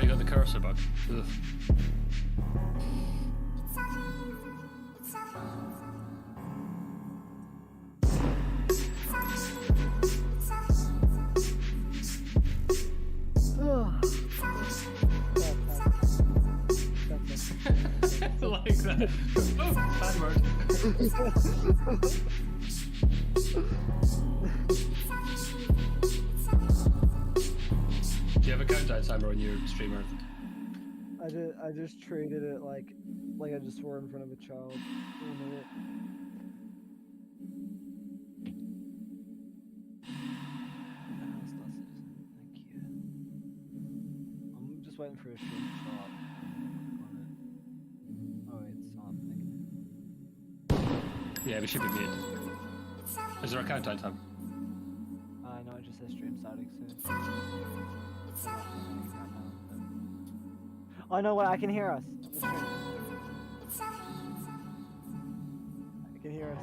you got the cursor bug. Ugh. Like that. Oh, bad word. Do you have a countdown timer on your streamer? I just treated it like I just swore in front of a child. For a minute. Thank you. I'm just waiting for a stream to show up. Oh, it's on. Yeah, we should be mid. Is there a countdown time? No, it just says stream starting soon. Oh no, wait, I can hear us. I can hear us.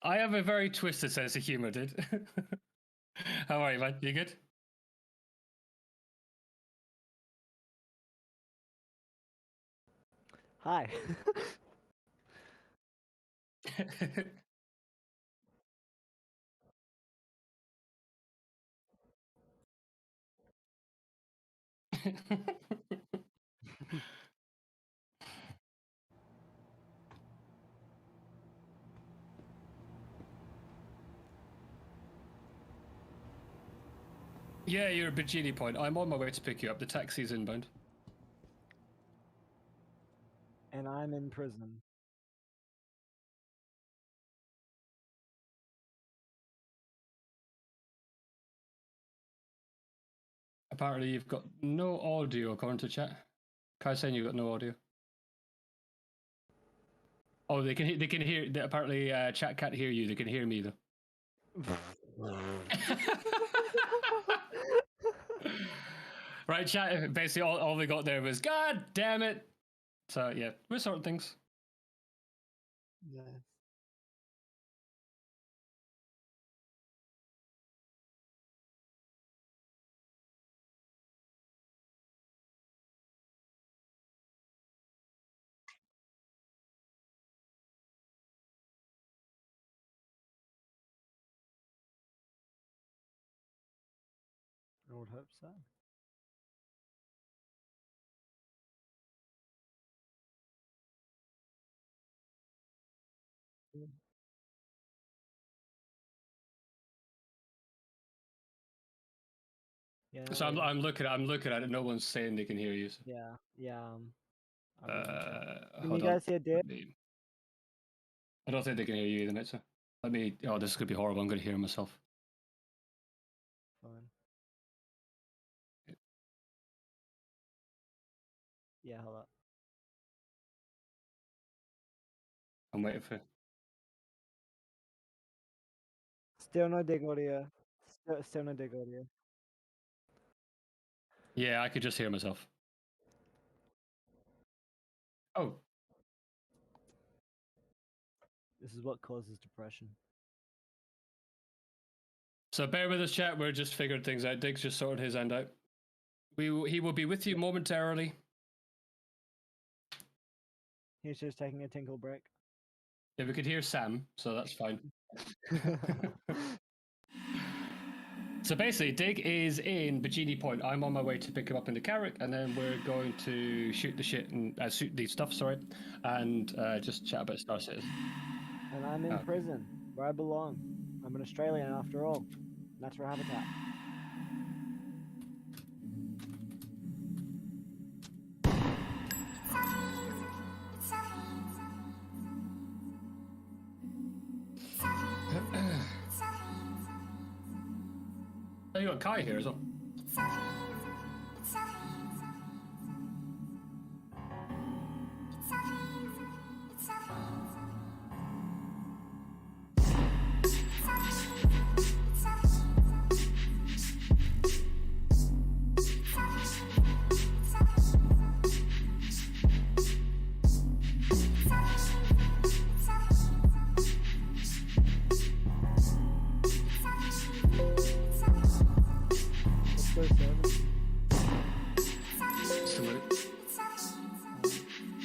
I have a very twisted sense of humor, dude. How are you, man? You good? Hi. Yeah, you're a Bikini Point. I'm on my way to pick you up. The taxi's inbound. And I'm in prison. Apparently, you've got no audio, according to chat. Kai's saying you've got no audio. Oh, they can hear. Apparently, chat can't hear you. They can hear me though. Right, chat. Basically, all we got there was "God damn it." So yeah, we're sorting things. Nice. I would hope so. Yeah. So I'm looking at it. No one's saying they can hear you. So. Yeah. Yeah. I believe so. Can Hold you on. guys hear Dave? I don't think they can hear you either, mate. So let me. Oh, this is gonna be horrible. I'm gonna hear myself. Fine. Yeah. Hold up. I'm waiting for. Still no dig audio. Still no dig audio. Yeah, I could just hear myself. Oh, This is what causes depression. so bear with us, chat. We're just figuring things out. Diggs just sorted his end out. He will be with you momentarily. He's just taking a tinkle break. Yeah, we could hear Sam, so that's fine. So basically, Dig is in Bikini Point. I'm on my way to pick him up in the Carrick, and then we're going to shoot the shit and shoot the stuff. Sorry, and just chat about Star Citizen. And I'm in prison, where I belong. I'm an Australian after all. Natural habitat. Oh, you got Kai here as well.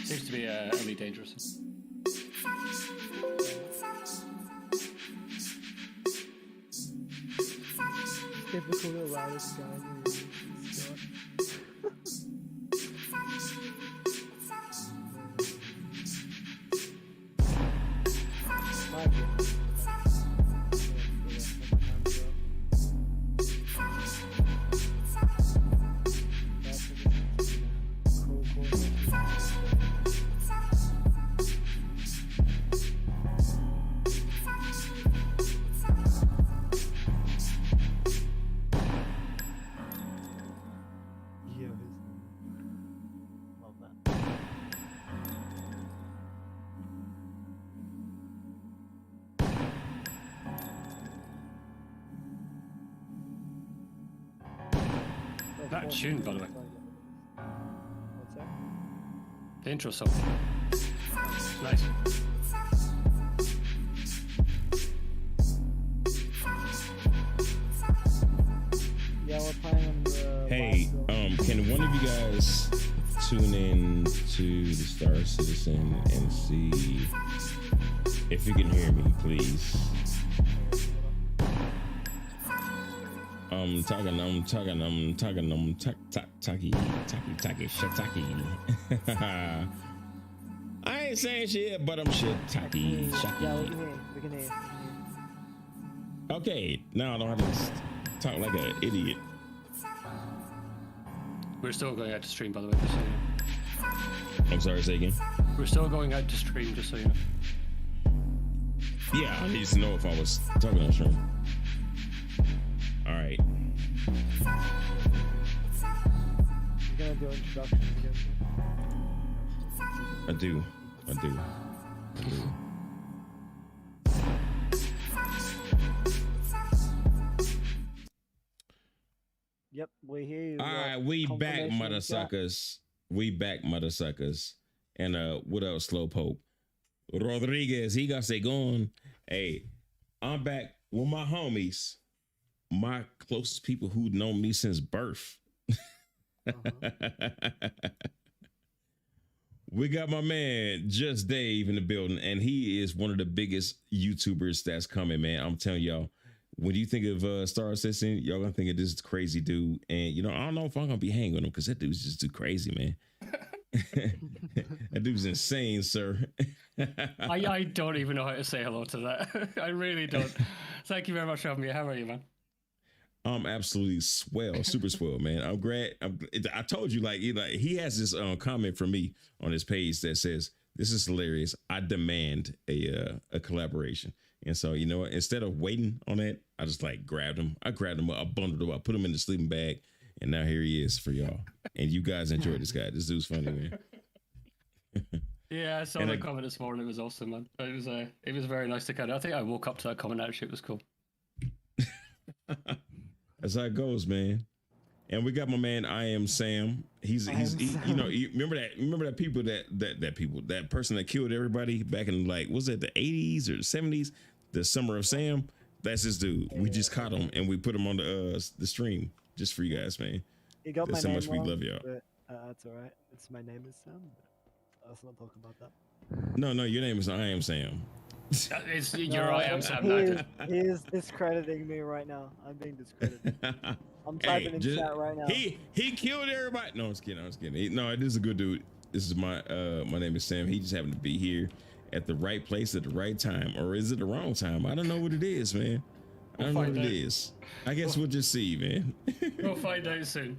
Seems to be really dangerous. Typical the loudest guy in the room. That tune, by the way. What's that? The intro song. Nice. you guys tune in to the Star Citizen and see if you can hear me, please. Talking, taki, shataki. I ain't saying shit, but I'm shit, taki, Yeah, shaki. we can hear you. Okay, now I don't have to talk like an idiot. We're still going out to stream, by the way, just so you know. I'm sorry, say again. We're still going out to stream, just so you know. Yeah, I need to know if I was talking on stream. All right. You're gonna do introductions again. I do. Yep, we hear you. All right, we back, mother suckers. We back, mother suckers. And what else, Slowpoke? Rodriguez, he got say gone. Hey, I'm back with my homies, my closest people who know me since birth. We got my man Just Dave in the building, and he is one of the biggest YouTubers that's coming, man. I'm telling y'all, when you think of Star Citizen, y'all gonna think of this crazy dude. And you know, I don't know if I'm gonna be hanging with him because that dude's just too crazy, man. That dude's insane, sir. I don't even know how to say hello to that. I really don't. Thank you very much for having me. How are you, man? I'm absolutely swell, super swell, man. I'm glad. I told you, like he has this comment from me on his page that says, "This is hilarious. I demand a collaboration." And so, you know what? Instead of waiting on that, I just like grabbed him. I bundled him, I put him in the sleeping bag, and now here he is for y'all. And you guys enjoy this guy. This dude's funny, man. Yeah, I saw And that comment this morning. It was awesome, man. It was very nice to kind of. I think I woke up to that comment. Actually, it was cool. That's how it goes, man. And we got my man I Am Sam. He you know, remember that person that killed everybody back in, like, was it the 80s or the 70s? The Summer of Sam. That's this dude. We just caught him and we put him on the stream just for you guys, man. You got That's my how name much we wrong, love y'all. but, that's all right. It's my name is Sam. But let's not talk about that. No, your name is I Am Sam. You're right. I'm Sam. He is discrediting me right now. I'm being discredited. I'm typing in chat right now. He killed everybody. No, I was kidding. No, this is a good dude. This is my name is Sam. He just happened to be here at the right place at the right time, or is it the wrong time? I don't know what it is, man. I don't know what it is. I guess we'll just see, man. We'll find out soon.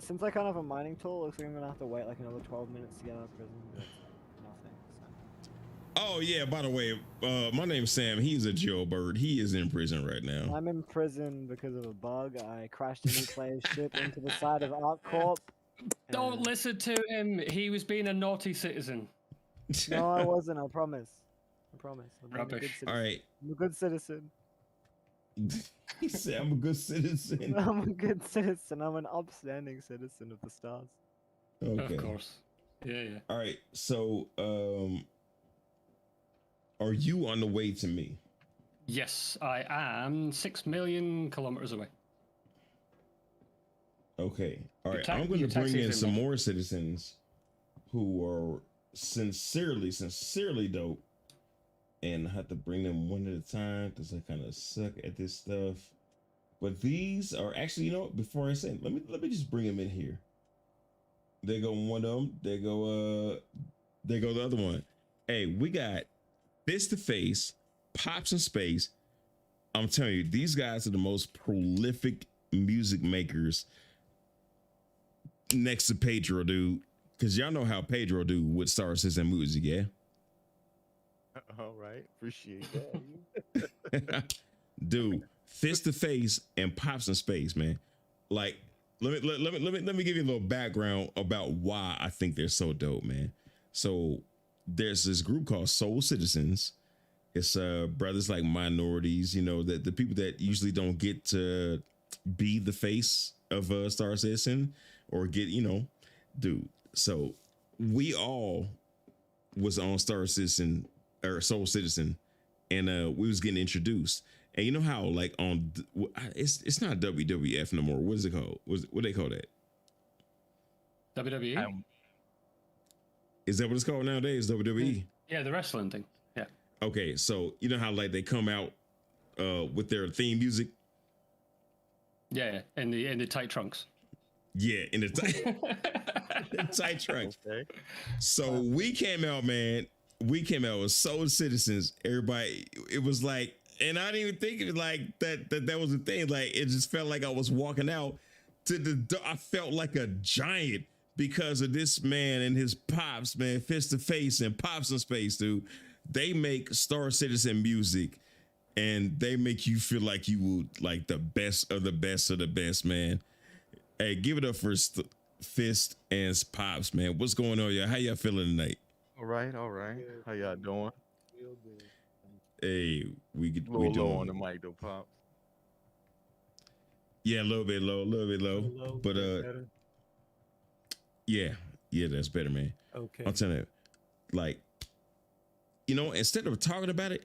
Since I can't have a mining tool, looks like I'm gonna have to wait like another 12 minutes to get out of prison. But nothing. So. Oh yeah, by the way, my name's Sam. He's a jailbird. He is in prison right now. I'm in prison because of a bug. I crashed a nuclear ship into the side of ArcCorp. Don't listen to him. He was being a naughty citizen. No, I wasn't. I promise. I'm Rubbish. All right. I'm a good citizen. He said, "I'm a good citizen." I'm a good citizen. I'm an upstanding citizen of the stars. Okay. Of course. Yeah. All right. So, are you on the way to me? Yes, I am 6 million kilometers away. Okay. All right. I'm going to bring in some more citizens who are sincerely dope, and I have to bring them one at a time because I kind of suck at this stuff. But these are actually, you know what? Before I say, let me just bring them in here. There go one of them. There go the other one. Hey, we got Fist to Face, Pops in Space. I'm telling you, these guys are the most prolific music makers next to Pedro, dude. Because y'all know how Pedro do with Star Citizen music, yeah? All right, appreciate that. Dude, Fist to Face and Pops in Space, man. Like, let me give you a little background about why I think they're so dope, man. So there's this group called Soul Citizens. It's brothers like minorities, you know, that the people that usually don't get to be the face of Star Citizen or get, you know, dude. So we all was on Star Citizen or Soul Citizen, and we was getting introduced. And you know how, like, on it's not WWF no more. What is it called? What they call that? WWE. Is that what it's called nowadays? WWE. Yeah, the wrestling thing. Yeah. Okay, so you know how like they come out with their theme music. Yeah, in the tight trunks. Yeah, in the tight trunks. Okay. So we came out, man. We came out with Soul Citizens. Everybody, it was like, and I didn't even think it was like that was a thing. Like it just felt like I was walking out to the. I felt like a giant because of this man and his pops, man, Fist to Face and Pops in Space, dude. They make Star Citizen music, and they make you feel like you would like the best of the best of the best, man. Hey, give it up for Fist and Pops, man. What's going on, y'all? How y'all feeling tonight? All right. All right. How y'all doing? Real good. Hey, we A little low on the doing, mic though, Pops. yeah, a little bit low, but Better. yeah, that's better, man. Okay. I'm telling you, like, you know, instead of talking about it,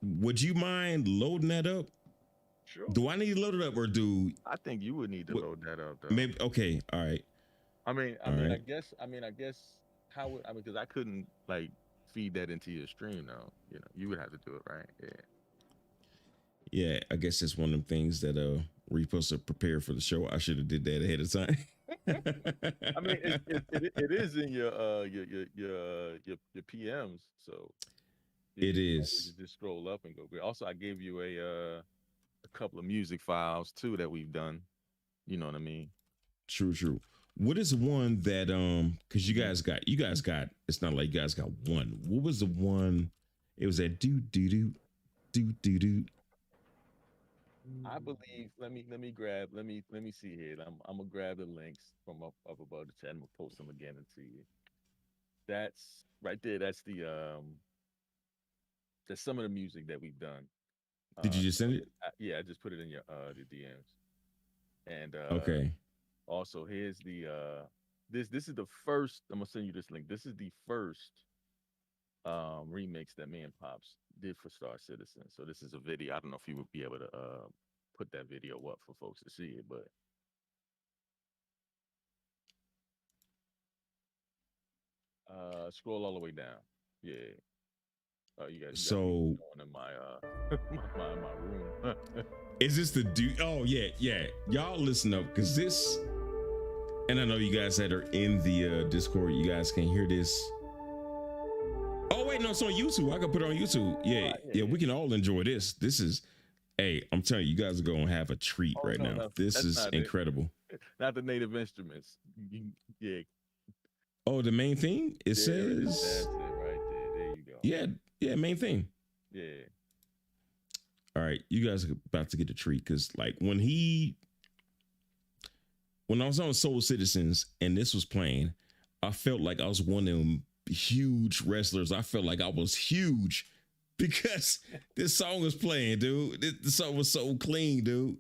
would you mind loading that up? Sure. Do I need to load it up, or do I think you would need to What- load that up though. maybe? Okay, all right. I mean, All I right. guess how would because I couldn't like feed that into your stream though. You know, you would have to do it, right? Yeah. Yeah, I guess it's one of them things that we're supposed to prepare for the show. I should have did that ahead of time. I mean, it is in your PMs, so It you is. just scroll up and go. Also, I gave you a couple of music files too that we've done. You know what I mean? True. What is the one that because you guys got it's not like you guys got one. What was the one? It was that do. I believe. Let me grab. Let me see here. I'm gonna grab the links from up above the chat. I'm gonna post them again and see you. That's right there. That's that's some of the music that we've done. Did you just send it? Yeah, I just put it in your the DMs. And Okay. also here's the this is the first. I'm gonna send you this link. This is the first remix that me and Pops did for Star Citizen. So this is a video. I don't know if you would be able to put that video up for folks to see it, but scroll all the way down. Yeah. You guys So going in my my room. is this the dude? Oh yeah. Y'all listen up, because this, and I know you guys that are in the Discord, you guys can hear this. Oh wait, no, it's on YouTube. I can put it on YouTube. Yeah, we can all enjoy this. This is, hey, I'm telling you, you guys are gonna have a treat right now. No, this that's is not it. incredible. Not the native instruments. Yeah. Oh, the main thing? It That's says, it right there. There you go. yeah, main thing. Yeah. All right, you guys are about to get a treat, because like when I was on Soul Citizens and this was playing, I felt like I was one of them huge wrestlers. I felt like I was huge because this song was playing, dude. The song was so clean, dude.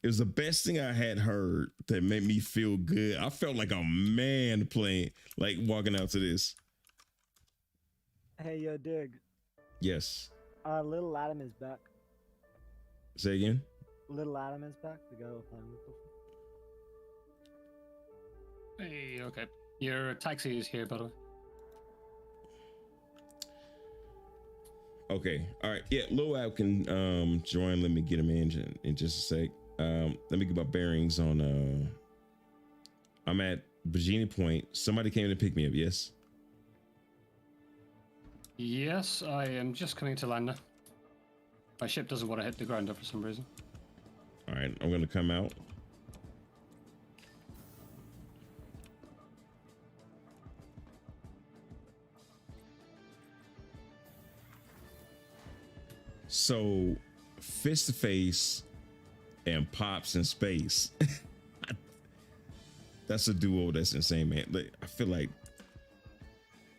It was the best thing I had heard that made me feel good. I felt like a man playing, like walking out to this. Hey, yo, Dig. Yes. Little Adam is back. Say again. Little Adam is back. The guy we're playing with before. Hey, okay. Your taxi is here, by the way. Okay. All right. Yeah, Lil Ab can join. Let me get him in just a sec. Let me get my bearings on I'm at Virginia Point. Somebody came to pick me up, yes? Yes, I am just coming to land now. My ship doesn't want to hit the ground for some reason. All right, I'm gonna come out. So, Fist to Face and Pops in Space. That's a duo that's insane, man. Like, I feel like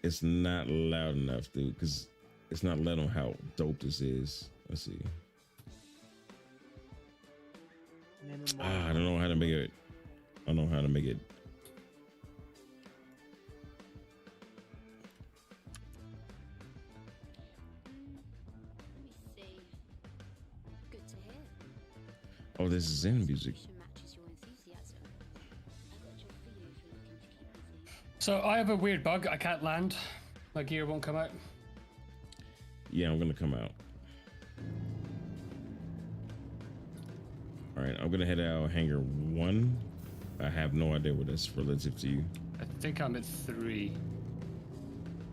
it's not loud enough, dude, because it's not let on how dope this is. Let's see. I don't know how to make it. I don't know how to make it. Let me see. Good to hear. Oh, this is in music. Matches your enthusiasm. I got a job for you if you So I have a weird bug. I can't land. My gear won't come out. Yeah, I'm gonna come out. All right, I'm gonna head out hangar 1. I have no idea what that's relative to you. I think I'm at 3.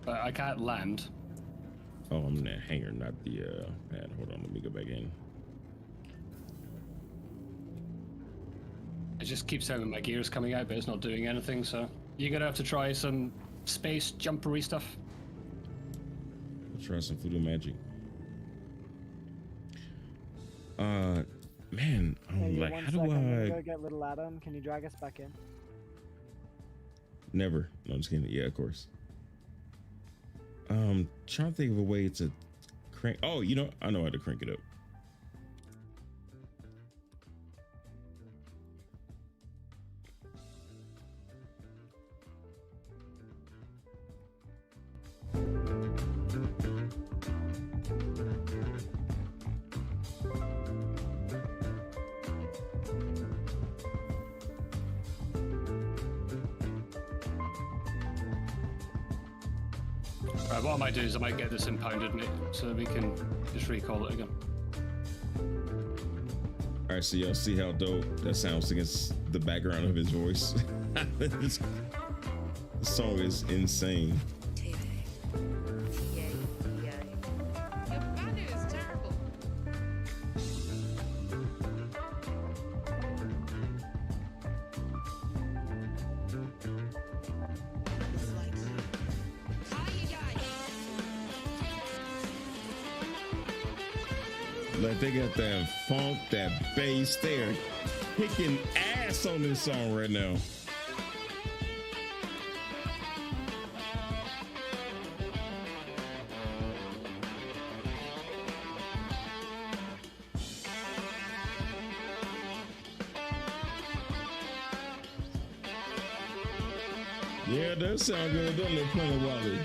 But I can't land. Oh, I'm in that hangar, not the pad. Hold on, let me go back in. It just keeps having my gears coming out, but it's not doing anything, so you're gonna have to try some space jumpery stuff. I'll try some voodoo magic. Man, I'm Hey, like, one how sec, I'm gonna do go I? get little Adam. Can you drag us back in? Never. No, I'm just kidding. Yeah, of course. Trying to think of a way to crank. Oh, you know, I know how to crank it up. Right, what I might do is I might get this impounded, Nick, so we can just recall it again. All right, so y'all see how dope that sounds against the background of his voice. This song is insane. Your banner is terrible. It's like Like they got that funk, that bass. They're kicking ass on this song right now. Yeah, that sound good, doesn't it, Planet Wally?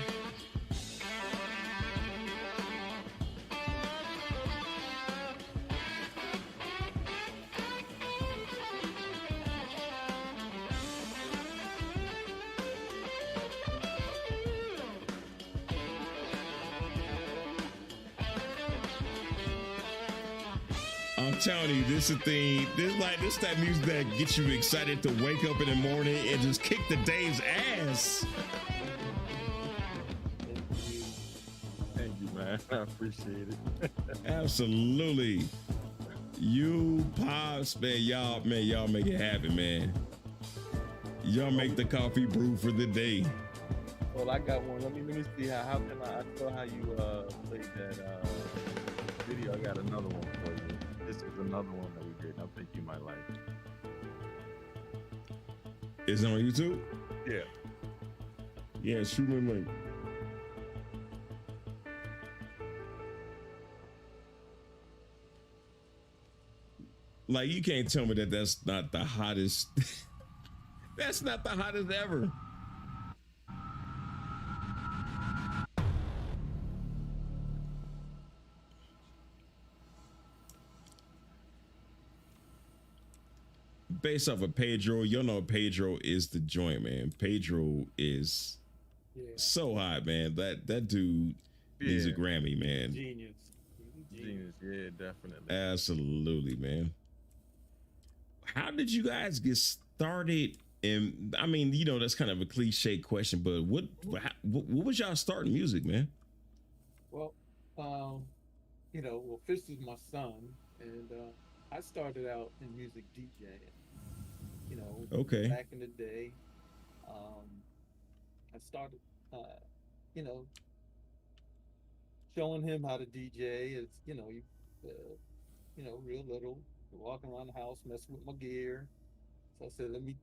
I'm telling you, this is the thing. This that music that gets you excited to wake up in the morning and just kick the day's ass. Thank you, man. I appreciate it. Absolutely. You pops, man, y'all make it happen, man. Y'all make the coffee brew for the day. Well, I got one. Let me see how can I saw how you played that video. I got another one for you. This is another one that we did. I think you might like it. Is it on YouTube? Yeah. Yeah, shoot me a link. Like, you can't tell me that that's not the hottest. That's not the hottest ever. Based off of Pedro, you'll know Pedro is the joint, man. Pedro is so hot, man. That dude needs a Grammy, man. Genius. Genius. Yeah, definitely. Absolutely, man. How did you guys get started? And I mean, you know, that's kind of a cliche question, but what was y'all starting music, man? Well, Fist is my son, and I started out in music DJing. Okay. Back in the day, I started, showing him how to DJ. It's real little, walking around the house, messing with my gear. So I said, let me,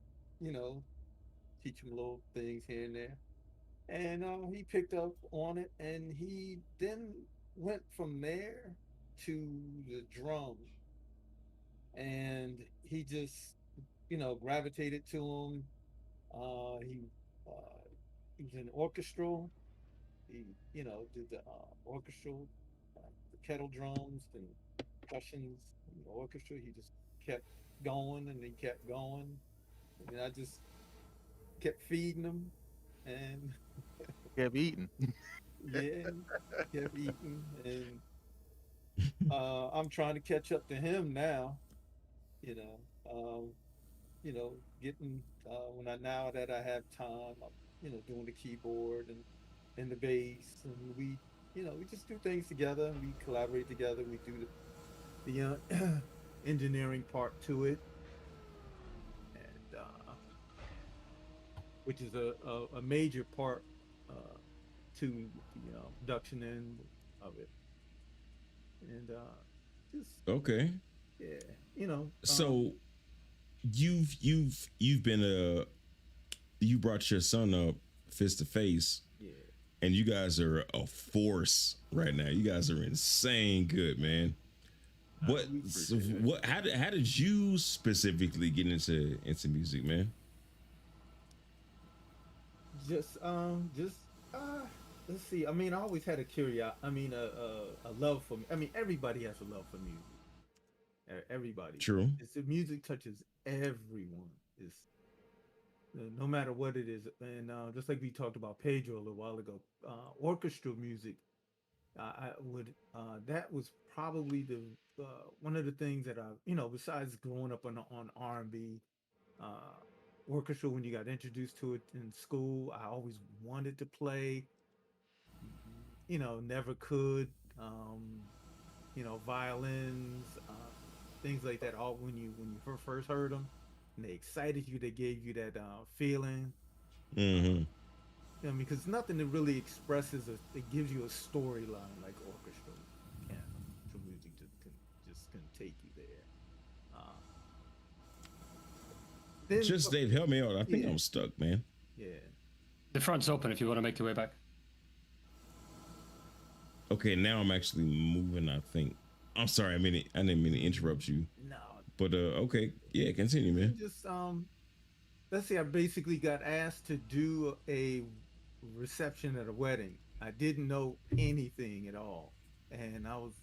teach him little things here and there. And he picked up on it, and he then went from there to the drums, and he just gravitated to him. He was in orchestral. He did the orchestral, the kettle drums and percussions in the orchestra. He just kept going, and he kept going, and I just kept feeding him. and Kept eating. yeah, kept eating, and I'm trying to catch up to him now. You know, getting when I now that I have time, I'm doing the keyboard and the bass, and we just do things together. We collaborate together. We do the engineering part to it, and which is a major part uh, to the production end of it, and just Okay. yeah, So you've been you brought your son up fist to face, yeah. and you guys are a force right now. You guys are insane good, man. What We so appreciate it. what how did you specifically get into music, man? Just uh, let's see. I mean, I always had a curiosity. I mean, a love for. I mean, everybody has a love for music. Everybody. True. It's the music touches everyone. It's no matter what it is, and just like we talked about Pedro a little while ago, orchestral music. I would. That was probably the one of the things that besides growing up on R&B, uh, orchestra when you got introduced to it in school. I always wanted to play, never could. Um, Violins, things like that. All when you first heard them, and they excited you. They gave you that feeling. Uh, Mm-hmm. because nothing that really expresses it gives you a storyline like orchestra can. Orchestral music just can take you there. Uh, then, Just Dave, help me out. I think yeah, I'm stuck, man. yeah. The front's open if you want to make your way back. Okay, now I'm actually moving. I think. I'm sorry. I didn't mean to interrupt you. No, But okay, yeah, continue, man. then just let's say I basically got asked to do a reception at a wedding. I didn't know anything at all, and I was,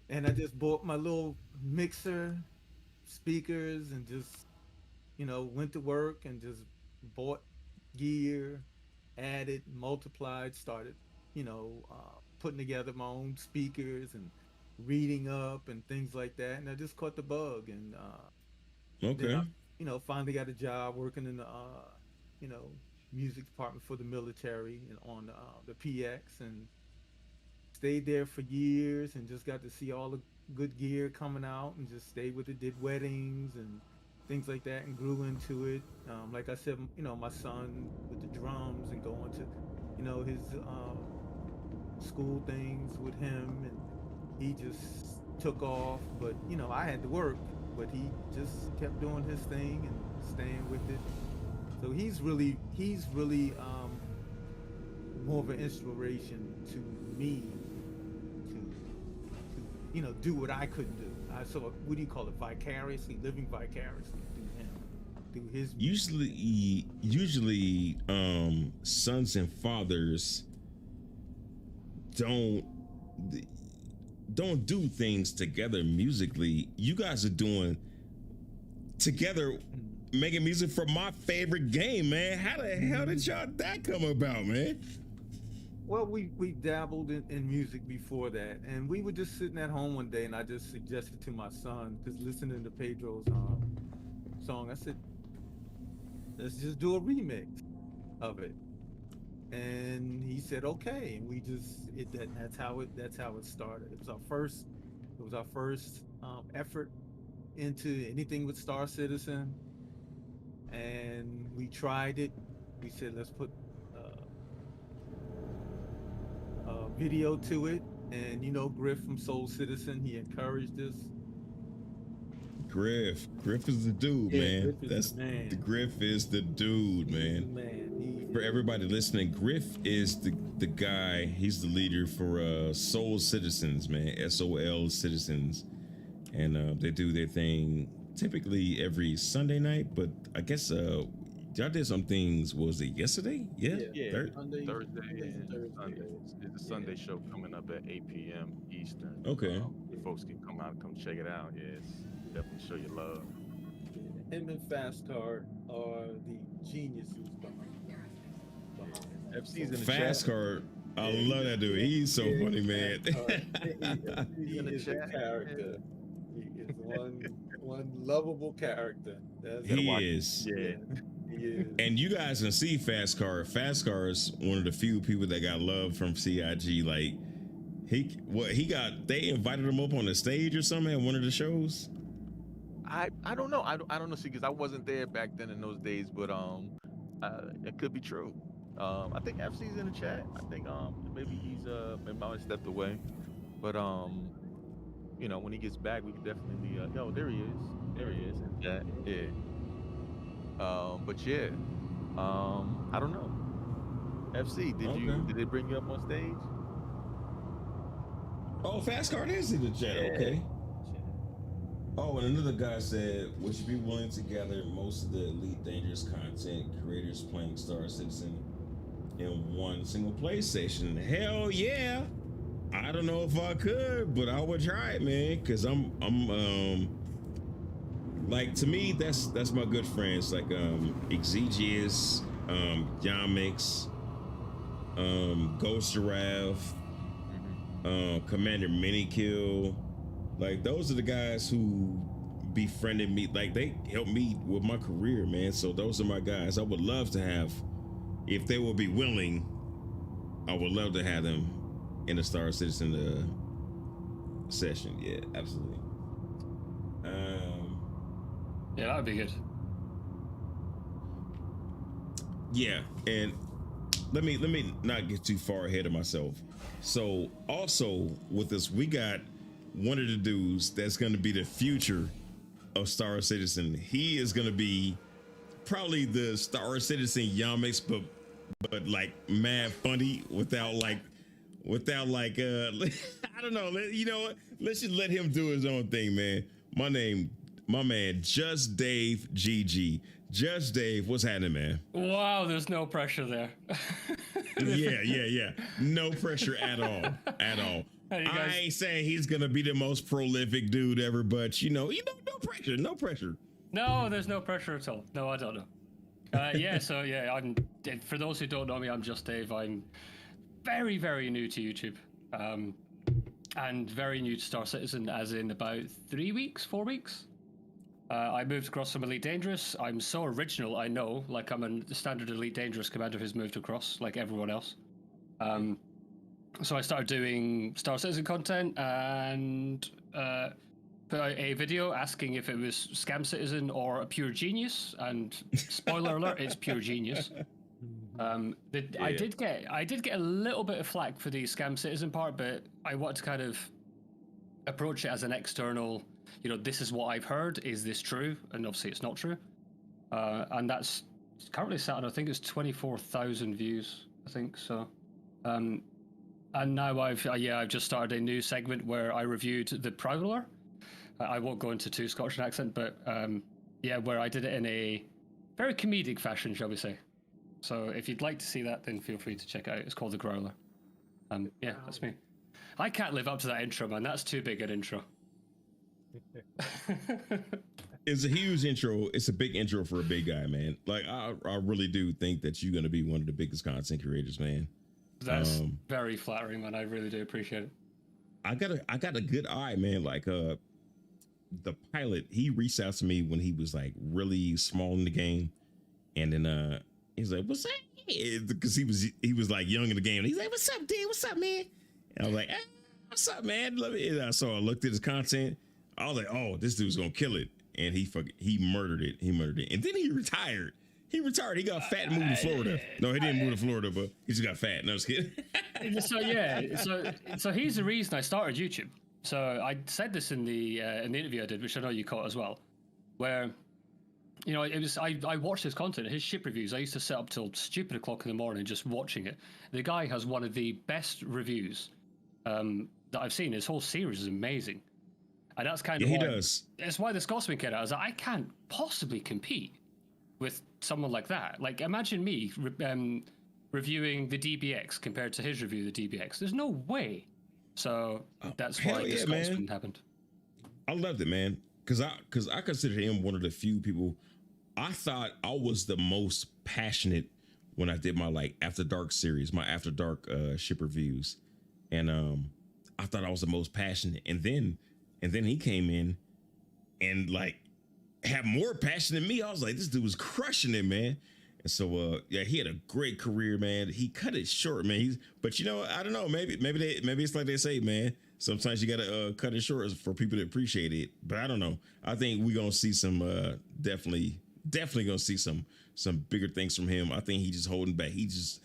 and I just bought my little mixer, speakers, and just, went to work and just bought gear, added, multiplied, started, putting together my own speakers and reading up and things like that, and I just caught the bug, and then I, Okay. finally got a job working in the, you know, music department for the military and on the PX, and stayed there for years and just got to see all the good gear coming out and just stayed with it. Did weddings and things like that and grew into it. Like I said, my son with the drums and going to, his school things with him, and he just took off. But I had to work, but he just kept doing his thing and staying with it. So he's really more of an inspiration to me to do what I couldn't do. So what do you call it? Vicariously, living vicariously through him, through his music. Usually, sons and fathers don't don't do things together musically. You guys are doing together, making music for my favorite game, man. How the hell did y'all that come about, man? Well, we dabbled in music before that, and we were just sitting at home one day, and I just suggested to my son, because listening to Pedro's song, I said, let's just do a remix of it. And he said okay, and we just that's how it started. It was our first effort into anything with Star Citizen, and we tried it. We said let's put uh, a video to it, and Griff from Soul Citizen, he encouraged us. Griff is the dude, Yeah, man. Griff is That's the man. the Griff is the dude, He's the man. man. He For is. everybody listening, Griff is the guy. He's the leader for Soul Citizens, man. SOL Citizens, and they do their thing typically every Sunday night. But I guess y'all did some things. Was it yesterday? Yeah, Yeah, Mondays, Thursday Mondays and and Thursdays. Sundays. There's a Yeah. Sunday show coming up at 8 p.m. Eastern. Okay. Folks can come out and come check it out. Yeah, it's definitely show your love. Yeah. him and Fast Card are the geniuses behind it. FC's in the Fast chat. Card. I Yeah, love that dude. He's so yeah, funny, man. Fast Card. He's He in the is a chat. character. He is one lovable character. That's Gotta watch. He is. Yeah. he is. And you guys can see Fast Car. Fast Car is one of the few people that got love from CIG. Like they invited him up on the stage or something at one of the shows. I don't know. I don't know. See, because I wasn't there back then in those days, but it could be true. I think FC's in the chat. I think maybe he's maybe I stepped away, but you know, when he gets back, we can definitely yo, there he is. There he is in chat. Yeah. But yeah, I don't know. FC, did they bring you up on stage? Oh, Fast Car is in the chat. Yeah. Okay. Oh, and another guy said, would you be willing to gather most of the Elite Dangerous content creators playing Star Citizen in one single PlayStation? Hell yeah. I don't know if I could, but I would try it, man. Cause I'm like, to me, that's my good friends, like Exegius, Yamix, Ghost Giraffe, Commander Minikill. Like, those are the guys who befriended me. Like, they helped me with my career, man. So those are my guys. I would love to have, if they would be willing, I would love to have them in the Star Citizen session. Yeah, absolutely. Yeah, that would be good. Yeah, and let me not get too far ahead of myself. So also with this, we got one of the dudes that's going to be the future of Star Citizen. He is going to be probably the Star Citizen Yamix, but like mad funny without like I don't know. You know what? Let's just let him do his own thing, man. My man, Just Dave GG. Just Dave, what's happening, man? Wow, there's no pressure there. Yeah. No pressure at all. At all. Hey, you guys- I ain't saying he's gonna be the most prolific dude ever, but no pressure. No pressure. No, there's no pressure at all. No, I don't know. So I'm. For those who don't know me, I'm Just Dave. I'm very, very new to YouTube, and very new to Star Citizen, as in about 4 weeks. I moved across from Elite Dangerous. I'm so original, I know. Like, I'm a standard Elite Dangerous commander who's moved across, like everyone else. So I started doing Star Citizen content and put out a video asking if it was Scam Citizen or a pure genius. And spoiler alert, it's pure genius. I did get a little bit of flack for the Scam Citizen part, but I wanted to kind of approach it as an external. This is what I've heard. Is this true? And obviously, it's not true. And that's currently sat on, I think it's 24,000 views. I think so. And now I've just started a new segment where I reviewed the Prowler. I won't go into too Scottish an accent, but where I did it in a very comedic fashion, shall we say. So if you'd like to see that, then feel free to check it out. It's called The Growler. That's me. I can't live up to that intro, man. That's too big an intro. It's a huge intro. It's a big intro for a big guy, man. Like, I really do think that you're gonna be one of the biggest content creators, man. That's very flattering, man. I really do appreciate it. I got a good eye, man. Like, the pilot, he reached out to me when he was like really small in the game, and then he's like, "What's up?" Because he was like young in the game. And he's like, "What's up, D? What's up, man?" And I was like, "What's up, man?" So I looked at his content. I was like, "Oh, this dude's gonna kill it," and he murdered it. And then he retired. He got fat and moved to Florida. No, he didn't move to Florida, but he just got fat. No, I was kidding. So here's the reason I started YouTube. So I said this in the interview I did, which I know you caught as well, where it was I watched his content, his ship reviews. I used to sit up till stupid o'clock in the morning just watching it. The guy has one of the best reviews that I've seen. His whole series is amazing. And that's kind of he does. That's why the Scotsman came out. I was like, I can't possibly compete with someone like that. Like, imagine me reviewing the DBX compared to his review of the DBX. There's no way. So that's why the Scotsman happened. I loved it, man. because I consider him one of the few people. I thought I was the most passionate when I did my like After Dark series, my After Dark ship reviews, and I thought I was the most passionate, and then he came in and like had more passion than me. I was like, this dude was crushing it, man. And so yeah, he had a great career, man. He cut it short, man. But you know, I don't know, maybe it's like they say, man. Sometimes you gotta cut it short for people to appreciate it. But I don't know. I think we're gonna see some definitely gonna see some bigger things from him. I think he just holding back. He just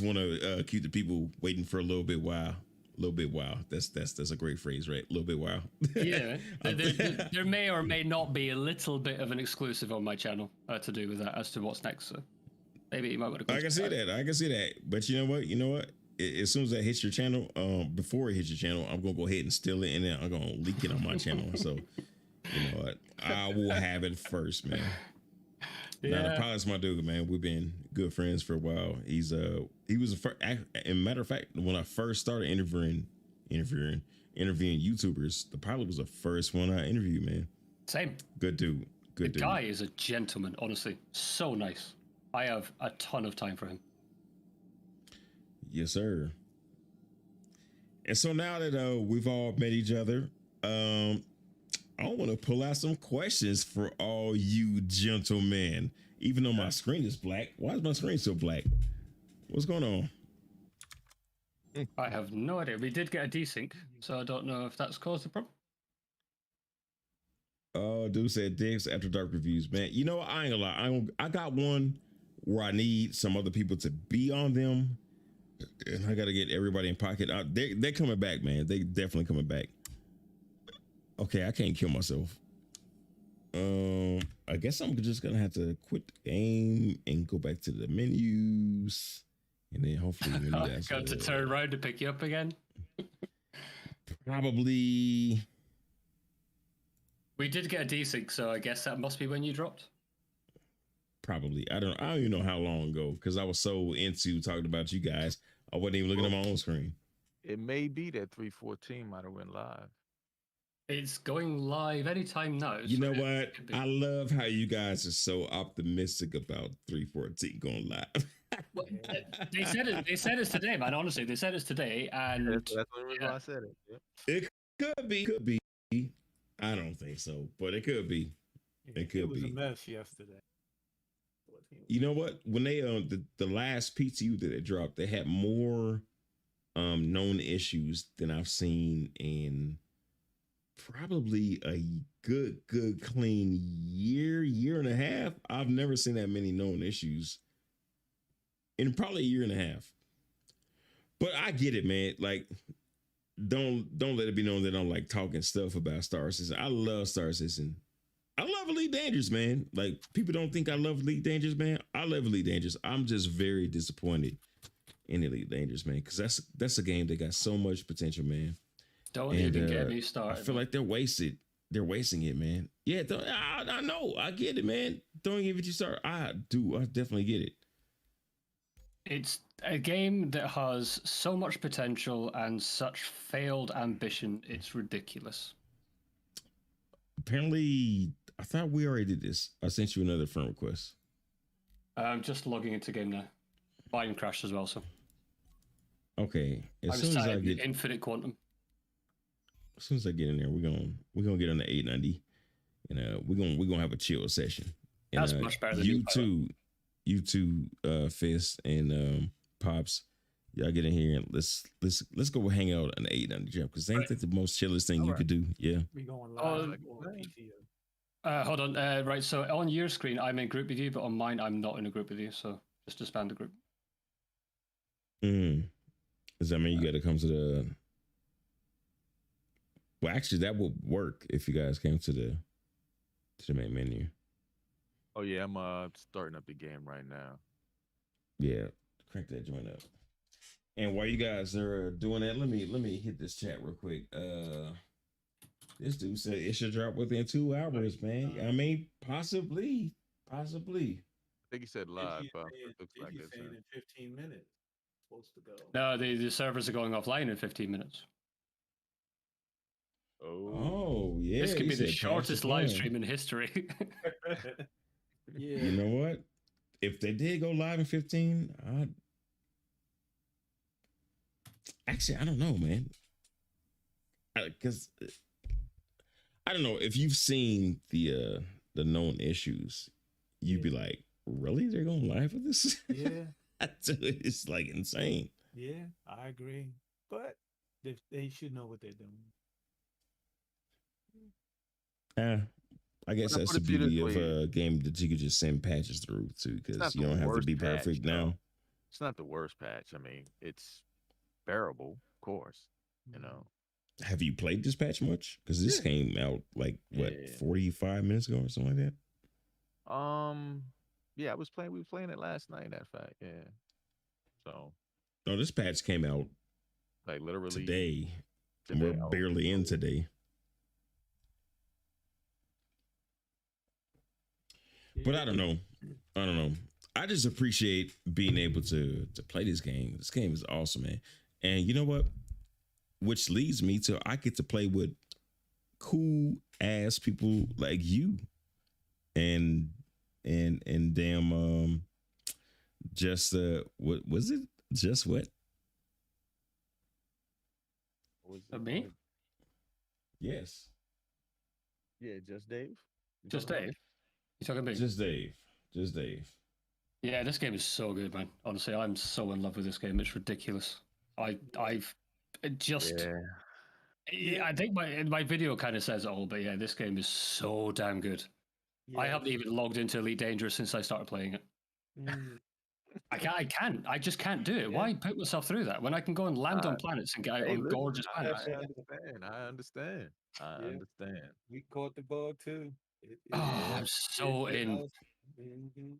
want to keep the people waiting for a little bit while. A little bit wow. That's a great phrase, right? A little bit wow. Yeah, there may or may not be a little bit of an exclusive on my channel to do with that as to what's next. So maybe you might want to. I can see that. I can see that. But you know what? As soon as that hits your channel, before it hits your channel, I'm gonna go ahead and steal it, and then I'm gonna leak it on my channel. So you know what? I will have it first, man. Yeah. Now the pilot's my dude, man. We've been good friends for a while. He was a first, and matter of fact, when I first started interviewing YouTubers, the pilot was the first one I interviewed, man. Same. Good dude. Good the dude. guy is a gentleman, honestly. So nice. I have a ton of time for him. Yes, sir. And so now that we've all met each other, I want to pull out some questions for all you gentlemen. Even though my screen is black, why is my screen so black? What's going on? I have no idea. We did get a desync, so I don't know if that's caused a problem. Oh, dude said Diggs After Dark reviews, man. You know, I ain't gonna lie. I got one where I need some other people to be on them, and I got to get everybody in pocket. They're coming back, man. They definitely coming back. Okay, I can't kill myself. I guess I'm just gonna have to quit the game and go back to the menus, and then hopefully when you guys got to turn around to pick you up again. Probably. We did get a desync, so I guess that must be when you dropped. Probably. I don't even know how long ago, because I was so into talking about you guys, I wasn't even looking at my own screen. It may be that 314 might have went live. It's going live anytime now. You know what? I love how you guys are so optimistic about 314 going live. Well, they said it's today, man. Honestly, they said it's today, and that's the reason I said it. Yep. It could be. I don't think so, but it could be. It could be. It was a mess yesterday. You know what? When they the last PTU that they dropped, they had more known issues than I've seen in probably a good clean year and a half. I've never seen that many known issues in probably a year and a half. But I get it, man. Like, don't let it be known that I don't like talking stuff about Star Citizen. I love Star Citizen. I love Elite Dangerous, man. Like, people don't think I love Elite Dangerous, man. I love Elite Dangerous. I'm just very disappointed in Elite Dangerous, man, because that's a game that got so much potential, man. Don't even get me started. I feel like they're wasted. They're wasting it, man. Yeah, I know. I get it, man. Don't give it you start. I do. I definitely get it. It's a game that has so much potential and such failed ambition. It's ridiculous. Apparently, I thought we already did this. I sent you another friend request. I'm just logging into the game now. Mine crashed as well, so. Okay. As soon as I get Infinite Quantum. As soon as I get in there, we're gonna get on the 890, and we're gonna have a chill session. And, that's much better than you two, Fist and Pops. Y'all get in here and let's go hang out on the 890 jump, because ain't that the most chillest thing you could do? Yeah. We going live. Hold on. Right. So on your screen, I'm in group with you, but on mine, I'm not in a group with you. So just disband the group. Does that mean you got to come to the? Well, actually, that would work if you guys came to the main menu. Oh yeah, I'm starting up the game right now. Yeah, crank that joint up. And while you guys are doing that, let me hit this chat real quick. This dude said it should drop within 2 hours, man. I mean, possibly. I think he said live. Looks like it's in 15 minutes. Supposed to go. No, the servers are going offline in 15 minutes. Oh. yeah. This could he be the said pass shortest the live plan. stream in history. Yeah. You know what? If they did go live in 15, actually I don't know, man. Because I don't know if you've seen the known issues, you'd be like, really? They're going live with this? Yeah, It's like insane. yeah, I agree. But they should know what they're doing. I guess But I that's put the it to you beauty this of way. a game that you could just send patches through too, It's because not you the don't have to worst be patch, perfect though. now. It's not the worst patch. I mean, it's bearable, of course. You know. Have you played this patch much? Because this came out like what, Yeah. 45 minutes ago or something like that. Yeah, we were playing it last night, in fact. Yeah. So No, this patch came out like literally today. And we're Oh, barely in today. But I don't know. I just appreciate being able to play this game. This game is awesome, man. And you know what? Which leads me to I get to play with cool ass people like you. And damn just what was it? Just what? was Of me? Yes. Yeah, just Dave. You Just talking about Dave. You talking about? Just Dave. Just Dave. Yeah, this game is so good, man. Honestly, I'm so in love with this game. It's ridiculous. I've just. Yeah. I think my video kind of says it all, but yeah, this game is so damn good. I haven't even logged into Elite Dangerous since I started playing it. Mm. I just can't do it. Why put myself through that when I can go and land on planets and get out Hey, on listen, gorgeous I planets? understand. I Yeah. understand. We caught the bug too. I'm so in. Mm-hmm.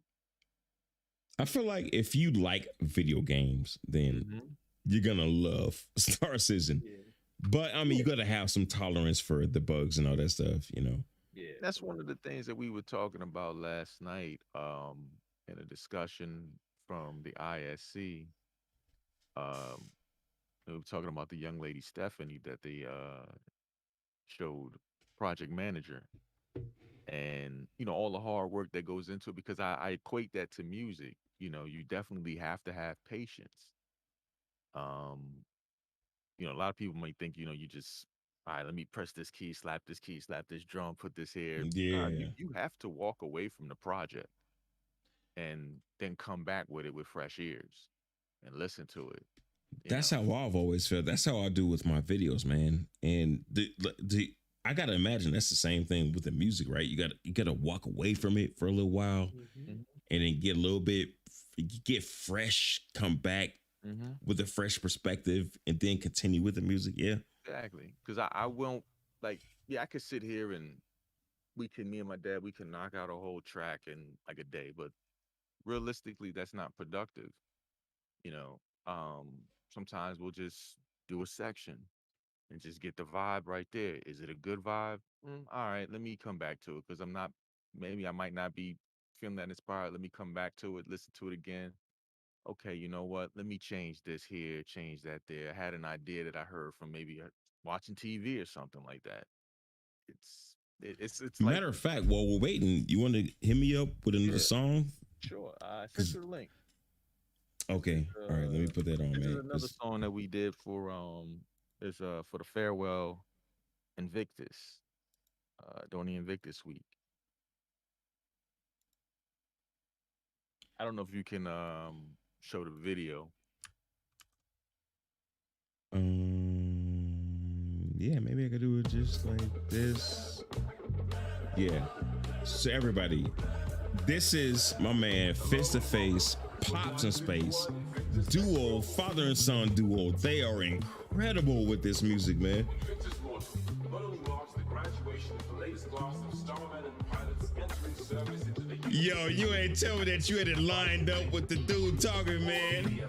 I feel like if you like video games, then you're gonna love Star Citizen. Yeah. But I mean, you gotta have some tolerance for the bugs and all that stuff, you know. Yeah. That's one of the things that we were talking about last night in a discussion from the ISC. We were talking about the young lady Stephanie that they showed Project Manager, and all the hard work that goes into it, because I equate that to music. You definitely have to have patience. A lot of people might think, you just, all right, let me press this key, slap this drum, put this here. Yeah. You have to walk away from the project and then come back with it with fresh ears and listen to it. That's how I've always felt. That's how I do with my videos, man. And I gotta imagine that's the same thing with the music, right? You gotta walk away from it for a little while, and then get a little bit, get fresh, come back with a fresh perspective, and then continue with the music. Yeah, exactly. Because I won't I could sit here and me and my dad, we can knock out a whole track in like a day, but realistically, that's not productive. Sometimes we'll just do a section and just get the vibe right there. Is it a good vibe? All right, let me come back to it, because maybe I might not be feeling that inspired. Let me come back to it, listen to it again. Okay, you know what? Let me change this here, change that there. I had an idea that I heard from maybe watching TV or something like that. It's like, matter of fact, while we're waiting, you want to hit me up with another song? sure. I sent you the link. Okay, all right. Let me put that on, This is man. another song that we did for for the farewell Invictus, during the Invictus week. I don't know if you can show the video. Yeah, maybe I could do it just like this. Yeah. So everybody, this is my man, Fist to Face, Pops in Space, duo, father and son duo. They are incredible with this music, man. Yo, you ain't tell me that you had it lined up with the dude talking, man.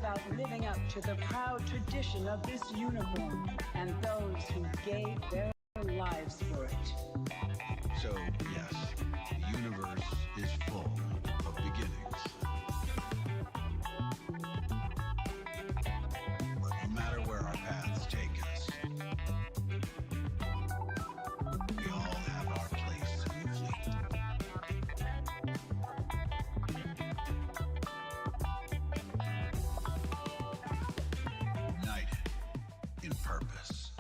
about living up to the proud tradition of this uniform and those who gave their lives for it. So, yes, the universe is full of beginnings. But no matter where our paths take us, we all have our place in the fleet. United in purpose.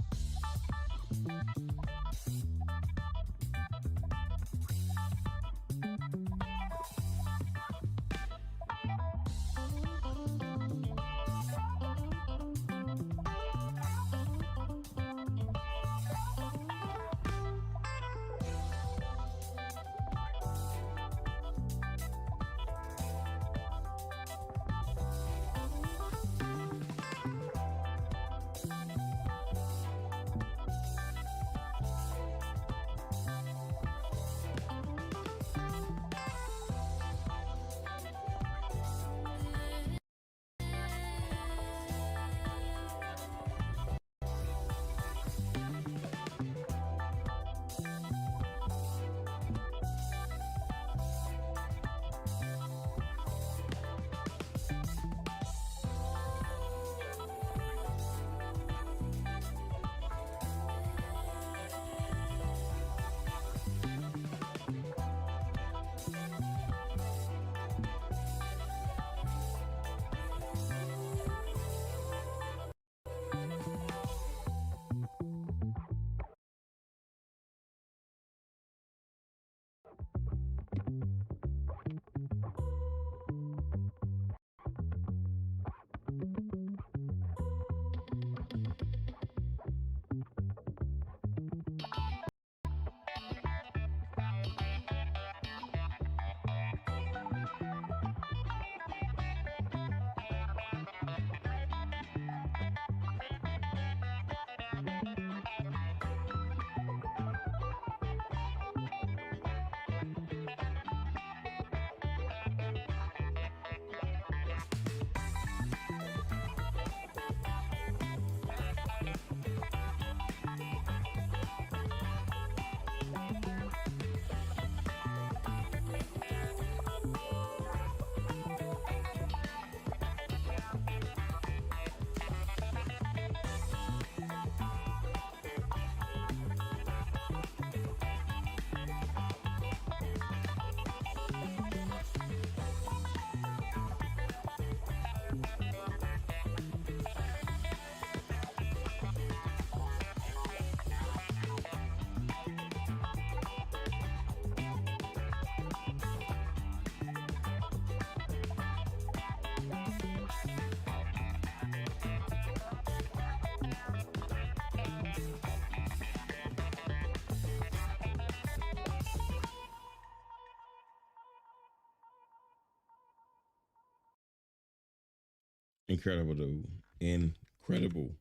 Incredible, dude. Incredible.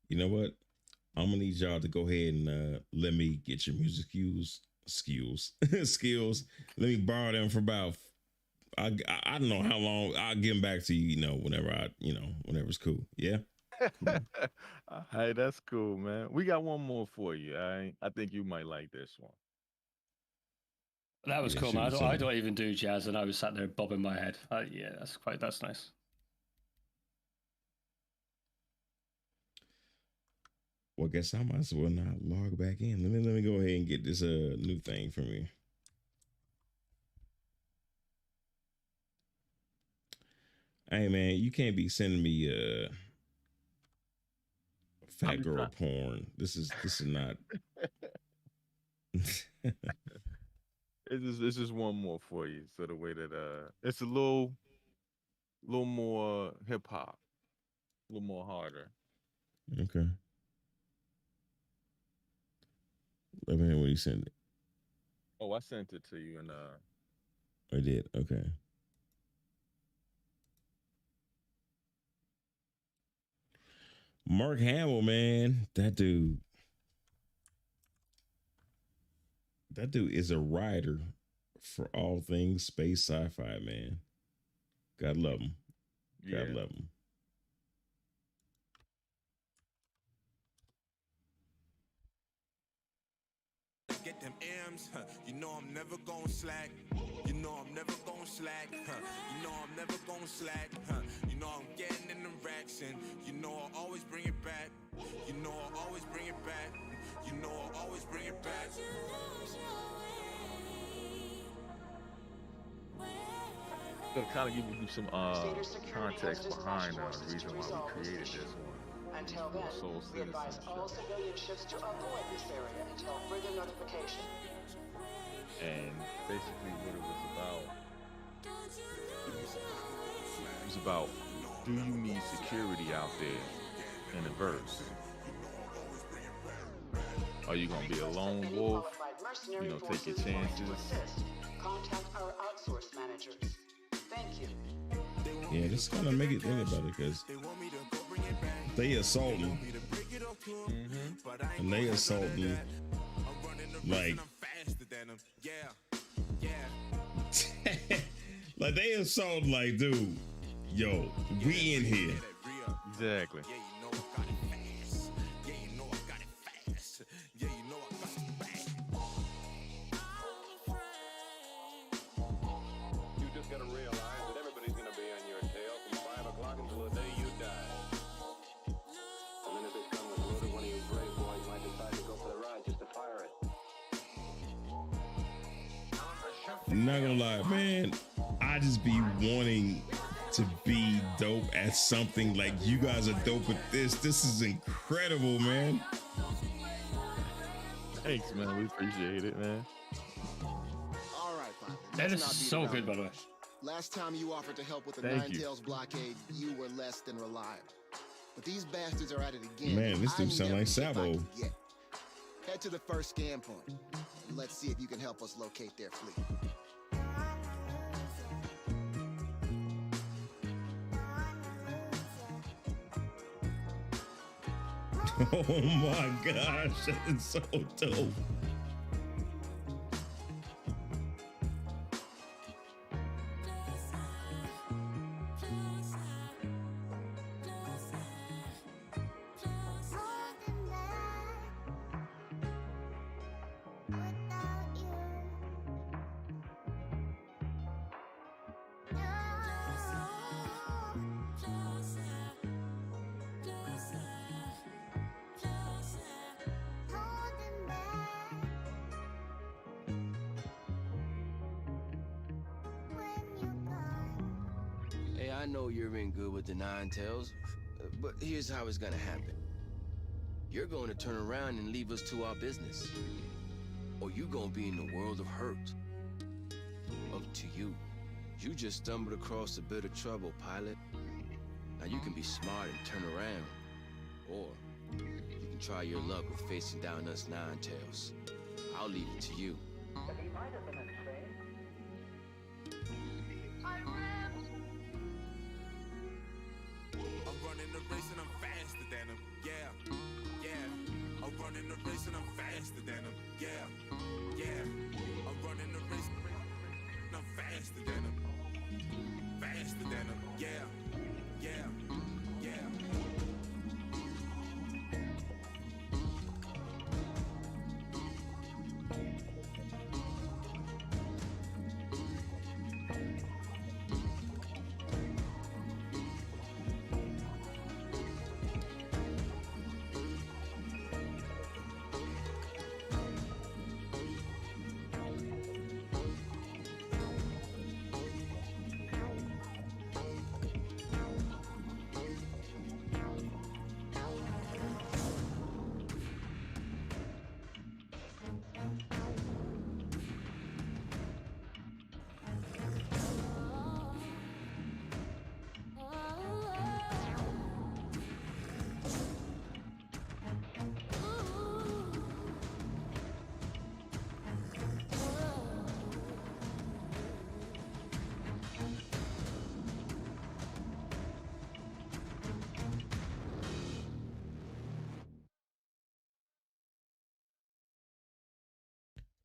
You know what? I'm gonna need y'all to go ahead and let me get your music skills. Skills. Let me borrow them for about I don't know how long. I'll give them back to you, whenever it's cool. Yeah. Hey, that's cool, man. We got one more for you. I think you might like this one. That was Yeah, cool, shoot man. us I on. don't even do jazz, and I was sat there bobbing my head. Yeah, that's nice. Well, I guess I might as well not log back in. Let me go ahead and get this new thing from you. Hey man, you can't be sending me I fat be girl trying. porn. This is not. It's just one more for you. So the way that it's a little more hip hop, a little more harder. Okay. Let me know when you send it. Oh, I sent it to you, and I did. Okay. Mark Hamill, man, that dude is a writer for all things space sci-fi, man. God love him. God yeah, love him. get them M's. You know I'm never gon' slack. You know I'm never gon' slack. You know I'm never gon' slack. You know I'm getting in the racks, and you know I'll always bring it back. You know I'll always bring it back. You know I'll always bring it back. To kind of give you some context behind the reason why we created this one. Until then, we advise all civilian ships to avoid this area until further notification. And basically what it was about, do you need security out there in the verse? Are you gonna be a lone wolf? You know, take your chances. Contact our outsource managers. Thank you. Yeah, just kind of make it think about it, because they assaulting, and they assaulting like like they assault like, dude, yo, we in here. Exactly. I'm not gonna lie, man. I just be wanting to be dope at something. Like, you guys are dope at this. This is incredible, man. Thanks, man. We appreciate it, man. All right, Father. That is so good, by the way. Last time you offered to help with the Thank Nine you. Tails blockade, you were less than reliable. But these bastards are at it again. Man, this I dude need sound like every tip I Sabo. can get. Head to the first scan point. And let's see if you can help us locate their fleet. Oh my gosh, that is so dope. Hey, I know you're in good with the Nine Tails, but here's how it's gonna happen. You're going to turn around and leave us to our business. Or you gonna be in the world of hurt. Up to you. You just stumbled across a bit of trouble, pilot. Now you can be smart and turn around. Or you can try your luck with facing down us Nine Tails. I'll leave it to you. I'm running the race and I'm faster than him. Yeah, yeah. I'm running the race and I'm faster than him. Yeah, yeah. I'm running the race and I'm faster than him. Faster than him. Yeah, yeah, yeah.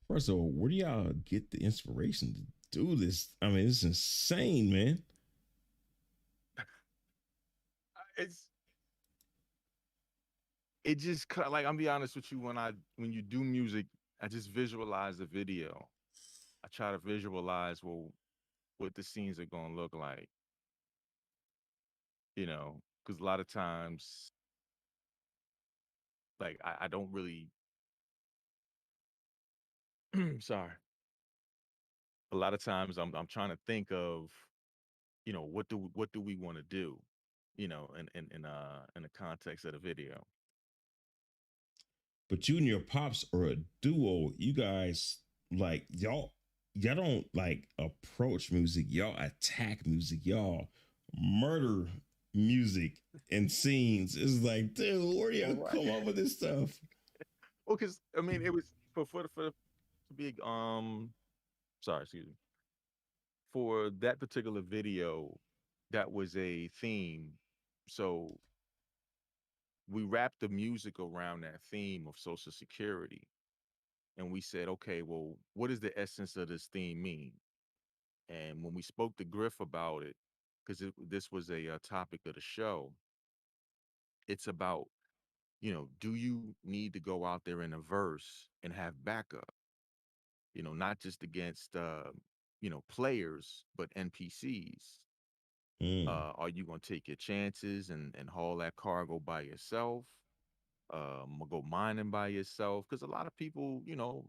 First of all, where do y'all get the inspiration to do this? I mean, it's insane, man. It just like, I'm be honest with you, when you do music I just visualize the video. I try to visualize what the scenes are gonna look like, because a lot of times, like I don't really sorry. A lot of times I'm trying to think of, what do we want to do, in the context of the video. But you and your pops are a duo. You guys like y'all don't like approach music. Y'all attack music. Y'all murder music and scenes. It's like, dude, where do y'all Right. come up with this stuff? Well, because I mean, it was for to be sorry, excuse me, for that particular video, that was a theme. So we wrapped the music around that theme of Social Security, and we said, okay, well, what does the essence of this theme mean? And when we spoke to Griff about it, because this was a topic of the show, it's about, do you need to go out there in a verse and have backup? Not just against players, but NPCs. Are you gonna take your chances and haul that cargo by yourself? Go mining by yourself? Because a lot of people,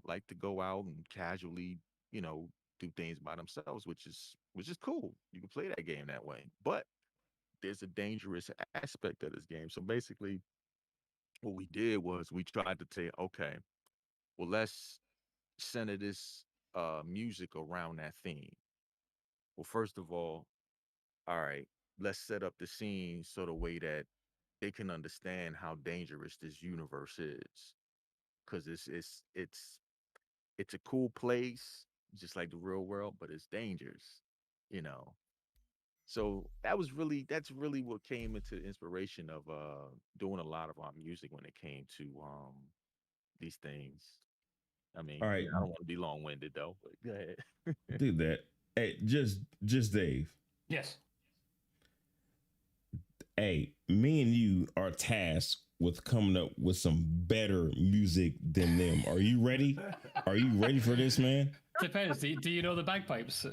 like to go out and casually, you know, do things by themselves, which is cool. You can play that game that way, but there's a dangerous aspect of this game. So basically, what we did was we tried to say, okay, well, let's center this music around that theme. Well, first of all right, let's set up the scene so the way that they can understand how dangerous this universe is. Cause it's a cool place, just like the real world, but it's dangerous, you know. So that's really what came into the inspiration of doing a lot of our music when it came to these things. I mean, All right, I don't want to be long winded though, but go ahead. do that. Hey, just Dave. Yes. Hey, me and you are tasked with coming up with some better music than them. Are you ready? Are you ready for this, man? Depends. Do you know the bagpipes?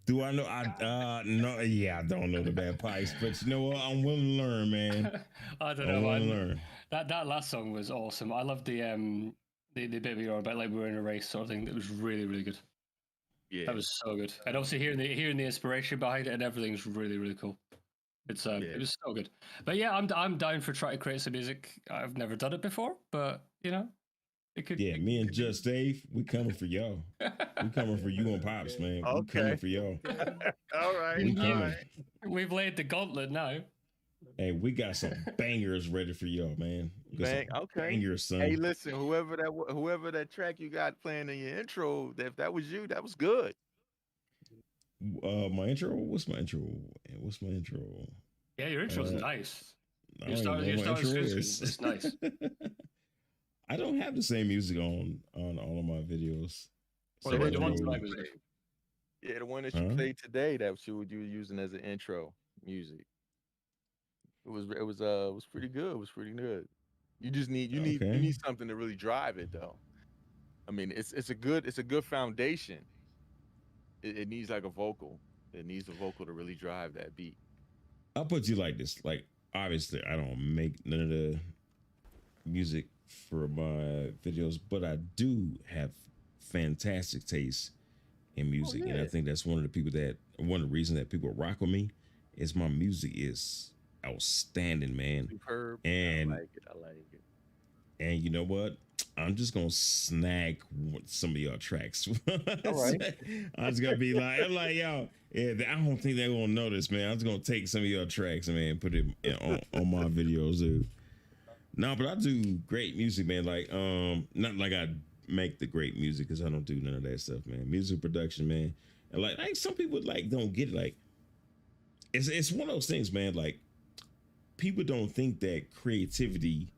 Do I know? I no, yeah, I don't know the bagpipes, but you know what? I'm willing to learn, man. I don't I'm know, willing to man. learn. That last song was awesome. I love the bit we were about, like we were in a race sort of thing. It was really, really good. Yeah. That was so good. And obviously hearing the inspiration behind it and everything's really, really cool. It's it was so good. But yeah, I'm down for trying to create some music. I've never done it before, but it could. Yeah, me and Just Dave, we coming for y'all. We coming for you and Pops, man. We coming for y'all. All right. We coming. We've laid the gauntlet now. Hey, we got some bangers ready for y'all, man. We got some Okay. bangers, son. Hey, listen, whoever that track you got playing in your intro, if that was you, that was good. My intro. What's my intro? What's my intro? Yeah, your intro's nice. I don't even know what my intro is. It's nice. I don't have the same music on all of my videos. So So I the don't one know. yeah, the one that you played today, that's what you were using as an intro music. It was pretty good. It was pretty good. You just need you Okay. need something to really drive it though. I mean, it's a good foundation. It needs like a vocal. It needs a vocal to really drive that beat. I'll put you like this. Like, obviously, I don't make none of the music for my videos, but I do have fantastic taste in music. And I think that's one of the reasons that people rock with me is my music is outstanding, man. Superb. And I like it. And you know what? I'm just gonna snag some of y'all tracks. All right. I'm just gonna be like, yo, yeah, I don't think they're gonna notice, man. I'm just gonna take some of your tracks, man, and put it on my videos, dude. No, but I do great music, man. Like, not like I make the great music because I don't do none of that stuff, man. Music production, man. And like some people like don't get it. Like, it's one of those things, man. Like, people don't think that creativity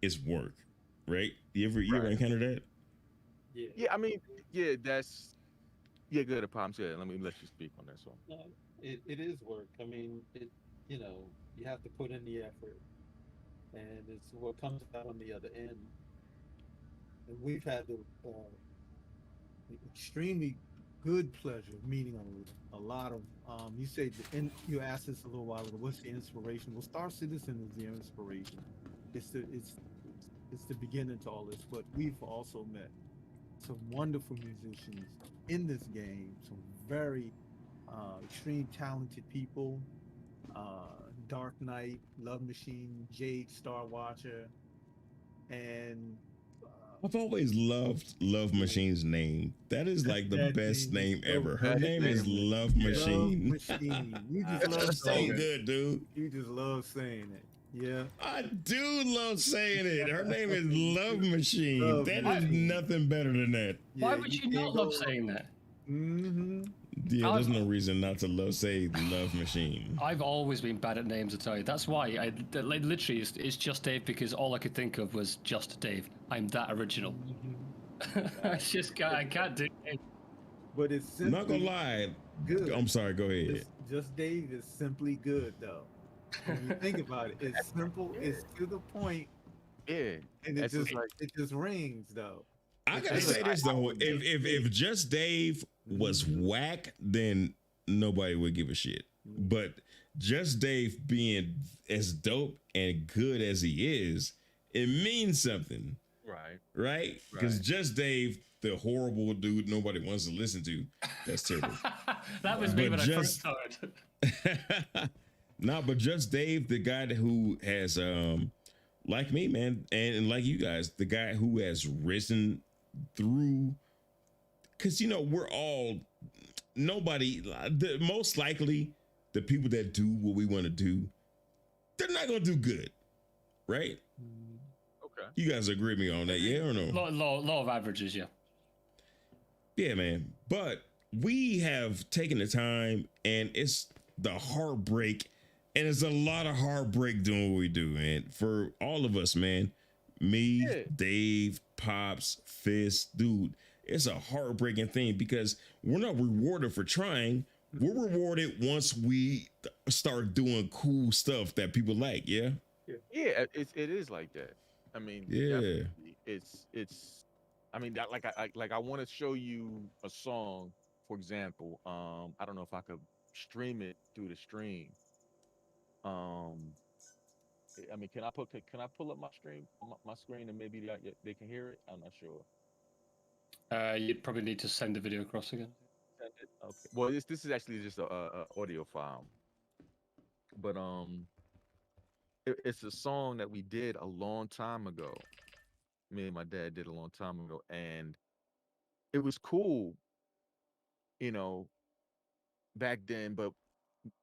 is work, right? You ever encounter that? Yeah. I mean, yeah, good at problems. Yeah, let you speak on this one. No, it is work. I mean, you have to put in the effort, and it's what comes out on the other end And we've had the extremely good pleasure of meeting a lot of. You said, and you asked us a little while ago, what's the inspiration? Well, Star Citizen is the inspiration. It's the beginning to all this, but we've also met some wonderful musicians in this game, some very extreme talented people. Dark Knight, Love Machine, Jade, Star Watcher, and I've always loved Love Machine's name. That is like the that best name is name so ever. Her good. name is Love Love Machine. Machine. You just That's love just so saying it. good, dude. You just love saying it. Yeah. I do love saying it. Her name is Love Machine. Love That is Machine. nothing better than that. Why would you not love saying that? Mm-hmm. Yeah, there's no reason not to say Love Machine. I've always been bad at names, I tell you. That's why literally it's just Dave, because all I could think of was just Dave. I'm that original. I can't do it. But it's simply Not gonna lie. good. I'm sorry, go ahead. Just Dave is simply good, though. When you think about it, it's simple, it's to the point, Yeah. and it That's just just like it just rings though. I gotta say this though, if Just Dave was whack, then nobody would give a shit. But Just Dave being as dope and good as he is, it means something. Right? Because Just Dave, the horrible dude nobody wants to listen to, that's terrible. That was me when I first started. No, but Just Dave, the guy who has like me, man, and like you guys, the guy who has risen through, because we're all most likely the people that do what we want to do, they're not gonna do good, right? Okay. You guys agree with me on that, yeah or no? Law of averages, yeah. Yeah, man. But we have taken the time, and it's the heartbreak, and it's a lot of heartbreak doing what we do, man. For all of us, man. Me, Dave, Pops, Fist, dude. It's a heartbreaking thing because we're not rewarded for trying. We're rewarded once we start doing cool stuff that people like, yeah? Yeah, it is like that. I mean, Yeah. definitely. It's I mean, I want to show you a song, for example. I don't know if I could stream it through the stream. I mean, can I pull up my stream, my screen, and maybe they can hear it? I'm not sure. You'd probably need to send the video across again. Send it? Okay. Well, this is actually just a audio file, but it's a song that we did a long time ago. Me and my dad did a long time ago, and it was cool, you know, back then. But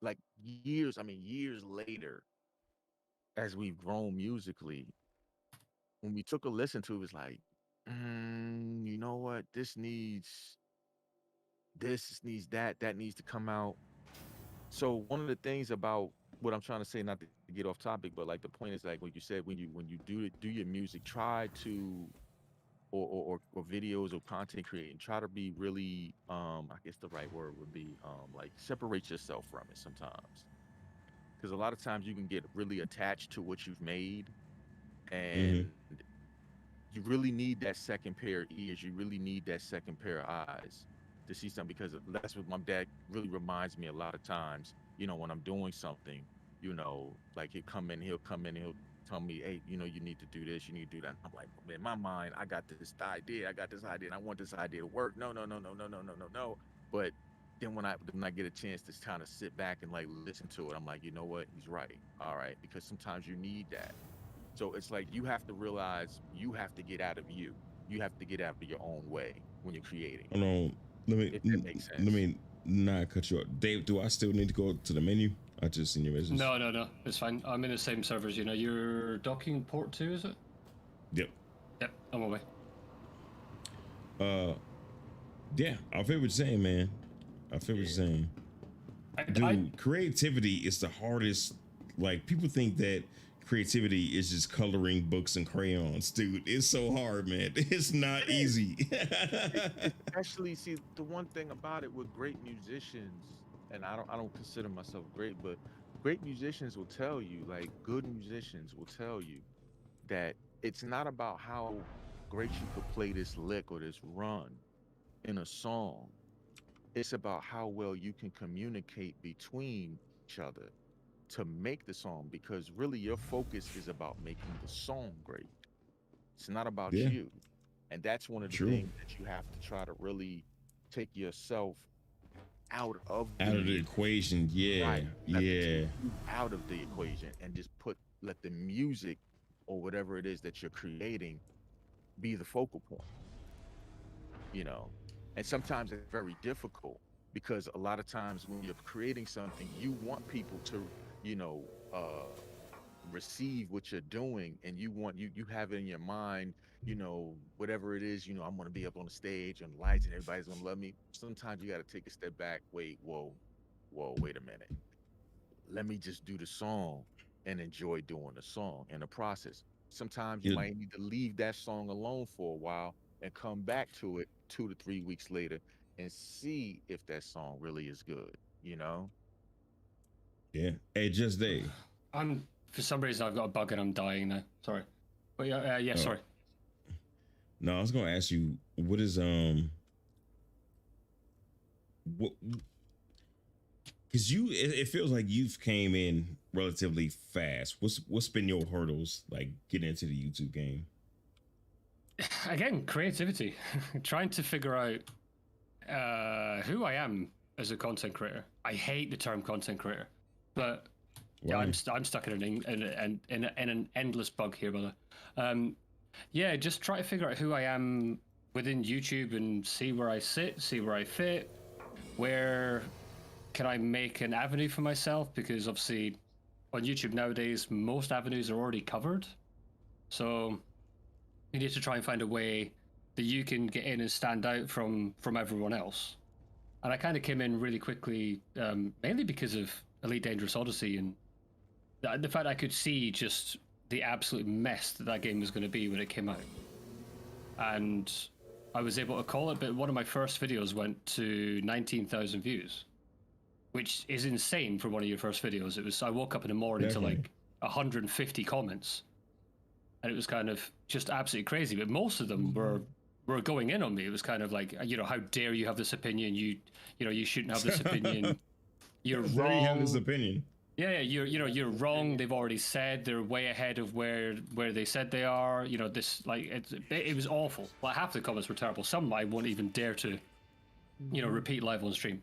like years, I mean, years later, as we've grown musically, when we took a listen to it, it was like, you know what? This needs that, that needs to come out. So one of the things about what I'm trying to say, not to get off topic, but like the point is like what you said, when you do your music, try to or videos or content creating, try to be really I guess the right word would be like separate yourself from it sometimes. Because a lot of times you can get really attached to what you've made, and you really need that second pair of ears. You really need that second pair of eyes to see something, because that's what my dad really reminds me a lot of times. When I'm doing something, like he'll come in, and he'll tell me, hey, you need to do this, you need to do that. I'm like, in my mind, I got this idea, and I want this idea to work. No, no, no, no, no, no, no, no, no. But then when I get a chance to kind of sit back and like listen to it, I'm like, you know what? He's right. All right, because sometimes you need that. So it's like you have to realize you have to get out of you. You have to get out of your own way when you're creating. Hold on. If that makes sense. Let me not cut you off. Dave, do I still need to go to the menu? I just seen your message. No, it's fine. I'm in the same servers. You're docking port 2, is it? Yep. Yep, I'm away. Yeah, I feel what you're saying, man. I feel what you're saying. Dude, creativity is the hardest. Like, people think that creativity is just coloring books and crayons. Dude, it's so hard, man. It's not easy. Especially, see, the one thing about it with great musicians, and I don't consider myself great, but great musicians will tell you, like good musicians will tell you, that it's not about how great you could play this lick or this run in a song. It's about how well you can communicate between each other to make the song, because really your focus is about making the song great. It's not about Yeah, you. And that's one of the true. things that you have to try to really take yourself out of Out of the the equation, yeah, right. Have to take yeah, you out of the equation and just let the music or whatever it is that you're creating be the focal point, you know. And sometimes it's very difficult because a lot of times when you're creating something, you want people to, you know, receive what you're doing, and you have it in your mind, whatever it is, I'm going to be up on the stage and lights and everybody's going to love me. Sometimes you got to take a step back. Wait, whoa, wait a minute. Let me just do the song and enjoy doing the song and the process. Sometimes you yeah, might need to leave that song alone for a while and come back to it 2 to 3 weeks later and see if that song really is good, you know? yeah. Hey, just day. I'm for some reason I've got a bug and I'm dying now. Sorry. But yeah, Oh, sorry. no, I was gonna ask you, what is what? Because it feels like you've came in relatively fast. What's been your hurdles like getting into the YouTube game? Again, creativity. Trying to figure out who I am as a content creator. I hate the term content creator, but yeah, Why? I'm stuck in an endless bug here, brother. Yeah, just try to figure out who I am within YouTube and see where I sit, see where I fit, where can I make an avenue for myself, because obviously on YouTube nowadays most avenues are already covered, so you need to try and find a way that you can get in and stand out from everyone else. And I kind of came in really quickly, mainly because of Elite Dangerous Odyssey and the fact I could see just the absolute mess that game was going to be when it came out. And I was able to call it, but one of my first videos went to 19,000 views, which is insane for one of your first videos. I woke up in the morning to like 150 comments, and it was kind of just absolutely crazy. But most of them were going in on me. It was kind of like, how dare you have this opinion? You shouldn't have this opinion. You're wrong. You have this opinion. Yeah, you're wrong. They've already said they're way ahead of where they said they are. It was awful. Like half the comments were terrible. Some I won't even dare to, repeat live on stream.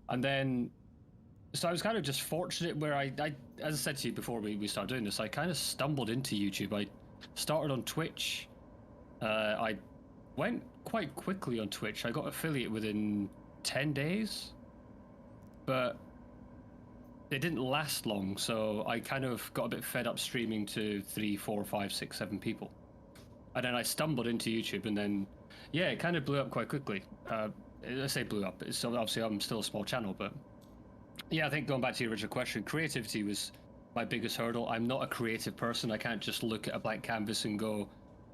And then, so I was kind of just fortunate where I as I said to you before we started doing this, I kind of stumbled into YouTube. I started on Twitch. I went quite quickly on Twitch. I got affiliate within 10 days, but it didn't last long, so I kind of got a bit fed up streaming to 3, 4, 5, 6, 7 people. And then I stumbled into YouTube, and then, yeah, it kind of blew up quite quickly. I say blew up, so obviously I'm still a small channel, but yeah, I think going back to your original question, creativity was my biggest hurdle. I'm not a creative person. I can't just look at a blank canvas and go,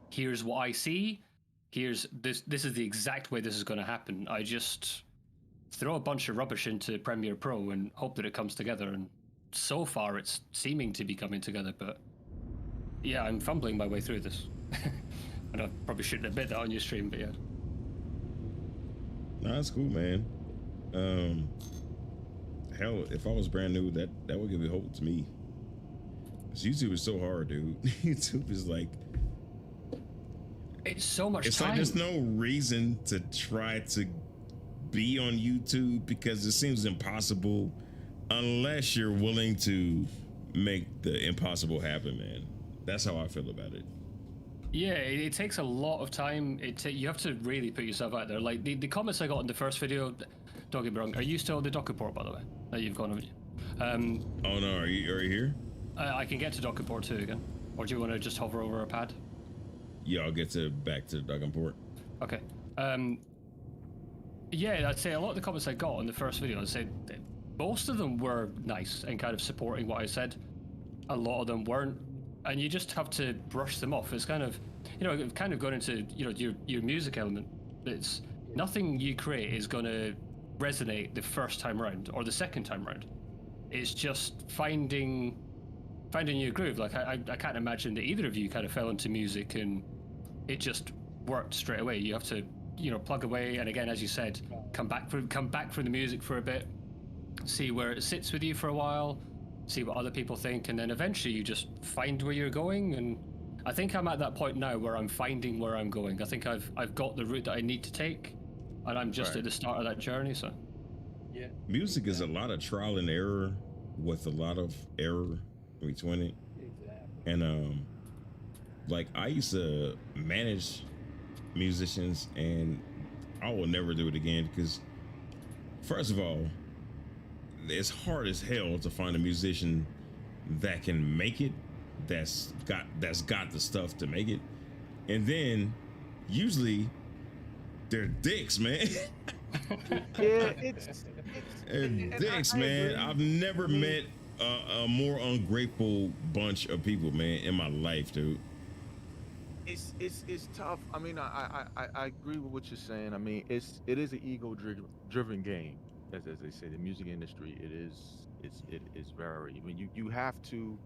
here's what I see, here's this is the exact way this is going to happen. I just throw a bunch of rubbish into Premiere Pro and hope that it comes together, and so far it's seeming to be coming together, but yeah, I'm fumbling my way through this. And I probably shouldn't admit that on your stream, but yeah. No, that's cool, man. Hell, if I was brand new, that would give you hope to me. 'Cause YouTube is so hard, dude. YouTube is like, it's so much it's time. like there's no reason to try to be on YouTube because it seems impossible unless you're willing to make the impossible happen, man. That's how I feel about it. Yeah, it takes a lot of time. You have to really put yourself out there. Like the comments I got in the first video, don't get me wrong. Are you still on the docket port, by the way? That you've gone over. Oh no, are you here? I can get to docket port 2 again. Or do you want to just hover over a pad? Yeah, I'll get back to the docket port. Okay. Yeah, I'd say a lot of the comments I got on the first video, I'd say most of them were nice and kind of supporting what I said. A lot of them weren't, and you just have to brush them off. It's kind of, kind of going into, your music element. It's nothing you create is going to resonate the first time round or the second time round. It's just finding your groove. Like I can't imagine that either of you kind of fell into music and it just worked straight away. You have to, plug away, and again, as you said, come back from the music for a bit, see where it sits with you for a while, see what other people think, and then eventually you just find where you're going. And I think I'm at that point now where I'm finding where I'm going. I think I've got the route that I need to take, and I'm just at the start of that journey. So Yeah. Music is a lot of trial and error with a lot of error between it. Exactly. And like I used to manage musicians, and I will never do it again because, first of all, it's hard as hell to find a musician that can make it, that's got the stuff to make it, and then usually they're dicks, man. Yeah, it's And dicks, I man. agree. I've never met a more ungrateful bunch of people, man, in my life, dude. It's tough. I mean, I agree with what you're saying. I mean, it is an driven game, as they say. The music industry, it is very. I mean, you have to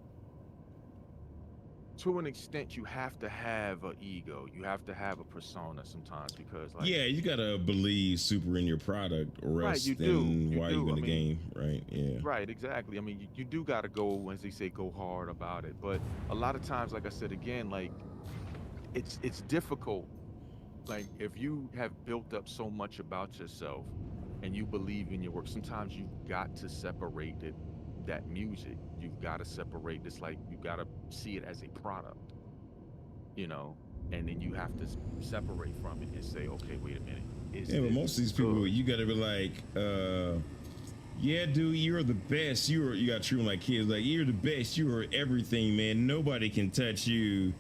an extent, you have to have an ego. You have to have a persona sometimes because, like, Yeah, you gotta believe super in your product, or right, else you then do, why are you in I the mean, game, right? Yeah. right, exactly. I mean, you do got to go, as they say, go hard about it. But a lot of times, like I said again, like it's difficult. Like if you have built up so much about yourself and you believe in your work, sometimes you've got to separate that music. You've got to separate this, like you got to see it as a product, you know, and then you have to separate from it and say, okay, wait a minute, is Yeah, but this most of these people, good? you gotta be like, yeah, dude, you're the best. You gotta treat them like kids. Like, you're the best. You are everything, man. Nobody can touch you.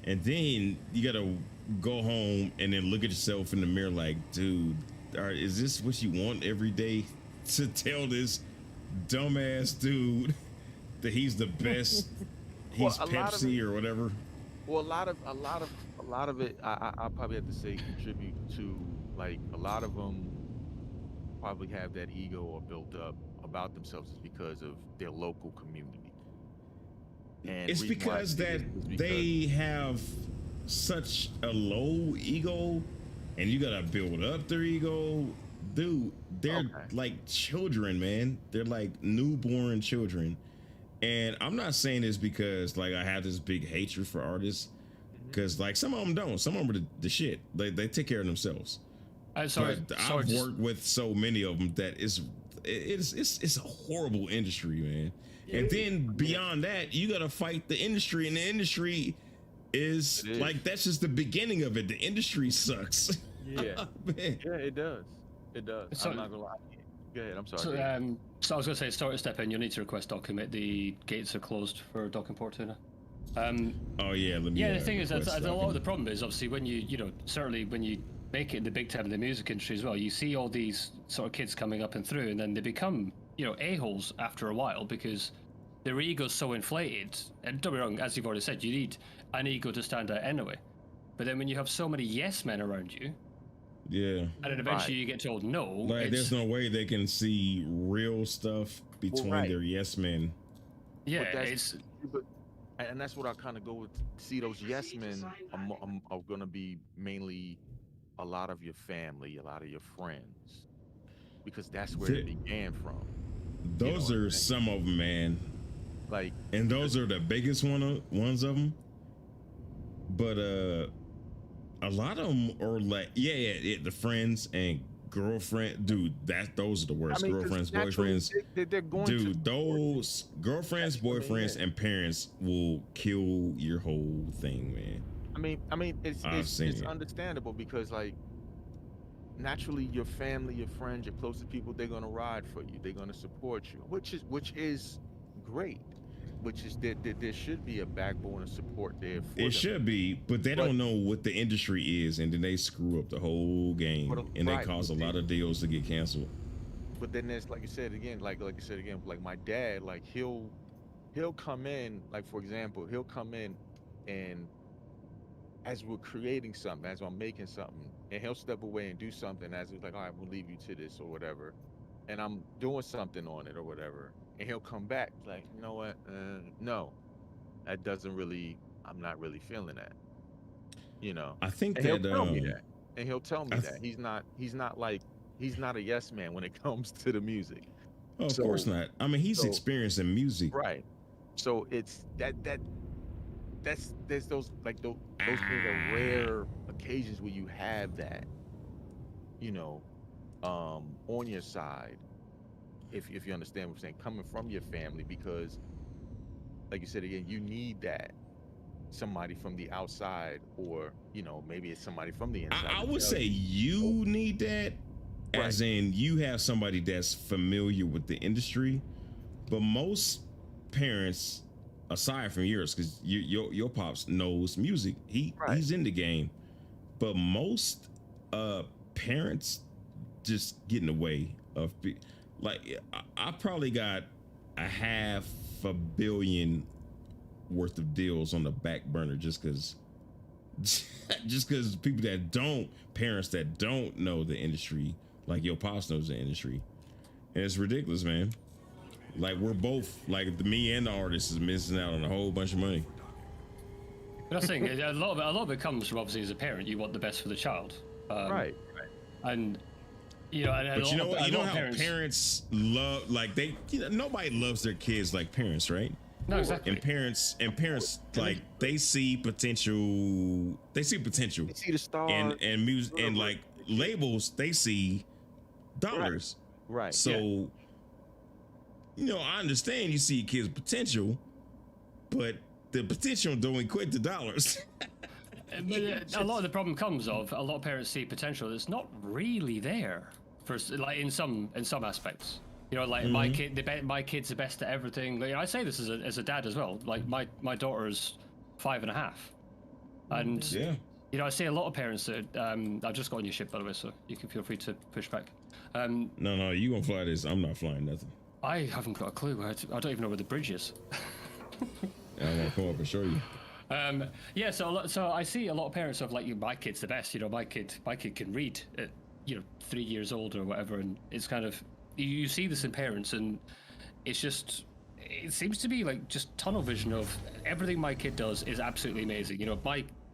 And then you gotta go home and then look at yourself in the mirror like, dude, is this what you want every day? To tell this dumbass dude that he's the best, Well, he's a lot of it, Pepsi or whatever. well, a lot of it, I probably have to say contribute to, like, a lot of them probably have that ego or built up about themselves is because of their local community. And the It's reason why I because say that this is because they have such a low ego, and you gotta build up their ego. Dude, they're okay, like children, man. They're like newborn children. And I'm not saying this because like I have this big hatred for artists, because like some of them don't. Some of them are the shit. They take care of themselves. sorry, But sorry, I've worked with so many of them that it's a horrible industry, man. And then beyond that, you gotta fight the industry, and the industry is it is. like, that's just the beginning of it. The industry sucks. Yeah, Man. yeah, it does. It does. So- I'm not gonna lie. Go ahead. I'm sorry. So, go ahead. so I was going to say, sorry to step in. You'll need to request doc commit. The gates are closed for doc import tuna. Oh yeah, let me. Yeah, the thing is, request a lot doc. of the problem is obviously when certainly when you make it in the big time in the music industry as well, you see all these sort of kids coming up and through, and then they become, a-holes after a while because their ego's so inflated. And don't be wrong, as you've already said, you need an ego to stand out anyway. But then when you have so many yes men around you, Yeah. and then eventually you get told no, Like, there's no way they can see real stuff between right. their yes men. yeah, But it's and that's what I kind of go with. See, those yes men are going to be mainly a lot of your family, a lot of your friends, because that's where it began from. Those what I'm are saying? some of them, man. Like, And those are the biggest ones of them. But a lot of them are like, yeah, the friends and girlfriend, dude. Those are the worst. I mean, 'cause Girlfriends, naturally boyfriends. they're going to Dude, those girlfriends, boyfriends, yeah. and parents will kill your whole thing, man. I mean, I've seen it's it. understandable because, like, naturally your family, your friends, your closest people, they're gonna ride for you. They're gonna support you, which is great. Which is that there should be a backbone of support there for them. It should be, but they don't know what the industry is, and then they screw up the whole game, and they right, cause a but lot of deals to get canceled. But then there's, like you said again, like you said again, like my dad, like he'll come in, like for example, he'll come in and as we're creating something, as I'm making something, and he'll step away and do something as he's like, all right, we'll leave you to this or whatever. And I'm doing something on it or whatever. And he'll come back like, you know what? No, that doesn't really, I'm not really feeling that. You know, I think and he'll that tell me that, and he'll tell me I that he's not a yes man when it comes to the music. oh, of course So not. I mean, he's so experienced in music. right. So it's that's there's those things are rare occasions where you have that, you know, on your side, if you understand what I'm saying, coming from your family, because like you said again, you need that somebody from the outside, or maybe it's somebody from the inside I to would tell say you. you need that, Right. as in you have somebody that's familiar with the industry. But most parents, aside from yours, because your pops knows music, Right. he's in the game. But most parents just get in the way of like I probably got a $500 million worth of deals on the back burner just because people that don't, parents that don't know the industry like your pops knows the industry, and it's ridiculous, man. Like we're both, like me and the artist is missing out on a whole bunch of money. But I think a lot of it comes from, obviously, as a parent, you want the best for the child. Right. And and But you know what? You know how parents, parents love, like nobody loves their kids like parents, right? No, exactly. And parents like they see potential. They see potential. They see the star. And music and like labels, they see dollars. Right. So, I understand you see kids' potential, but the potential don't equate to dollars. But a lot of the problem comes of a lot of parents see potential that's not really there for, like, in some aspects. Like my kid's the best at everything. Like, I say this as a dad as well. Like my daughter's 5.5, and I see a lot of parents that I've just got on your ship, by the way, so you can feel free to push back. No, you gonna fly this? I'm not flying nothing. I haven't got a clue. I don't even know where the bridge is. I'm gonna come up and show you. So I see a lot of parents of like, my kid's the best. My kid can read at 3 years old or whatever, and it's kind of, you see this in parents, and it seems to be like just tunnel vision of everything my kid does is absolutely amazing.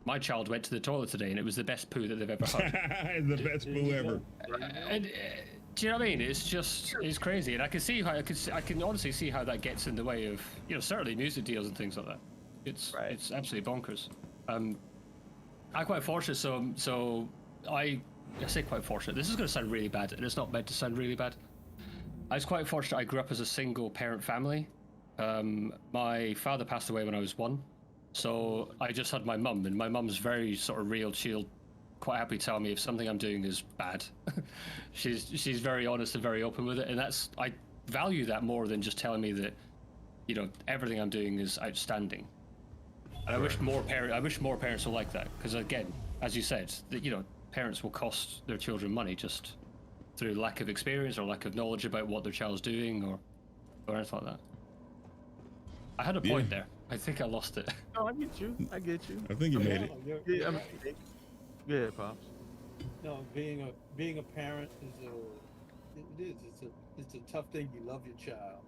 My child went to the toilet today, and it was the best poo that they've ever had. The best poo ever. And do you know what I mean? It's crazy, and I can see how I can honestly see how that gets in the way of certainly music deals and things like that. It's absolutely bonkers. I'm quite fortunate, so I say quite fortunate. This is going to sound really bad, and it's not meant to sound really bad. I was quite fortunate. I grew up as a single parent family. My father passed away when I was 1, so I just had my mum, and my mum's very sort of real. She'll quite happily tell me if something I'm doing is bad. she's very honest and very open with it, and I value that more than just telling me that everything I'm doing is outstanding. And I wish more parents were like that, because again, as you said, that parents will cost their children money just through lack of experience or lack of knowledge about what their child's doing or anything like that. I had a point there. I think I lost it. No, I get you. I think you made it. Yeah, yeah, pops. No, being a parent it's a tough thing. You love your child,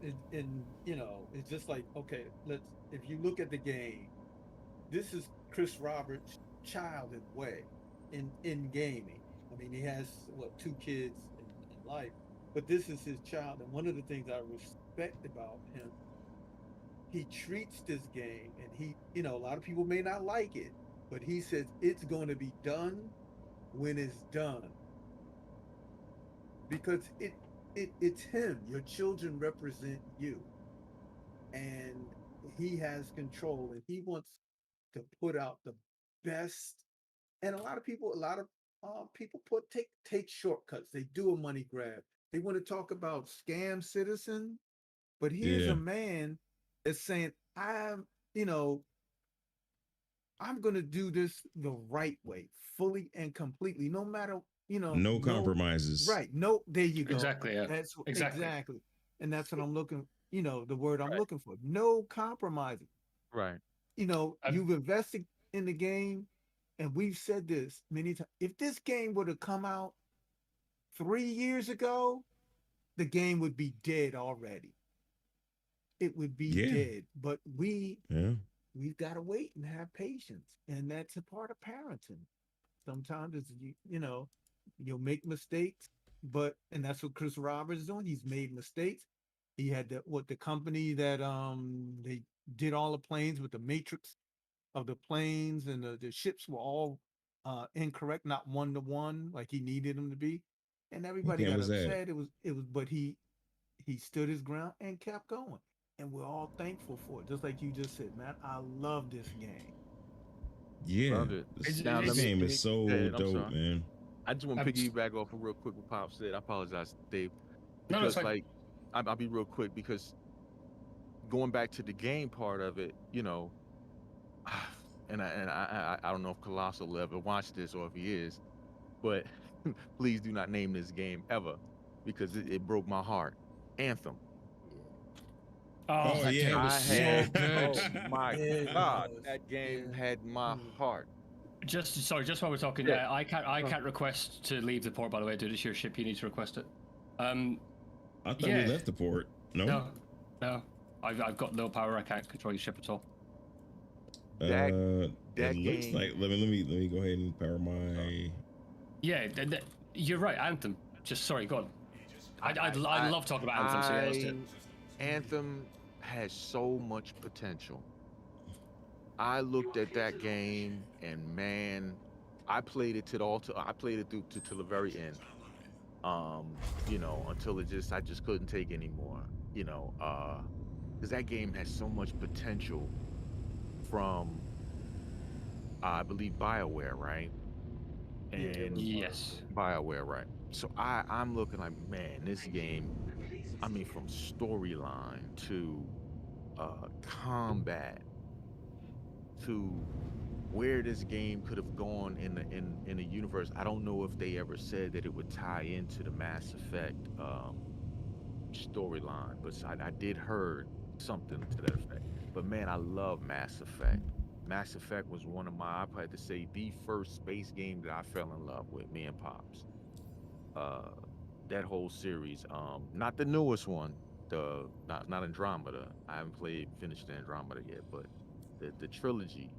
it's just like, okay, if you look at the game, this is Chris Roberts' child in a way, in gaming. I mean, he has 2 kids in life, but this is his child, and one of the things I respect about him, he treats this game, and he, a lot of people may not like it, but he says it's going to be done when it's done, because it's him. Your children represent you, and he has control, and he wants to put out the best. And a lot of people take shortcuts. They do a money grab. They want to talk about scam citizen, but here's a man that's saying, I'm going to do this the right way, fully and completely, no matter, no compromises. Right. No, there you go. Exactly. Yeah. That's exactly. And that's what I'm looking, the word I'm looking for. No compromising. Right. You've invested in the game, and we've said this many times. If this game would have come out 3 years ago, the game would be dead already. It would be dead. But we we've got to wait and have patience, and that's a part of parenting. Sometimes it's you know, you'll make mistakes, but and that's what Chris Roberts is doing. He's made mistakes. He had the company that they did all the planes with the matrix of the planes, and the ships were all incorrect, not one to one like he needed them to be, and What everybody game got was that? upset. But he stood his ground and kept going, and we're all thankful for it. Just like you just said, man, I love this game. Yeah, Love it. Now this let It's, me game let is me go so ahead. I'm dope, sorry. man. I just want to it's, piggyback off of real quick what Pop said. I apologize, Dave, no, it's because fine. like I'll be real quick because going back to the game part of it, you know, and I don't know if Colossal will ever watch this or if he is, but please do not name this game ever because it broke my heart. Anthem. Oh, Oh that yeah, game was I so yeah. had, good. oh my It God, was, that game yeah. had my Mm. heart. Just while we're talking, Yeah. I Uh, can't request to leave the port. By the way, dude, it's your ship. You need to request it. Um, I thought we yeah, left the port. No. no, no, I've got no power. I can't control your ship at all. that It that looks game. like let me go ahead and power I'm sorry. my. Yeah, you're right. Anthem. Just sorry, God. I I love talking about Anthem. So yeah, let's do it. I Anthem has so much potential. I looked at that game and man, I played it to the all to I played it through to the very end. You know, until I just couldn't take anymore. You know, because that game has so much potential from I believe BioWare, right? Yeah, it was And Yes. BioWare, right? So I'm looking like, man, this game, I mean, from storyline to combat to where this game could have gone in the universe. I don't know if they ever said that it would tie into the Mass Effect storyline, but I did heard something to that effect. But man, I love Mass Effect. Mass Effect was one of my, I probably have to say, the first space game that I fell in love with. Me and Pops. Uh, that whole series. Not the newest one, the not Andromeda. I haven't finished the Andromeda yet, but the trilogy.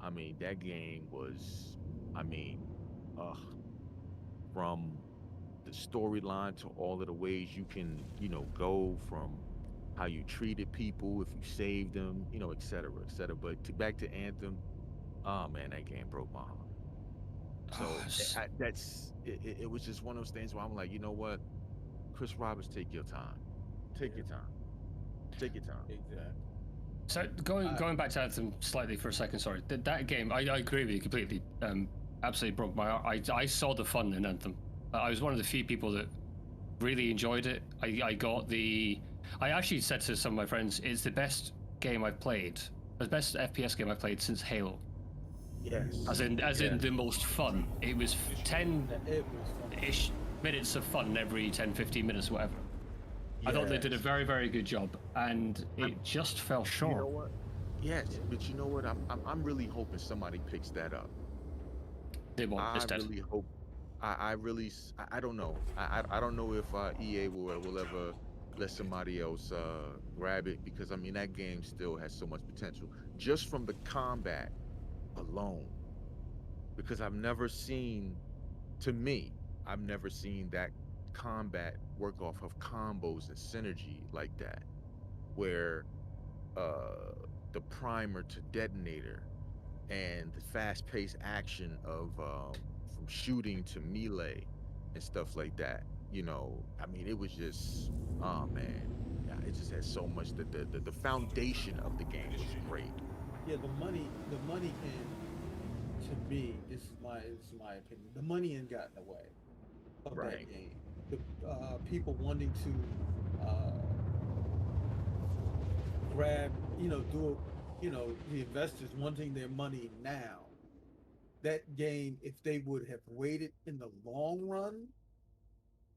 I mean, that game was, I mean, uh, from the storyline to all of the ways you can, you know, go from how you treated people, if you saved them, you know, et cetera, et cetera. But back to Anthem, oh man, that game broke my heart. Oh, So it was just one of those things where I'm like, you know what, Chris Roberts, take your time, take your time, take your time. exactly. so going back to Anthem slightly for a second. Sorry, that game. I agree with you completely. Absolutely broke my heart. I saw the fun in Anthem. I was one of the few people that really enjoyed it. I got the. I actually said to some of my friends, it's the best game I've played, the best FPS game I've played since Halo. Yes, As in yes. the most fun. It was 10 It was fun. ish minutes of fun every 10, 15 minutes, whatever. I thought they did a Yes. very, very good job, and it just fell You know short. what? Yes, but you know what? I'm really hoping somebody picks that up. They won't. I It's dead. really hope. I really. I don't know. I don't know if EA will ever let somebody else grab it because I mean that game still has so much potential just from the combat alone. Because I've never seen, to me, I've never seen that combat work off of combos and synergy like that, where uh the primer to detonator and the fast-paced action of from shooting to melee and stuff like that. You know, I mean, it was just, oh man, yeah, it just had so much. The foundation of the game was great. Yeah, the money in, to me, this is my opinion. The money in got in the way of that Right. game. The people wanting to uh, grab, do, the investors wanting their money now. That game, if they would have waited in the long run,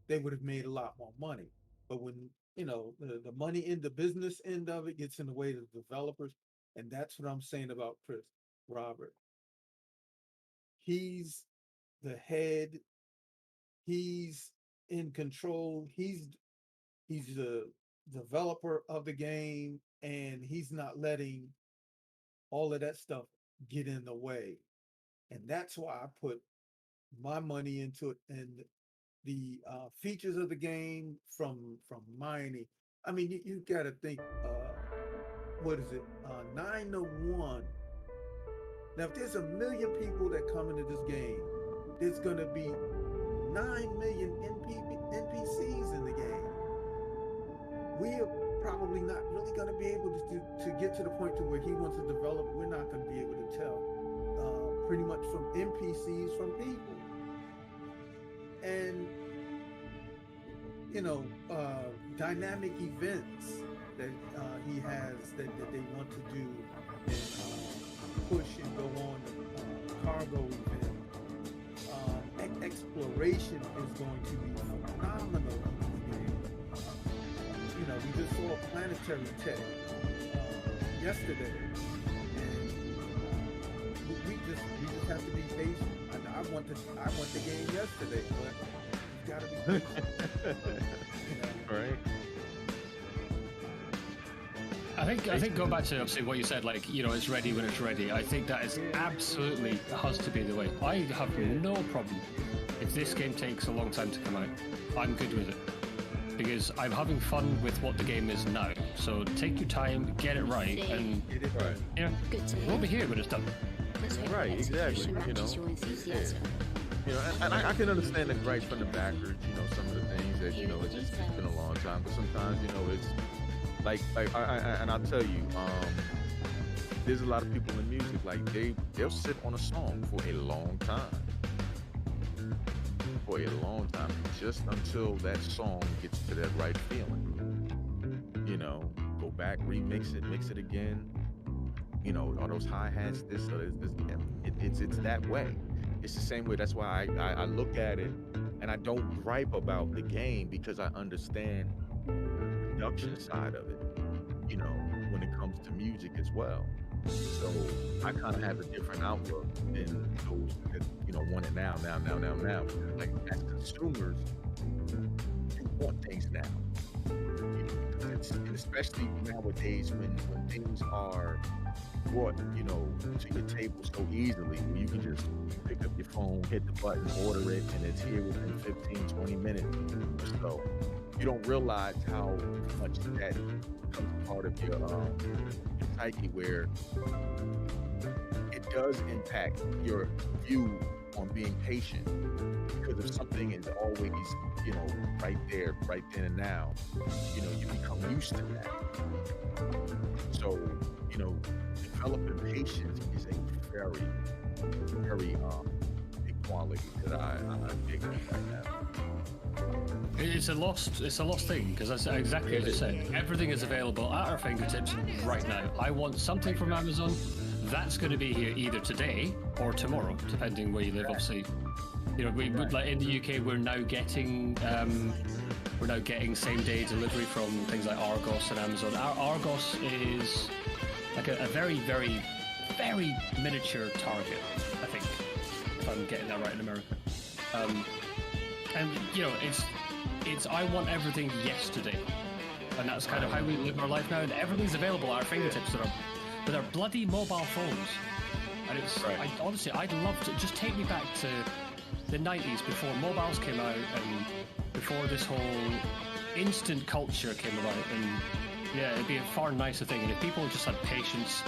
they would have made a lot more money. But when the money in the business end of it gets in the way of the developers, and that's what I'm saying about Chris Robert. He's the head. He's in control. He's the developer of the game, and he's not letting all of that stuff get in the way. And that's why I put my money into it, and the features of the game from mining. I mean, you got to think, what is it, 9 to 1. Now, if there's 1 million people that come into this game, there's gonna be 9 million NPCs in the game. We are probably not really gonna be able to get to the point to where he wants to develop. We're not gonna be able to tell pretty much from NPCs from people. And dynamic events that he has that they want to do and push and go on the cargo event. Exploration is going to be phenomenal in this game. We just saw a planetary tech yesterday, and we just have to be patient. I want the game yesterday, but you gotta be patient. Right. I think going back to obviously what you said, like, it's ready when it's ready. I think that is absolutely has to be the way. I have no problem if this game takes a long time to come out. I'm good with it because I'm having fun with what the game is now. So take your time, get it right, and we'll be here when it's done. Right, exactly. And I can understand the gripes from the backers. Some of the things that it's been a long time, but sometimes it's. Like and I'll tell you, there's a lot of people in music, like they'll sit on a song for a long time, just until that song gets to that right feeling. Go back, remix it, mix it again. Are those hi-hats this or this? It's that way. It's the same way. That's why I look at it and I don't gripe about the game because I understand production side of it, when it comes to music as well. So I kind of have a different outlook than those that, want it now. Like as consumers, you want things now. And especially nowadays when things are brought, to your table so easily, where you can just pick up your phone, hit the button, order it, and it's here within 15, 20 minutes or so. You don't realize how much that becomes part of your psyche, where it does impact your view on being patient. Because if something is always, right there, right then and now, you become used to that. So, developing patience is a very, very big quality that I dig right now. It's a lost thing because that's exactly as you said. Everything is available at our fingertips right now. I want something from Amazon. That's going to be here either today or tomorrow, depending where you live. Obviously, we would, like in the UK, we're now getting same-day delivery from things like Argos and Amazon. Our Argos is like a very, very, very miniature Target, I think, if I'm getting that right in America. And it's I want everything yesterday, and that's kind of how we live our life now. And everything's available at our fingertips with our bloody mobile phones. And it's honestly, I'd love to just take me back to the 90s before mobiles came out and before this whole instant culture came about. And it'd be a far nicer thing. And if people just had patience,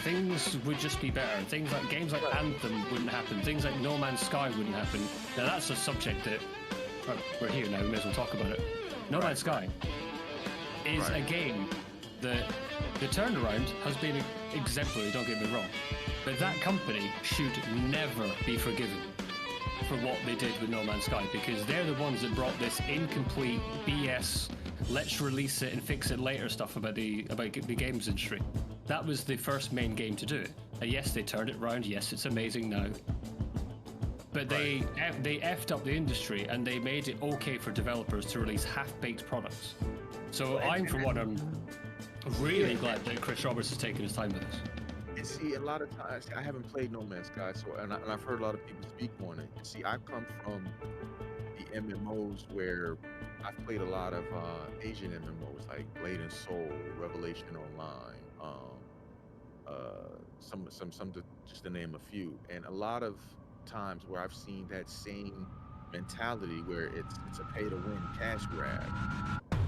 things would just be better. Things like games like Anthem wouldn't happen. Things like No Man's Sky wouldn't happen. Now that's a subject that we're here now. We may as well talk about it. No Man's Sky is a game that the turnaround has been exemplary. Don't get me wrong, but that company should never be forgiven for what they did with No Man's Sky, because they're the ones that brought this incomplete BS. Let's release it and fix it later stuff about the games industry. That was the first main game to do it. And yes, they turned it around. Yes, it's amazing now. But they effed up the industry and they made it okay for developers to release half-baked products. So I'm really glad that Chris Roberts has taken his time with us. And see, a lot of times, I haven't played No Man's Sky, and I've heard a lot of people speak on it. See, I come from the MMOs where I've played a lot of Asian MMOs like Blade and Soul, Revelation Online, just to name a few. And a lot of times where I've seen that same mentality where it's a pay to win cash grab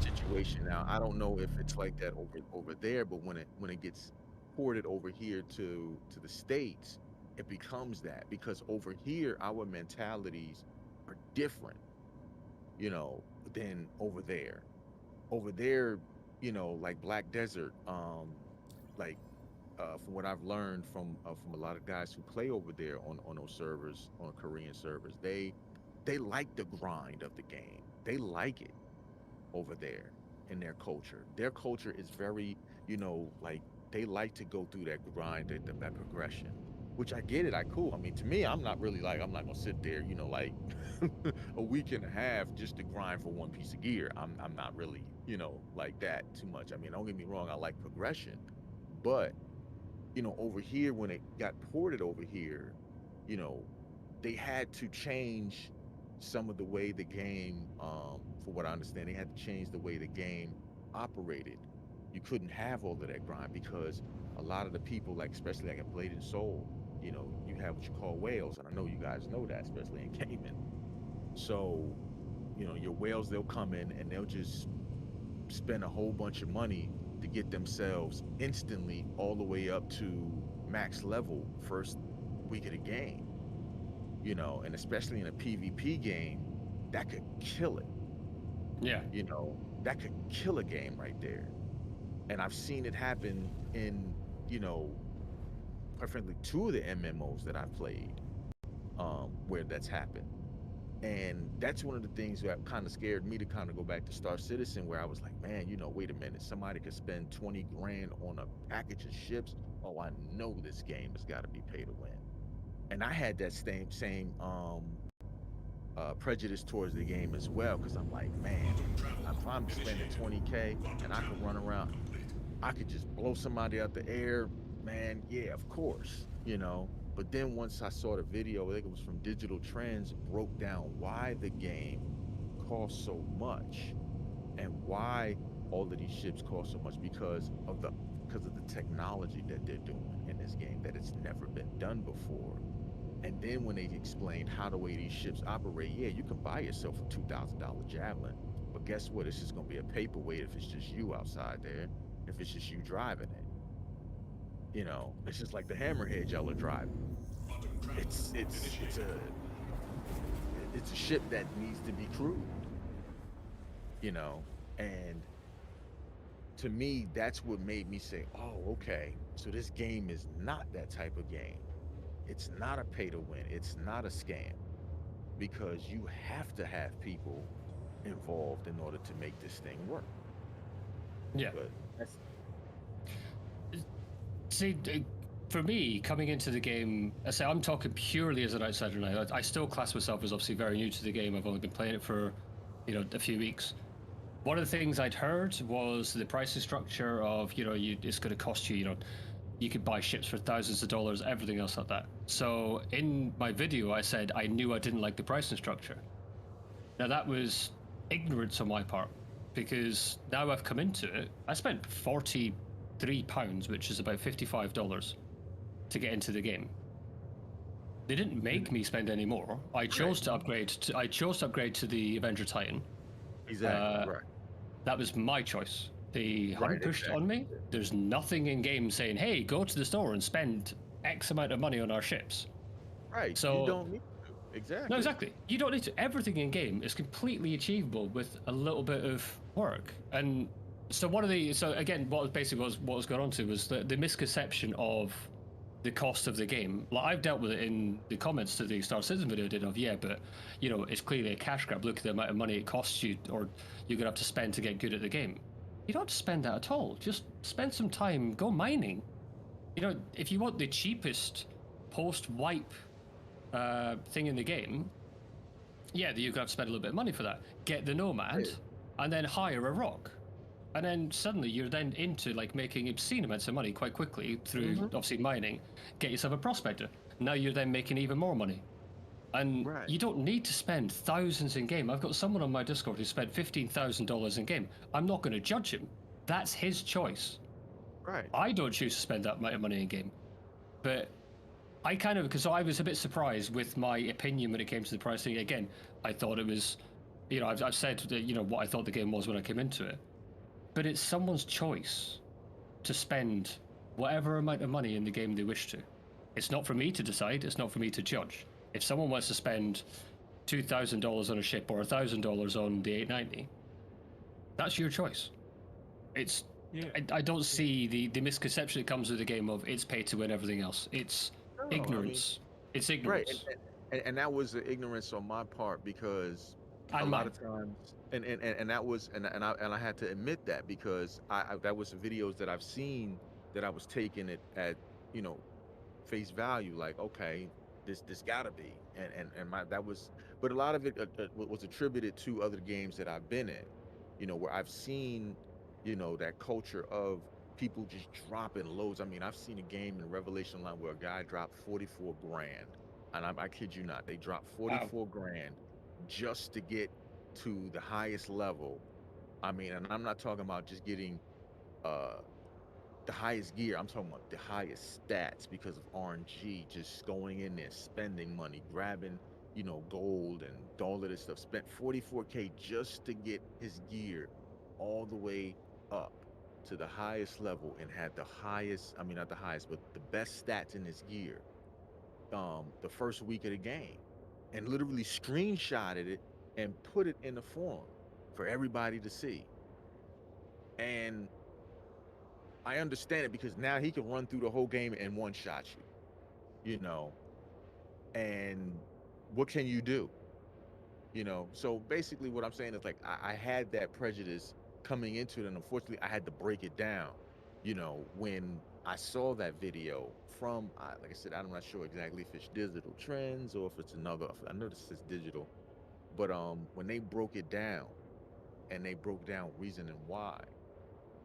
situation. Now, I don't know if it's like that over there, but when it gets ported over here to the States, it becomes that because over here our mentalities are different, you know, than over there. Over there, you know, like Black Desert, like from what I've learned from a lot of guys who play over there on those servers, on Korean servers, they like the grind of the game. They like it over there in their culture. Their culture is very, you know, like they like to go through that grind, that progression. Which I get it, I cool. I mean, to me, I'm not really like I'm not gonna sit there, you know, like a week and a half just to grind for one piece of gear. I'm not really, you know, like that too much. I mean, don't get me wrong, I like progression, but you know, over here when it got ported over here, you know, they had to change some of the way the game, for what I understand, they had to change the way the game operated. You couldn't have all of that grind because a lot of the people, like especially like at Blade and Soul, you know, you have what you call whales, and I know you guys know that, especially in gaming. So, you know, your whales, they'll come in and they'll just spend a whole bunch of money to get themselves instantly all the way up to max level first week of the game, you know, and especially in a PvP game, that could kill it. Yeah. You know, that could kill a game right there. And I've seen it happen in, you know, quite frankly, two of the MMOs that I've played, where that's happened. And that's one of the things that kind of scared me to kind of go back to Star Citizen, where I was like, man, you know, wait a minute, somebody could spend 20 grand on a package of ships. Oh, I know this game has got to be pay to win. And I had that same prejudice towards the game as well, because I'm like, man, if I'm spending 20K and I could run around, I could just blow somebody out the air, man, yeah, of course, you know. But then once I saw the video, I think it was from Digital Trends, broke down why the game costs so much and why all of these ships cost so much because of the technology that they're doing in this game that it's never been done before. And then when they explained how the way these ships operate, yeah, you can buy yourself a $2,000 Javelin, but guess what? It's just gonna be a paperweight if it's just you outside there, if it's just you driving it. You know, it's just like the Hammerhead y'all are driving. It's a ship that needs to be crewed. You know, and to me, that's what made me say, oh, okay, so this game is not that type of game. It's not a pay to win. It's not a scam because you have to have people involved in order to make this thing work. Yeah. But that's See, for me, coming into the game, I say I'm talking purely as an outsider now. I still class myself as obviously very new to the game. I've only been playing it for, you know, a few weeks. One of the things I'd heard was the pricing structure of, you know, it's going to cost you, you know, you could buy ships for thousands of dollars, everything else like that. So in my video, I said I knew I didn't like the pricing structure. Now that was ignorance on my part, because now I've come into it. I spent £43, which is about $55, to get into the game. They didn't make me spend any more. I chose to upgrade. I chose to upgrade to the Avenger Titan. exactly right. That was my choice. They haven't Right, pushed exactly. on me. There's nothing in game saying, "Hey, go to the store and spend X amount of money on our ships." Right. So You don't need to. Exactly. no, exactly. You don't need to. Everything in game is completely achievable with a little bit of work. And so again, what was going on to was the misconception of the cost of the game. Like I've dealt with it in the comments to the Star Citizen video I did of, yeah, but you know, it's clearly a cash grab. Look at the amount of money it costs you, or you're gonna have to spend to get good at the game. You don't have to spend that at all. Just spend some time, go mining. You know, if you want the cheapest post-wipe thing in the game, yeah, you're gonna have to spend a little bit of money for that. Get the Nomad, and then hire a rock. And then suddenly you're then into like making obscene amounts of money quite quickly through obviously mining. Get yourself a prospector. Now you're then making even more money. And you don't need to spend thousands in game. I've got someone on my Discord who spent $15,000 in game. I'm not going to judge him. That's his choice. Right. I don't choose to spend that amount of money in game, but I kind of, because I was a bit surprised with my opinion when it came to the pricing. Again, I thought it was, I've said that, what I thought the game was when I came into it, but it's someone's choice to spend whatever amount of money in the game they wish to. It's not for me to decide. It's not for me to judge. If someone wants to spend $2,000 on a ship or $1,000 on the 890, that's your choice. It's Yeah. I don't see the misconception that comes with the game of it's pay to win everything else. It's ignorance. It's ignorance. Right, and that was the ignorance on my part because a And lot mine. of times, and that was, and I had to admit that because I that was the videos that I've seen that I was taking it at, you know, face value, like, okay, this gotta be, and my that was, but a lot of it was attributed to other games that I've been in, where I've seen, that culture of people just dropping loads. I mean, I've seen a game in Revelation Line where a guy dropped 44 grand, and I kid you not, they dropped 44 grand just to get to the highest level. I mean, and I'm not talking about just getting uh the highest gear. I'm talking about the highest stats because of RNG, just going in there, spending money, grabbing, gold and all of this stuff. Spent 44K just to get his gear all the way up to the highest level and had the highest, I mean, not the highest, but the best stats in his gear the first week of the game, and literally screenshotted it and put it in the forum for everybody to see. And I understand it because now he can run through the whole game and one shot you, and what can you do? So basically what I'm saying is like I had that prejudice coming into it, and unfortunately I had to break it down, when I saw that video from, like I said, I'm not sure exactly if it's Digital Trends or if it's another, I know this is digital, but when they broke it down and they broke down reason and why,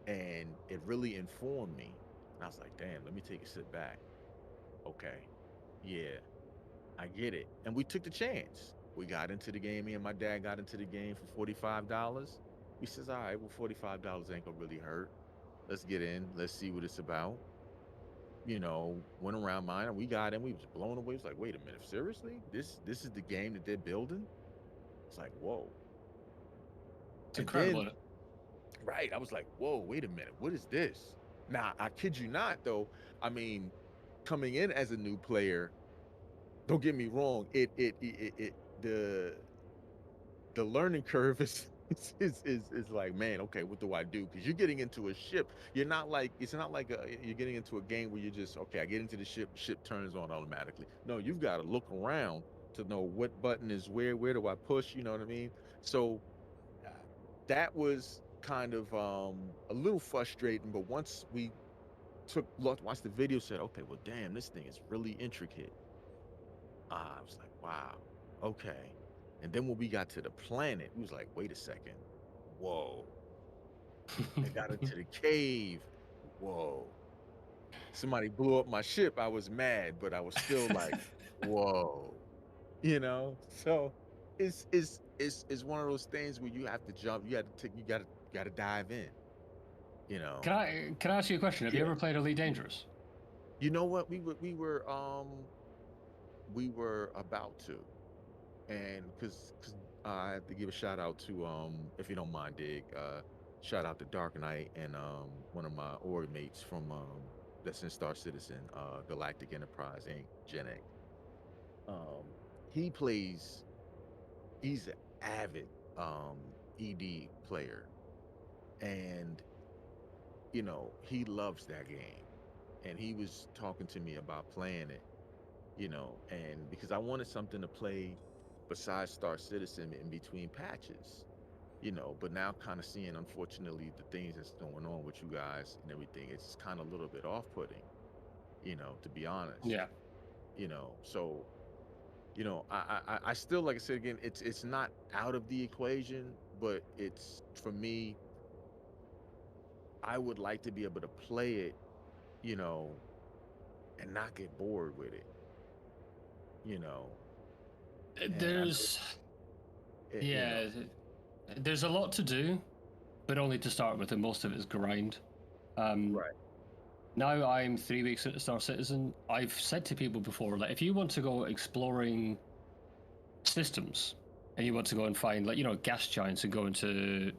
and it really informed me. And I was like, damn, let me take a sit back. Okay, yeah, I get it. And we took the chance. We got into the game. Me and my dad got into the game for $45. He says, all right, well, $45 ain't gonna really hurt. Let's get in. Let's see what it's about. Went around mine and we got in. We was blown away. It's like, wait a minute, seriously? This is the game that they're building? It's like, whoa. It's And incredible. then, right, I was like, whoa, wait a minute, what is this? Now, I kid you not, though. I mean, coming in as a new player, don't get me wrong, the learning curve is like, man, okay, what do I do? Because you're getting into a ship. You're not like, it's not like you're getting into a game where you're just, okay, I get into the ship turns on automatically. No, you've got to look around to know what button is where do I push, you know what I mean? So that was kind of a little frustrating, but once we watched the video, said, okay, well, damn, this thing is really intricate. I was like, wow, okay. And then when we got to the planet, we was like, wait a second, whoa. And got into the cave, whoa. Somebody blew up my ship. I was mad, but I was still like, whoa. So it's one of those things where you have to jump, you gotta dive in, you know. Can I ask you a question? Have you Yeah. ever played Elite Dangerous? You know what? We were about to, and because I have to give a shout out to, if you don't mind, Dig, shout out to Dark Knight and one of my org mates from that's in Star Citizen, Galactic Enterprise Inc. Gen X. Um, he plays. He's an avid ED player, and he loves that game. And he was talking to me about playing it, and because I wanted something to play besides Star Citizen in between patches, but now kind of seeing, unfortunately, the things that's going on with you guys and everything, it's kind of a little bit off-putting, to be honest. Yeah. So, I still, like I said again, it's not out of the equation, but it's, for me, I would like to be able to play it, you know, and not get bored with it, you know. And I know, There's it, yeah, there's a lot to do, but only to start with, and most of it is grind. right. now I'm 3 weeks into Star Citizen. I've said to people before, like, if you want to go exploring systems and you want to go and find, like, gas giants and go into,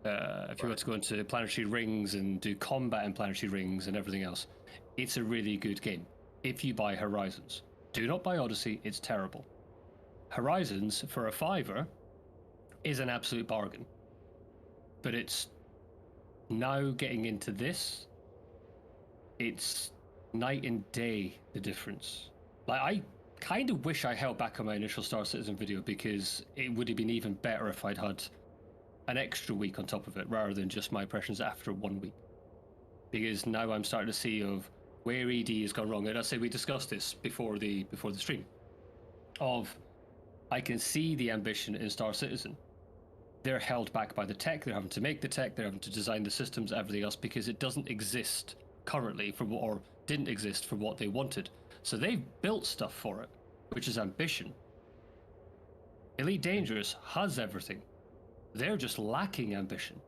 if you want to go into planetary rings and do combat in planetary rings and everything else, it's a really good game. If you buy Horizons, do not buy Odyssey. It's terrible. Horizons for a $5 is an absolute bargain, but it's now getting into this. It's night and day, the difference. Like, I kind of wish I held back on my initial Star Citizen video, because it would have been even better if I'd had an extra week on top of it rather than just my impressions after 1 week. Because now I'm starting to see of where ED has gone wrong. And I say we discussed this before the stream. Of, I can see the ambition in Star Citizen. They're held back by the tech. They're having to make the tech. They're having to design the systems, everything else, because it doesn't exist currently or didn't exist for what they wanted. So they've built stuff for it, which is ambition. Elite Dangerous has everything. They're just lacking ambition.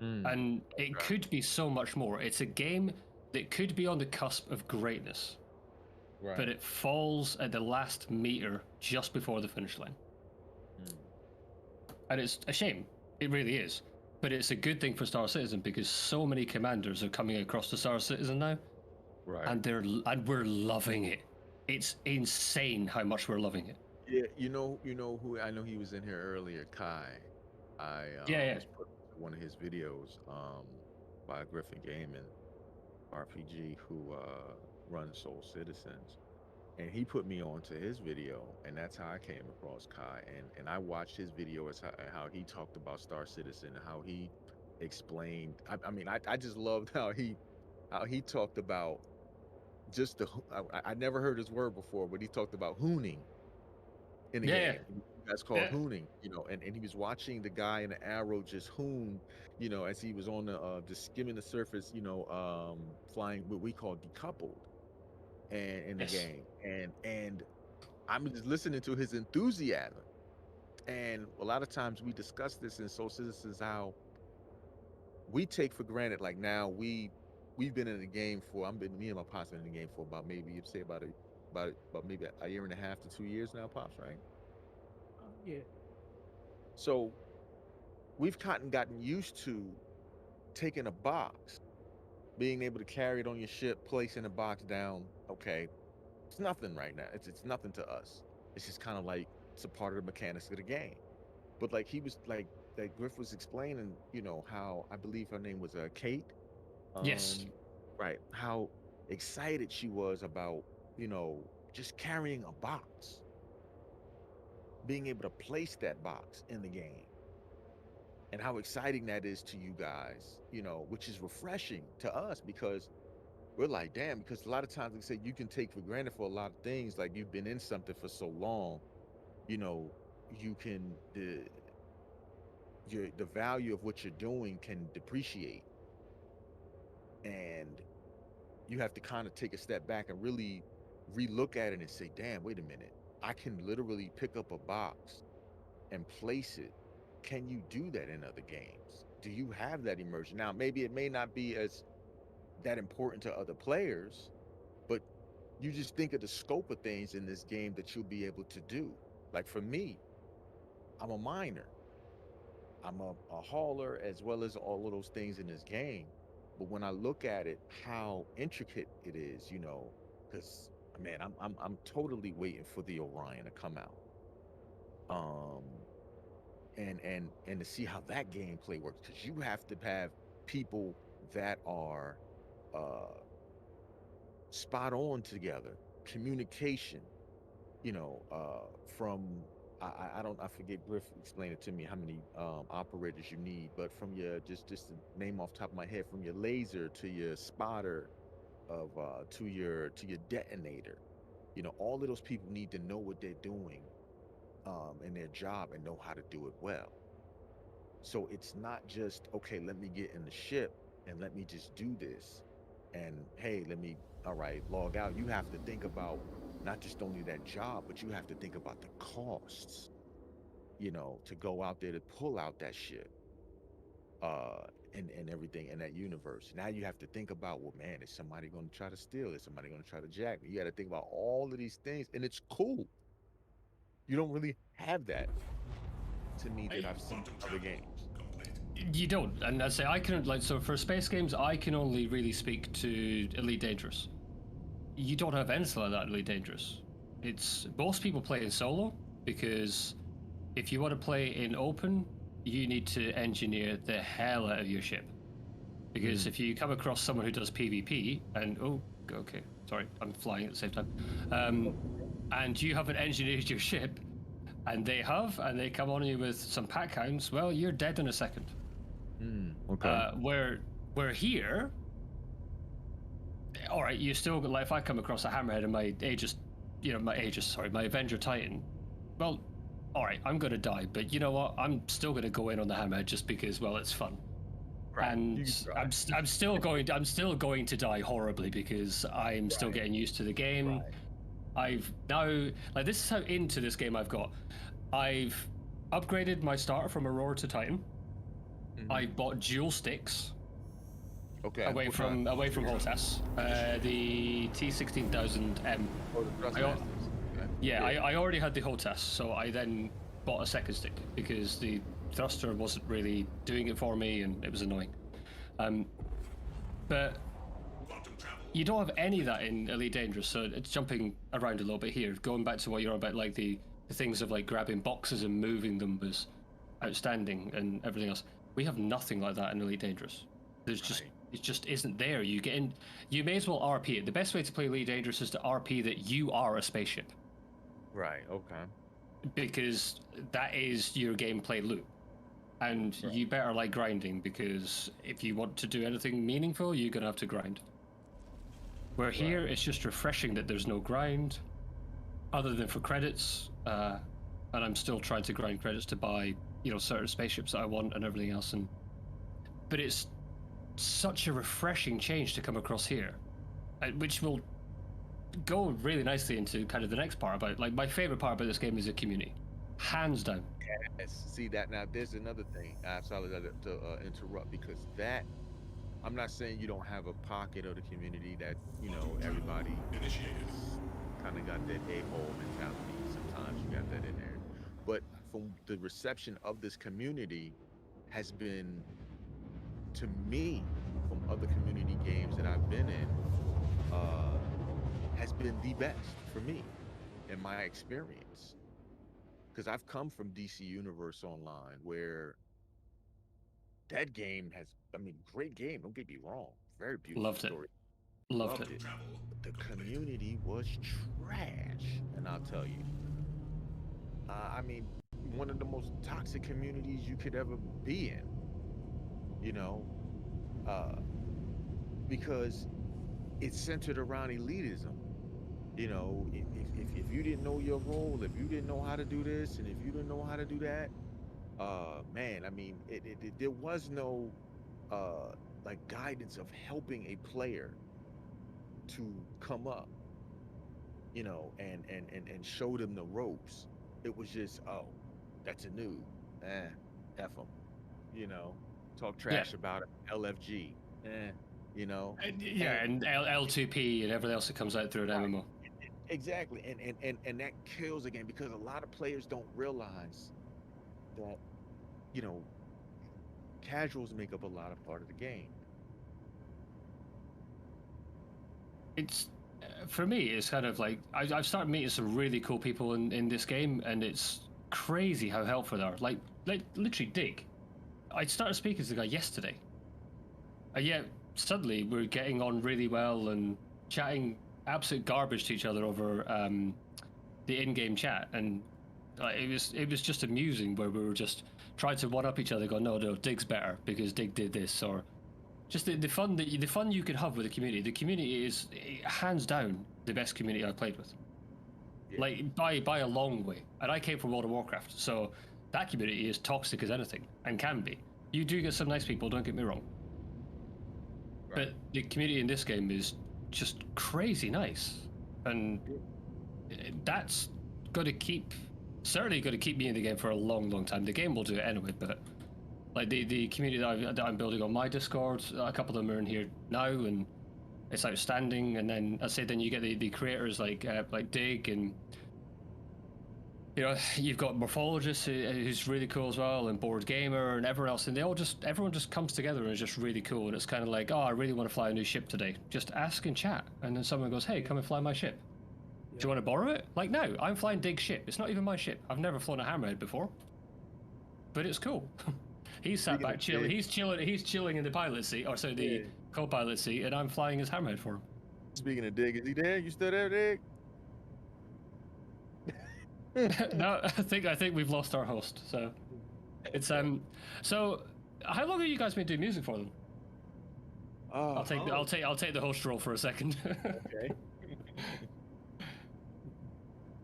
And it could be so much more. It's a game that could be on the cusp of greatness, but it falls at the last meter just before the finish line. And it's a shame. It really is. But it's a good thing for Star Citizen, because so many commanders are coming across to Star Citizen now. And we're loving it. It's insane how much we're loving it. Yeah, you know who I know, he was in here earlier, Kai. I was put one of his videos by Griffin Gaming RPG, who runs Soul Citizens. And he put me onto his video, and that's how I came across Kai. And I watched his video as how he talked about Star Citizen, and how he explained. I mean, I just loved how he talked about just I never heard his word before, but he talked about hooning in the game. That's called hooning, and he was watching the guy in the arrow just hoon, as he was on the just skimming the surface, flying what we call decoupled, and in the game, and I'm just listening to his enthusiasm. And a lot of times we discuss this in Soul Citizens, how we take for granted, like, now we've been in the game for, me and my pops been in the game for about, maybe you'd say about maybe a year and a half to 2 years now, pops, right? Yeah. So we've gotten used to taking a box, being able to carry it on your ship, placing the box down. Okay, it's nothing right now. It's nothing to us. It's just kind of like it's a part of the mechanics of the game. But like he was like Griff was explaining, how, I believe her name was Kate. Yes. Right. How excited she was about, just carrying a box, being able to place that box in the game, and how exciting that is to you guys, which is refreshing to us, because we're like, damn, because a lot of times, like I say, you can take for granted for a lot of things, like you've been in something for so long, you can, the value of what you're doing can depreciate, and you have to kind of take a step back and really relook at it and say, damn, wait a minute, I can literally pick up a box and place it. Can you do that in other games? Do you have that immersion? Now, maybe it may not be as that important to other players, but you just think of the scope of things in this game that you'll be able to do. Like for me, I'm a miner. I'm a hauler, as well as all of those things in this game. But when I look at it, how intricate it is, because man, I'm totally waiting for the Orion to come out. And to see how that gameplay works, because you have to have people that are spot on together, communication, from I forget, Griff explained it to me how many operators you need, but from your, just to name off the top of my head, from your laser to your spotter, of to your detonator, all of those people need to know what they're doing in their job, and know how to do it well. So it's not just, okay, let me get in the ship and let me just do this, and hey, let me, all right, log out. You have to think about not just only that job, but you have to think about the costs, to go out there to pull out that ship. and everything in that universe. Now you have to think about, well, man, is somebody going to try to steal? Is somebody going to try to jack me? You got to think about all of these things, and it's cool. You don't really have that to me that I've seen in other games. You don't, and I say I can like so for space games I can only really speak to Elite Dangerous. You don't have anything like that in Elite Dangerous. It's most people play in solo because if you want to play in open, you need to engineer the hell out of your ship. Because if you come across someone who does PvP and okay, sorry, I'm flying at the same time, and you haven't engineered your ship, and they have, and they come on you with some pack hounds, well, you're dead in a second. Okay. Where here, all right, you still like if I come across a hammerhead and my Avenger Titan, well, all right, I'm gonna die, but you know what? I'm still gonna go in on the hammerhead just because, well, it's fun. Right. And I'm still going to die horribly because I'm still getting used to the game. I've now like this is how into this game I've got. I've upgraded my starter from Aurora to Titan. I bought dual sticks. Okay. Away from Hostess. The T16000M. I already had the Hostess, so I then bought a second stick because the thruster wasn't really doing it for me and it was annoying. But you don't have any of that in Elite Dangerous, so it's jumping around a little bit here. Going back to what you're on about, like the things of like grabbing boxes and moving them was outstanding and everything else. We have nothing like that in Elite Dangerous. There's just it just isn't there. You get in, you may as well RP it. The best way to play Elite Dangerous is to RP that you are a spaceship. Right. Okay. Because that is your gameplay loop. And you better like grinding because if you want to do anything meaningful, you're gonna have to grind. Where here, it's just refreshing that there's no grind, other than for credits. And I'm still trying to grind credits to buy, certain spaceships that I want and everything else. But it's such a refreshing change to come across here, which will go really nicely into kind of the next part about, like, my favorite part about this game is the community, hands down. Yes. See that now. There's another thing. I'm sorry to interrupt because that. I'm not saying you don't have a pocket of the community that everybody kind of got that a-hole mentality. Sometimes you got that in there, but from the reception of this community has been, to me, from other community games that I've been in, has been the best for me in my experience. Because I've come from DC Universe Online, where that game has, great game, don't get me wrong, very beautiful Loved story. Loved it. The community was trash, and I'll tell you. One of the most toxic communities you could ever be in, because it's centered around elitism. If you didn't know your role, if you didn't know how to do this, and if you didn't know how to do that, there was no like guidance of helping a player to come up, and show them the ropes. It was just, that's a noob, F him, talk trash about it, LFG, and L2P and everything else that comes out through an MMO. Exactly, and that kills the game because a lot of players don't realize that, casuals make up a lot of part of the game. It's for me, it's kind of like I've started meeting some really cool people in this game, and it's crazy how helpful they are. Like literally Dig. I started speaking to the guy yesterday, and yet suddenly we're getting on really well and chatting absolute garbage to each other over the in-game chat, and it was just amusing where we were just trying to one up each other. Go, no, Dig's better because Dig did this, or just the fun you could have with the community. The community is hands down the best community I've played with, like by a long way. And I came from World of Warcraft, so that community is toxic as anything and can be. You do get some nice people, don't get me wrong, but the community in this game is just crazy nice, and that's certainly going to keep me in the game for a long time. The game will do it anyway, but Like the community that I'm building on my Discord, a couple of them are in here now, and it's outstanding. And then I say, then you get the creators like Dig, and you know, you've got Morphologist who's really cool as well, and Board Gamer and everyone else, and everyone just comes together and is just really cool. And it's kind of like, oh, I really want to fly a new ship today. Just ask and chat, and then someone goes, hey, come and fly my ship. Do you want to borrow it? Like, no, I'm flying Dig's ship. It's not even my ship. I've never flown a Hammerhead before, but it's cool. He's sat back chilling. He's chilling in the pilot seat, or sorry, the co-pilot seat, and I'm flying his Hammerhead for him. Speaking of Dig, is he there? You still there, Dig? No, I think we've lost our host. So it's So how long have you guys been doing music for them? I'll take the host role for a second. Okay.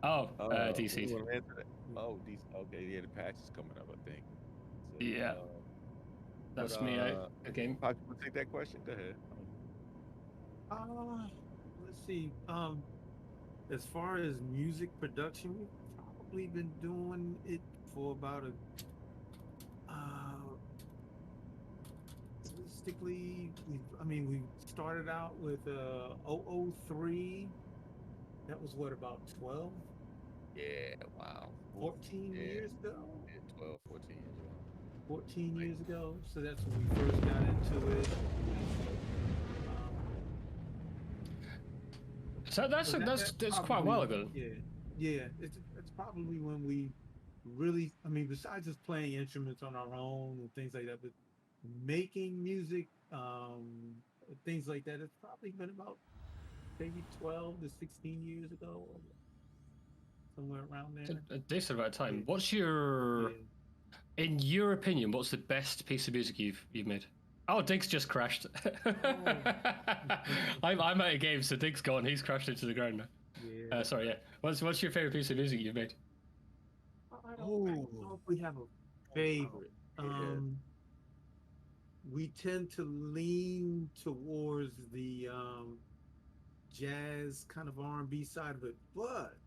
DC. Oh, DC. Okay, yeah, the patch is coming up, I think. So, yeah. That's me. Okay. Pop, you take that question? Go ahead. Let's see. As far as music production, we've probably been doing it for about realistically, we started out with 003. That was what, about 12? Yeah, wow. 14 years ago? Yeah, 12, 14 years ago. 14 years ago. So that's when we first got into it. So that's quite a while ago. Yeah. It's probably when we really, besides just playing instruments on our own and things like that, but making music, things like that, it's probably been about maybe 12 to 16 years ago, or somewhere around there. A decent amount of time. What's your, in your opinion, what's the best piece of music you've made? Oh, Dig's just crashed. I'm out of game, so Dig's gone. He's crashed into the ground now. Yeah. Sorry, yeah. What's your favorite piece of music you've made? I don't know if we have a favorite. We tend to lean towards the jazz kind of R&B side of it, but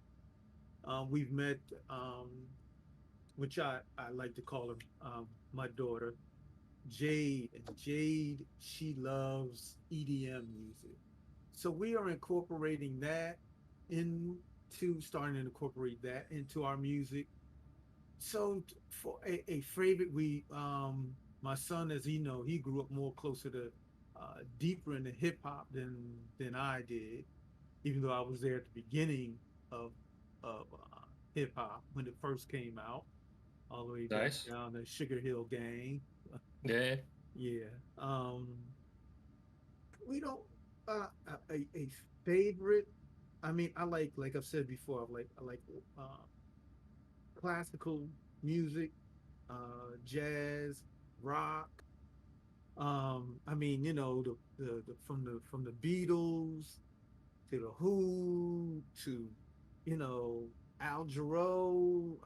we've met, which I like to call her my daughter, Jade. And Jade, she loves EDM music. So we are incorporating that starting to incorporate that into our music. So for a favorite, my son, as he know, he grew up more closer to deeper into hip hop than I did, even though I was there at the beginning of hip hop when it first came out, all the way back down the Sugar Hill Gang. Yeah. Yeah. We don't a favorite. I like I've said before, I like classical music, jazz, rock. The from the Beatles to the Who to Al Jarreau.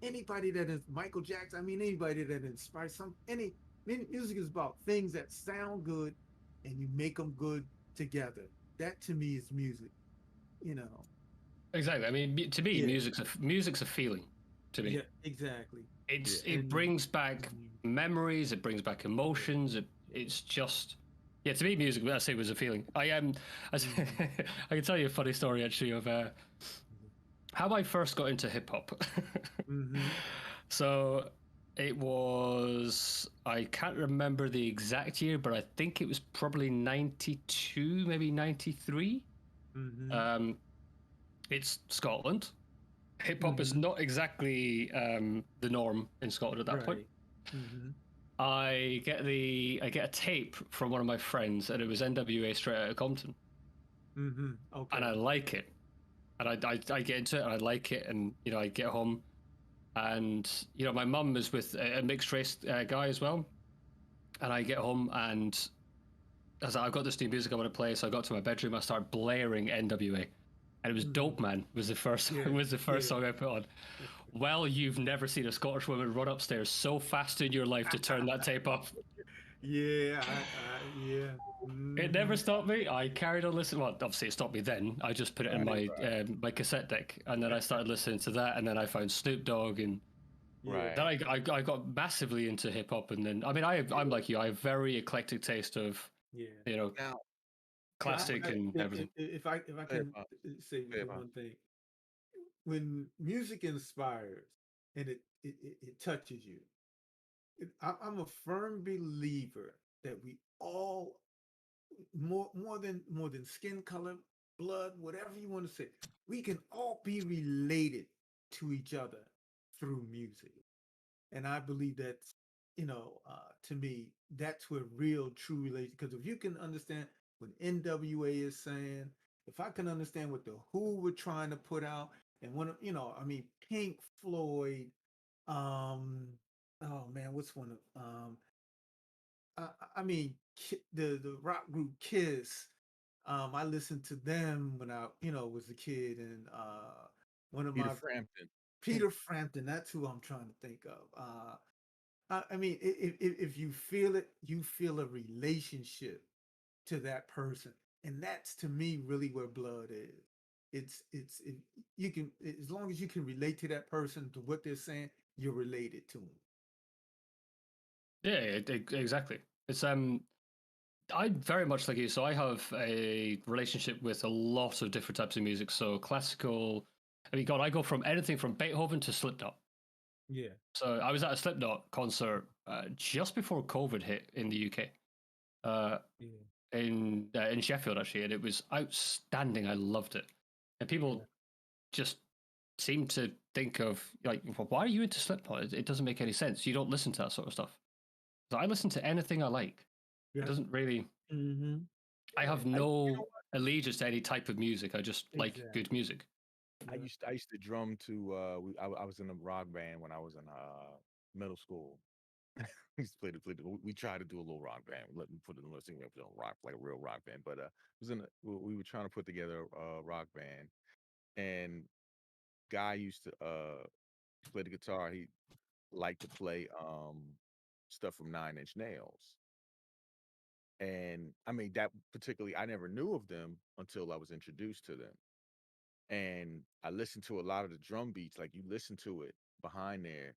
Anybody that is Michael Jackson. Anybody that inspires music is about things that sound good and you make them good together. That to me is music. Exactly. To me, music's a feeling. To me. Yeah, exactly. It brings back memories. It brings back emotions. It's just, to me, music, I say, was a feeling. I can tell you a funny story actually of how I first got into hip hop. So it was, I can't remember the exact year, but I think it was probably 92, maybe 93. It's Scotland. Hip hop is not exactly the norm in Scotland at that point. I get a tape from one of my friends, and it was NWA straight out of Compton. Okay. And I like it, and I get into it, and I like it, and I get home, and my mum is with a mixed race guy as well, and I get home, and I was like, I've got this new music I want to play, so I got to my bedroom, I started blaring NWA. And it was Dope Man was the first song I put on. Well, you've never seen a Scottish woman run upstairs so fast in your life to turn that tape off. Yeah. It never stopped me. I carried on listening. Well, obviously it stopped me then. I just put it in my cassette deck, and then I started listening to that, and then I found Snoop Dogg, and Yeah. Then I got massively into hip hop, and then I mean I'm like you. I have very eclectic taste of Yeah. Now, classic and everything. If I can say one thing, when music inspires and it touches you, I'm a firm believer that we all more than skin color, blood, whatever you want to say, we can all be related to each other through music. And I believe that's, to me, that's where real true relation. Because if you can understand what NWA is saying, if I can understand what the Who were trying to put out, and Pink Floyd, oh man, what's one of the rock group Kiss. I listened to them when I was a kid, and one of Peter my Frampton. Peter Frampton. That's who I'm trying to think of. If you feel it, you feel a relationship to that person, and that's to me really where blood is. You can, as long as you can relate to that person, to what they're saying, you're related to them. Yeah, exactly. It's I'm very much like you. So I have a relationship with a lot of different types of music. So classical. I mean, God, I go from anything from Beethoven to Slipknot. Yeah. So I was at a Slipknot concert just before COVID hit in the UK, in Sheffield actually, and it was outstanding. I loved it, and people just seem to think of like, well, why are you into Slipknot? It doesn't make any sense. You don't listen to that sort of stuff. So I listen to anything I like. It doesn't really. Mm-hmm. I have no allegiance to any type of music. I just like good music. I used to drum to I was in a rock band when I was in middle school. We used to we tried to do a little rock band. Let me put it in a single rock, like a real rock band. But we were trying to put together a rock band, and guy used to play the guitar. He liked to play stuff from Nine Inch Nails. And I mean that particularly I never knew of them until I was introduced to them. And I listened to a lot of the drum beats, like you listen to it behind there.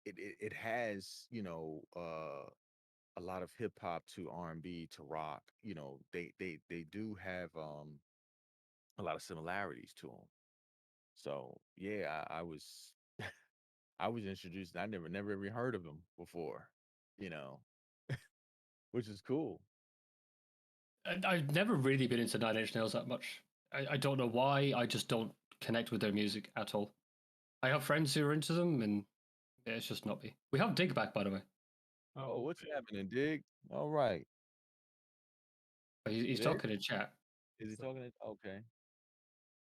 It has, a lot of hip hop to R&B to rock. They do have a lot of similarities to them. So yeah, I was I was introduced. I never even heard of them before, you know, which is cool. I've never really been into Nine Inch Nails that much. I don't know why. I just don't connect with their music at all. I have friends who are into them, and it's just not me. We have Dig back, by the way. Oh, what's happening, Dig? All right. He's Dig? talking in chat. Is he talking? Okay.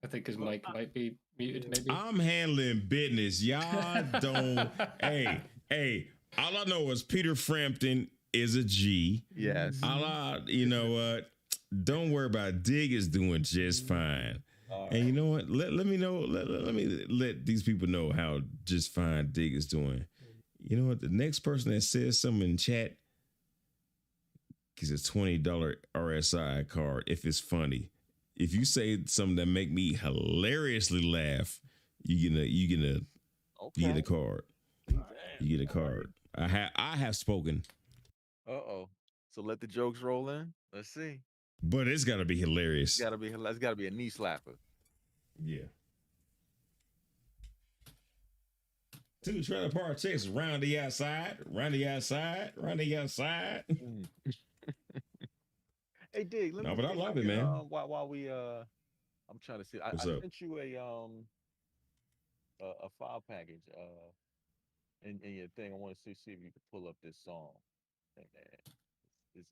I think his mic might be muted, maybe. I'm handling business. Y'all don't. hey. All I know is Peter Frampton is a G. Yes. You know what? Don't worry about it. Dig is doing just fine. And you know what? Let me know. Let me let these people know how just fine Dig is doing. You know what? The next person that says something in chat gets a $20 RSI card if it's funny. If you say something that make me hilariously laugh, you get a card. You get a card. I have spoken. Uh-oh. So let the jokes roll in. Let's see. But it's got to be hilarious. It's got to be a knee slapper. Yeah. Two trailer park chicks round the outside. Hey, Dig, let me. No, but I love it, man. While we I'm trying to see. I sent you a file package in your thing. I want to see if you can pull up this song.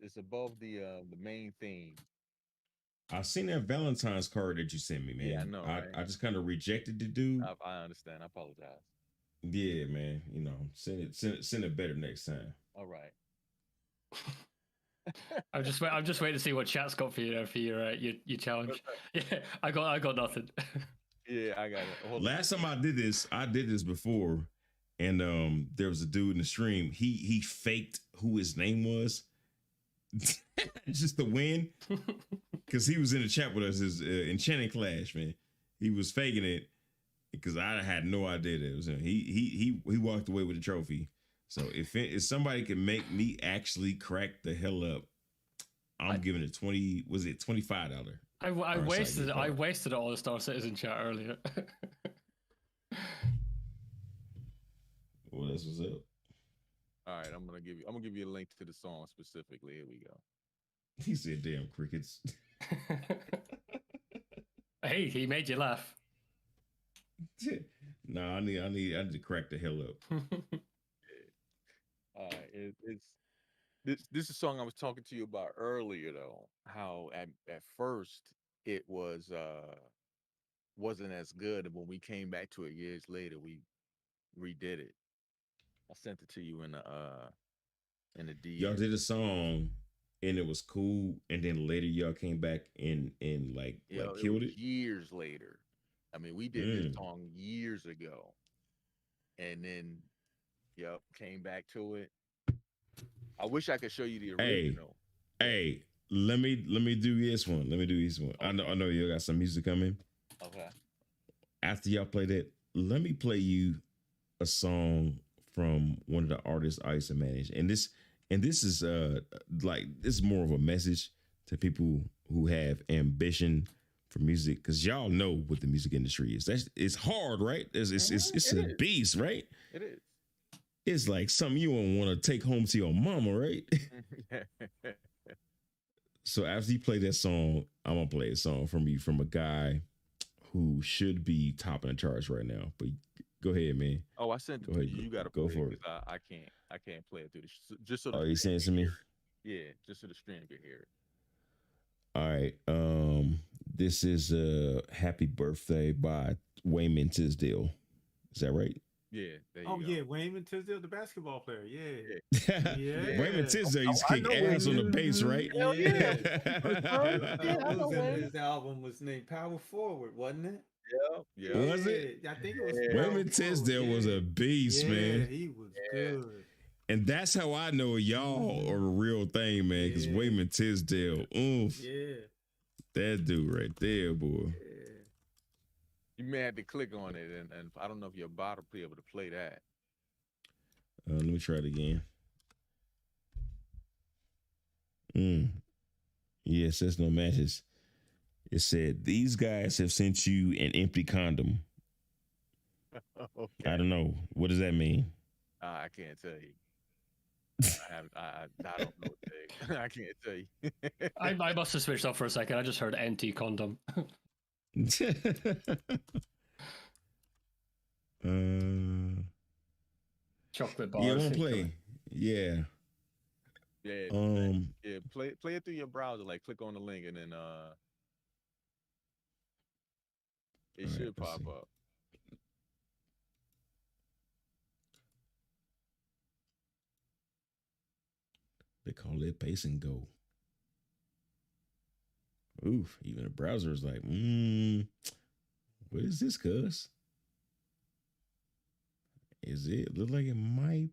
It's above the main theme. I seen that Valentine's card that you sent me, man. Yeah, I know. Right? I just kind of rejected the dude. I understand. I apologize. Yeah, man. Send it better next time. All right. I'm just waiting to see what chat's got for you for your challenge. Yeah, I got nothing. Yeah, I got it. Last time I did this before, and there was a dude in the stream. He faked who his name was, just to win, because he was in the chat with us. His enchanting clash, man. He was faking it, because I had no idea that it was him. He walked away with the trophy. So if somebody can make me actually crack the hell up, I'm giving it 20. Was it $25? I wasted all the Star Citizen chat earlier. Well, that's what's up. All right, I'm gonna give you a link to the song specifically. Here we go. He said, "Damn crickets." Hey, he made you laugh. No, I need to crack the hell up. It's this is a song I was talking to you about earlier though. How at first it wasn't as good, and when we came back to it years later, we redid it. I sent it to you in the DM. Y'all did a song and it was cool, and then later y'all came back and like killed it years later. I mean, we did this song years ago, and then came back to it. I wish I could show you the original. Hey, let me do this one. Okay. I know you got some music coming. Okay. After y'all play that, let me play you a song from one of the artists I used to manage, and this is this is more of a message to people who have ambition for music, because y'all know what the music industry is. It's hard, right? It's a beast, right? It is. It's like something you don't want to take home to your mama, right? So after you play that song, I'm gonna play a song from you from a guy who should be topping the charts right now. But go ahead, man. Oh, I sent it to you. You gotta go play for it. I can't play it through just so. Oh, you sent it to me? Yeah, just so the stream can hear it. All right. This is Happy Birthday by Wayman Tisdale. Is that right? Yeah. There you Oh go. yeah, Wayman Tisdale, the basketball player. Yeah. Yeah. Wayman Tisdale used to kick ass on the bass, right? Hell Yeah. Yeah. His album was named Power Forward, wasn't it? Yeah. Was it? I think it was. Wayman Tisdale was a beast, man. Yeah, he was good. And that's how I know y'all are a real thing, man. Because Wayman Tisdale, oof. Yeah. That dude right there, boy. You may have to click on it, and I don't know if your bot will be able to play that. Let me try it again. Yeah, it says no matches. It said, these guys have sent you an empty condom. Okay. I don't know. What does that mean? I can't tell you. I don't know. I can't tell you. I must have switched off for a second. I just heard NT condom. Chocolate bars. Yeah, I want to play. Yeah. Yeah. Play it through your browser. Like, click on the link, and then it should pop up. They call it pace and go. Oof, even the browser is like, what is this, cuz? Is it look like it might?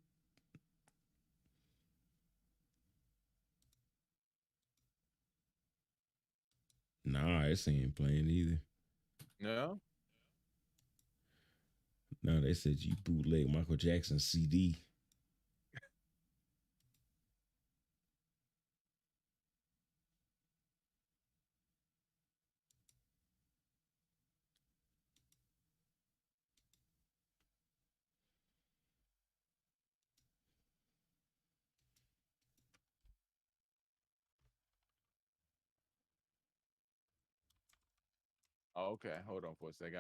Nah, this ain't playing either. No? No, they said you bootleg Michael Jackson CD. Oh, okay. Hold on for a second.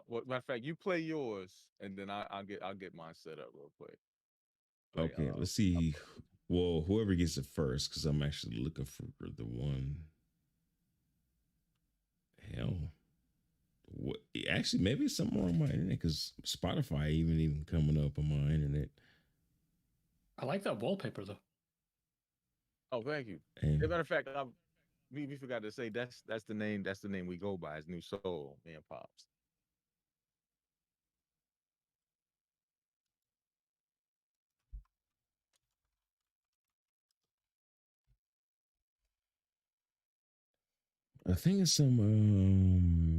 Matter of fact, you play yours, and then I'll get mine set up real quick. Okay, let's see. Well, whoever gets it first, because I'm actually looking for the one. Hell, what? Actually, maybe it's somewhere on my internet, because Spotify even coming up on my internet. I like that wallpaper though. Oh, thank you. And, As a matter of fact, we forgot to say that's the name. That's the name we go by. It's New Soul, man, Pops. I think it's some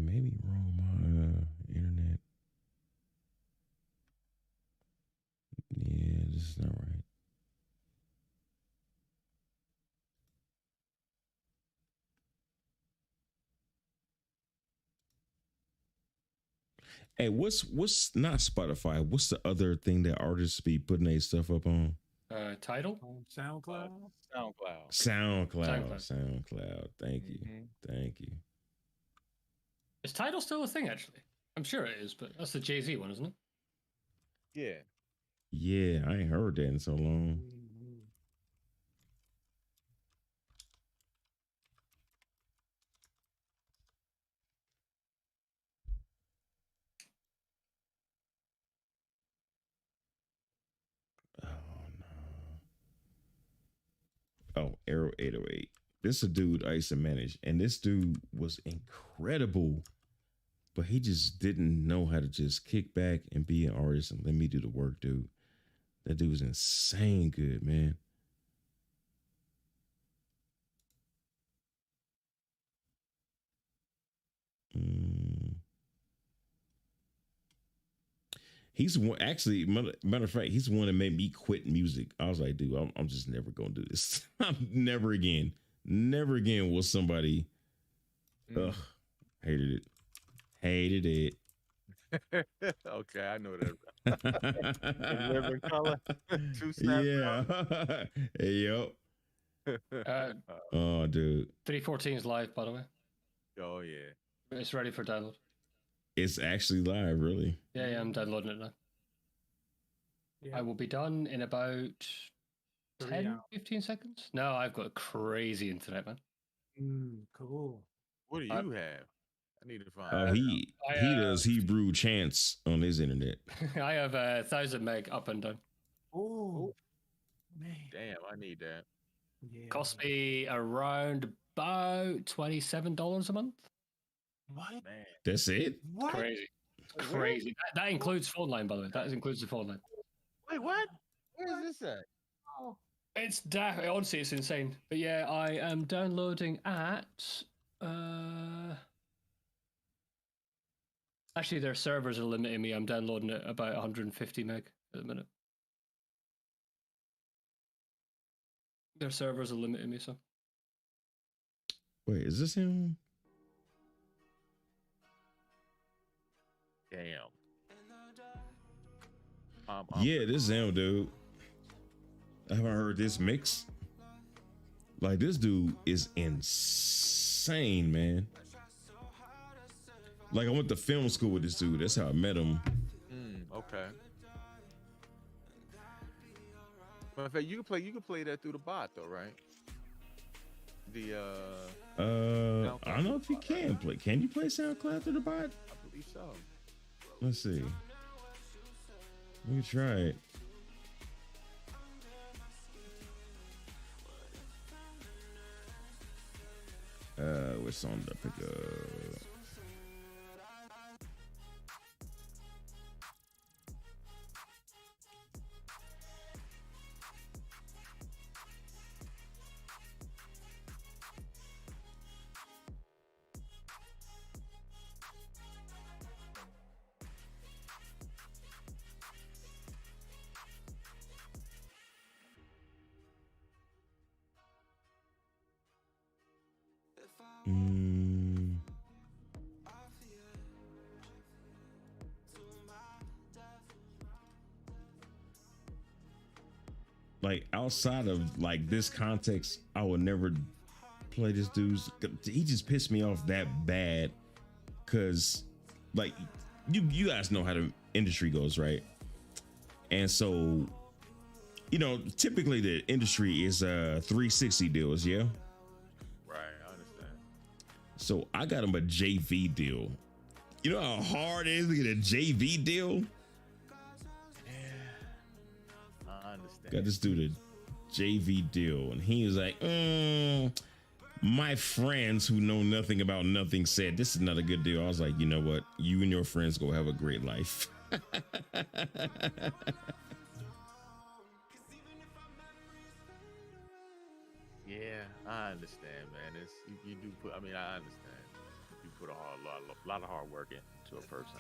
maybe wrong on my internet. Hey, what's not Spotify? What's the other thing that artists be putting their stuff up on? Title? SoundCloud. SoundCloud. SoundCloud. Thank you. Thank you. Is Title still a thing, actually? I'm sure it is, but that's the Jay-Z one, isn't it? Yeah. Yeah, I ain't heard that in so long. Oh no. Oh, Arrow 808. This is a dude I used to manage, and this dude was incredible, but he just didn't know how to just kick back and be an artist and let me do the work, dude. That dude was insane good, man. He's one, actually, matter of fact, he's the one that made me quit music. I was like, dude, I'm just never gonna do this. I'm never again will somebody. Ugh, hated it. Okay, I know that. River color. Two snap. Yeah. Hey, yo. Oh, dude. 314 is live, by the way. Oh yeah. It's ready for download. It's actually live, really. Yeah, I'm downloading it now. Yeah. I will be done in about 10, 15 seconds. No, I've got crazy internet, man. Cool. What do you have? I need to find. Oh, he does Hebrew chants on his internet. I have 1,000 meg up and down. Oh, man. Damn, I need that. Yeah. Cost me around about $27 a month. What? Man. That's it? What? Crazy. It's crazy. That includes phone line, by the way. That includes the phone line. Wait, what? Where is this at? Oh. It's honestly, it's insane. But yeah, I am downloading at actually their servers are limiting me. I'm downloading at about 150 meg at the minute. Their servers are limiting me, so. Wait, is this him? Damn. Yeah, this is him, dude. I haven't heard this mix. Like, this dude is insane, man. Like, I went to film school with this dude. That's how I met him. Okay. But in fact, you can play that through the bot though, right? The I don't know if you can play. Can you play SoundCloud through the bot? I believe so. Let's see. Let me try it. Which song did I pick up? Like, outside of like this context, I would never play this dude's. He just pissed me off that bad. Cause like you guys know how the industry goes, right? And so, you know, typically the industry is 360 deals, yeah. Right, I understand. So I got him a JV deal. You know how hard it is to get a JV deal? I understand. Got this dude a JV deal, and he was like, my friends who know nothing about nothing said this is not a good deal. I was like, you know what? You and your friends go have a great life. Yeah, I understand, man. It's you do put. I mean, I understand. You put a lot of hard work into a person.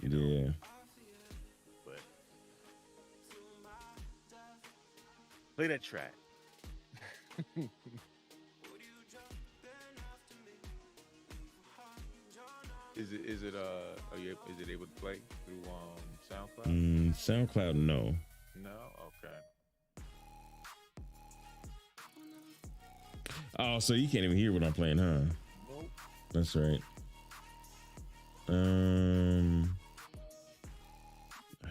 Yeah. But play that track. Is it is it able to play through SoundCloud? SoundCloud, no. No, okay. Oh, so you can't even hear what I'm playing, huh? Nope. That's right.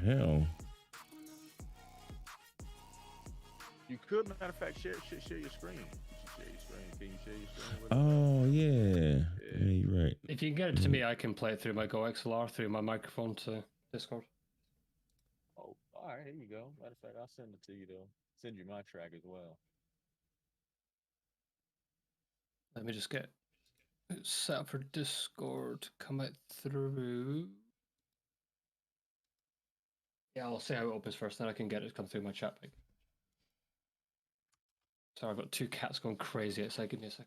Hell. You could, matter of fact, share your screen. You should share your screen. Can you share your screen with Oh yeah. Yeah, you're right. If you can get it to me, I can play it through my Go XLR through my microphone to Discord. Oh, all right, here you go. Matter of fact, I'll send it to you though. Send you my track as well. Let me just get it set up for Discord to come out through. Yeah, I'll see how it opens first, then I can get it to come through my chat mic. Sorry, I've got two cats going crazy outside. Give me a second.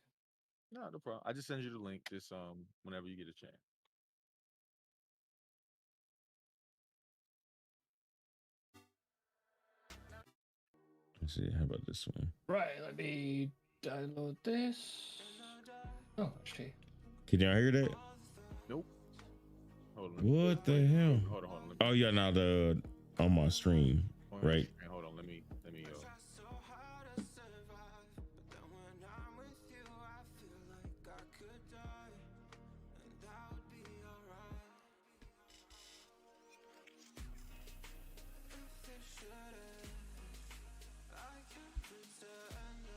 No, no problem. I just send you the link just whenever you get a chance. Let's see. How about this one? Right, let me download this. Oh, actually. Can y'all hear that? Nope. Hold on. What the hell? Hold on. Oh yeah, now the on my stream, right? Hold on. Let me.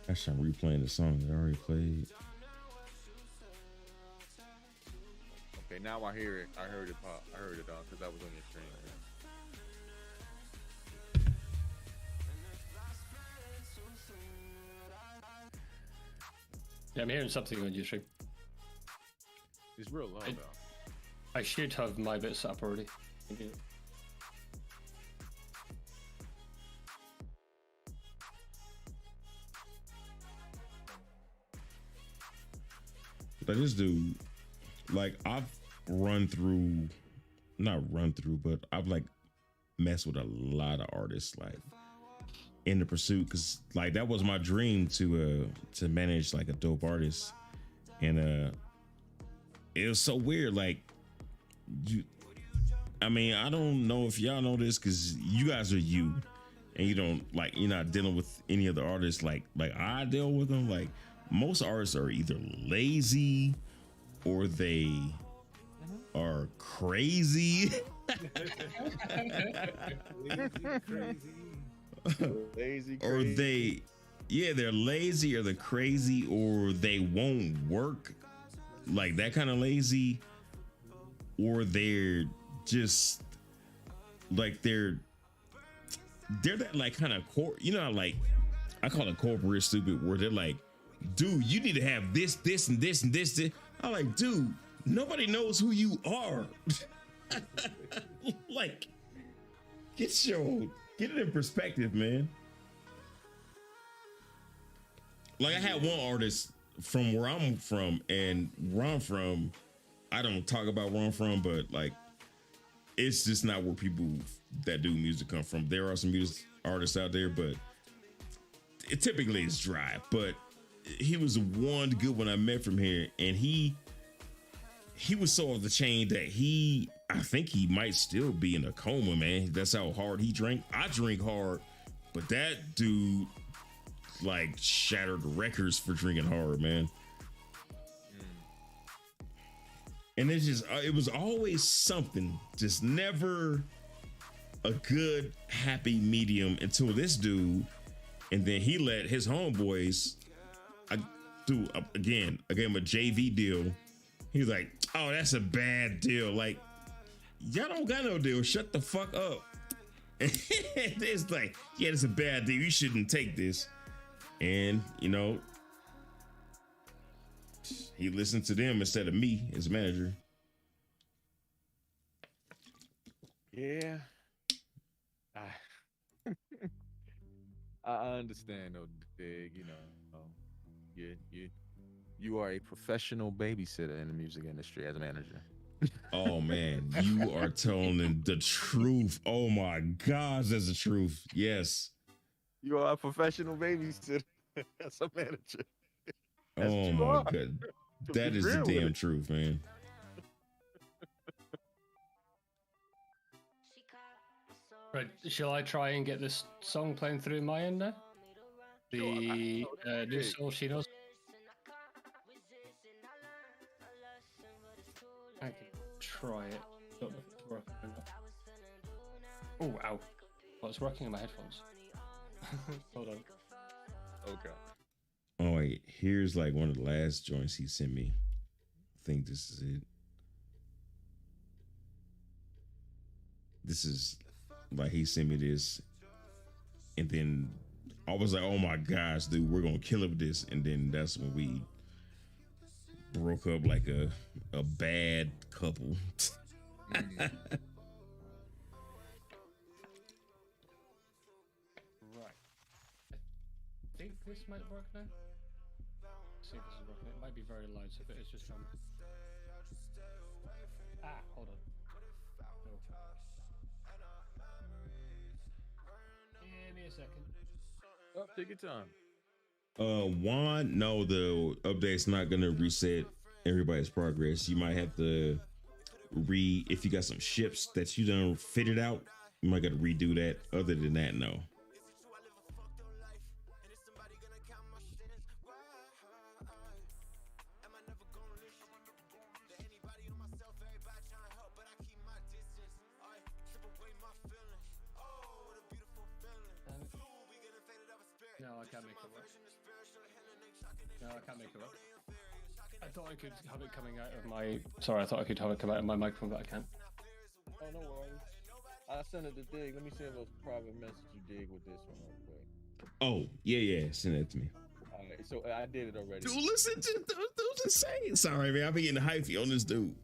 Actually, I'm replaying the song that I already played. Okay, now I hear it. I heard it pop. I heard it because that was on your stream. Yeah, I'm hearing something on your stream. It's real low though. I should have my bits up already. Like this dude, like I've but I've like messed with a lot of artists like in the pursuit, because like that was my dream to manage like a dope artist, and it was so weird. Like I don't know if y'all know this because you guys are you, and you're not dealing with any other artists like I deal with them. Like most artists are either lazy or they are crazy. Lazy, or they're lazy, or they're crazy, or they won't work, like that kind of lazy, or they're just like they're that like kind of like I call it corporate stupid, where they're like, dude, you need to have this and this and this. I'm like, dude, nobody knows who you are. Like, get it in perspective, man. Like I had one artist from where I'm from, and where I'm from, I don't talk about where I'm from, but like it's just not where people that do music come from. There are some music artists out there, but it typically is dry. But he was one good one I met from here, and he was so off the chain that I think he might still be in a coma, man. That's how hard he drank. I drink hard, but that dude like shattered records for drinking hard, man. And it's just it was always something, just never a good happy medium until this dude, and then he let his homeboys I gave him a JV deal. He was like, oh, that's a bad deal. Like, y'all don't got no deal. Shut the fuck up. It's like, yeah, it's a bad deal. You shouldn't take this. And, he listened to them instead of me as manager. Yeah. I understand though, Dig, you are a professional babysitter in the music industry as a manager. Oh man, you are telling the truth. Oh my gosh, that's the truth. Yes. You are a professional babysitter as a manager. Oh my god. That is the damn truth, man. Right, shall I try and get this song playing through my end now? The new soul she knows. I can try it. Don't know if it's working or not. Oh, ow. Well, it's working in my headphones. Hold on. Okay. Oh wait, here's like one of the last joints he sent me. I think this is it. This is like he sent me this, and then I was like, "Oh my gosh, dude, we're gonna kill it with this." And then that's when we broke up like a bad couple. Right. I think this might work now. Let's see if this is working. It might be very loud, so if it is, just tell me. Ah, hold on. No. Give me a second. Oh, take your time. Juan, no, the update's not gonna reset everybody's progress. You might have to if you got some ships that you done fitted out, you might gotta redo that. Other than that, no. No, I can't make it work. No, I can't make it work. I thought I could have it coming out of my... Sorry, I thought I could have it come out of my microphone, but I can't. Oh, no worries. I sent it to Dig. Let me send those private message you Dig with this one real quick. Oh, yeah, send that to me. All right, so I did it already. Dude, listen to dude's insane. Sorry, man, I've been getting hypey on this dude.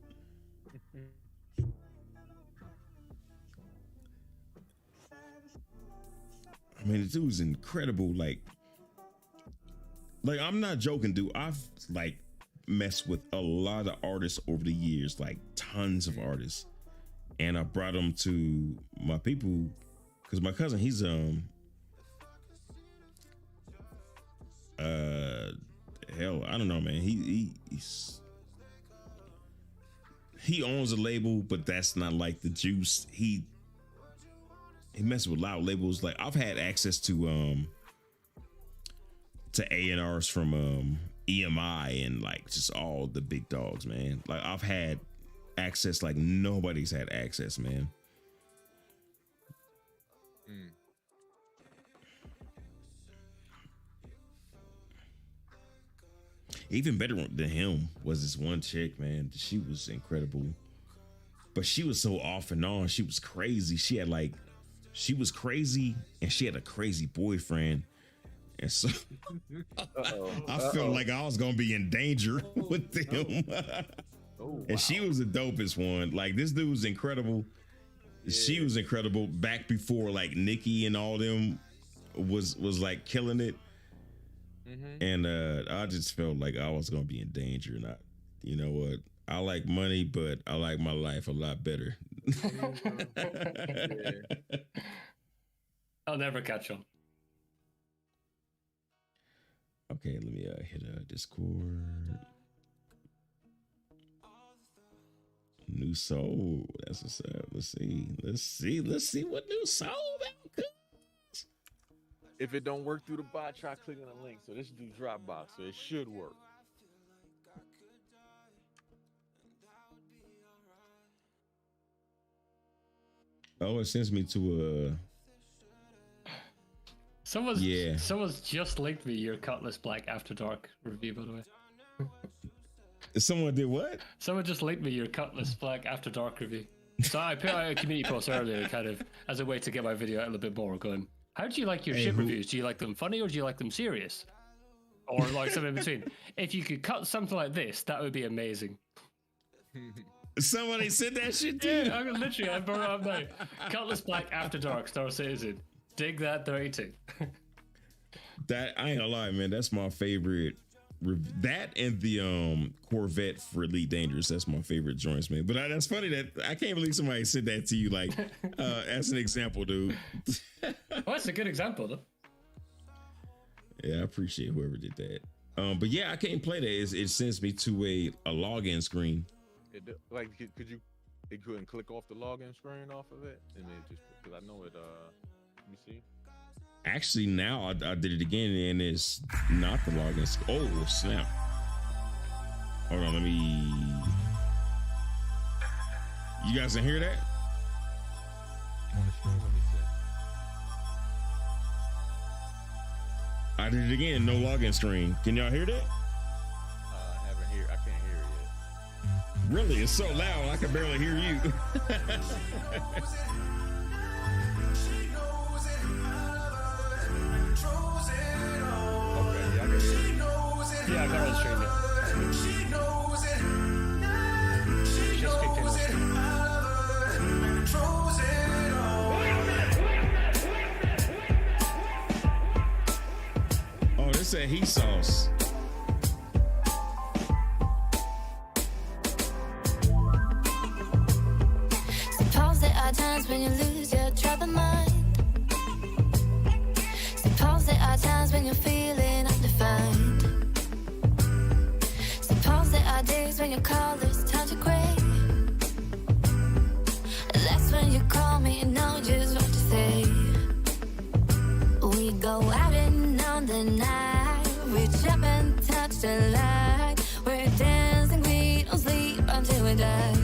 I mean, the dude's incredible. Like I'm not joking, dude. I've like messed with a lot of artists over the years, like tons of artists, and I brought them to my people because my cousin, he's hell, I don't know, man. He owns a label, but that's not like the juice. He messes with loud labels. Like I've had access to A&Rs from EMI and like just all the big dogs, man. Like I've had access like nobody's had access, man. Even better than him was this one chick, man. She was incredible, but she was so off and on. She was crazy. She was crazy, and she had a crazy boyfriend. And so I felt like I was gonna be in danger with them. And she was the dopest one. Like this dude was incredible. Yeah. She was incredible back before like Nicki and all them was like killing it. And I just felt like I was gonna be in danger. And you know what? I like money, but I like my life a lot better. I'll never catch on. Okay, let me hit Discord. New Soul. That's what's up. Let's see what New Soul about. If it don't work through the bot, try clicking the link. So this is through Dropbox, so it should work. Oh, it sends me to Someone's just linked me your Cutlass Black After Dark review, by the way. Someone did what? Someone just linked me your Cutlass Black After Dark review. So I put out a community post earlier, kind of as a way to get my video out a little bit more, going, how do you like your shit reviews? Do you like them funny or do you like them serious? Or like something in between? If you could cut something like this, that would be amazing. Somebody said that shit too. Yeah, I brought it up now. Cutlass Black After Dark, Star Citizen. Dig that 32. That I ain't gonna lie, man. That's my favorite. That and the Corvette for Elite Dangerous. That's my favorite joints, man. But that's funny that I can't believe somebody said that to you, like as an example, dude. Well, that's a good example, though. Yeah, I appreciate whoever did that. But yeah, I can't play that. It sends me to a login screen. Like, could you it couldn't click off the login screen off of it, and it just because I know it. Let me see. Actually, now I did it again, and it's not the login. Oh snap! Hold on, let me. You guys can hear that? On the screen, let me see. I did it again. No login screen. Can y'all hear that? I can't hear it yet. Really? It's so loud. I can barely hear you. Okay, yeah, I can hear it. Yeah, I got it on stream. Yeah. Just kicked in on stream. Oh, this that heat sauce. Suppose there are times when you lose your troubled mind. Suppose there are times when you're feeling undefined. Suppose there are days when your colors turn to gray. That's when you call me and know just what to say. We go out and on the night, reach up and touch the light. We're dancing, we don't sleep until we die.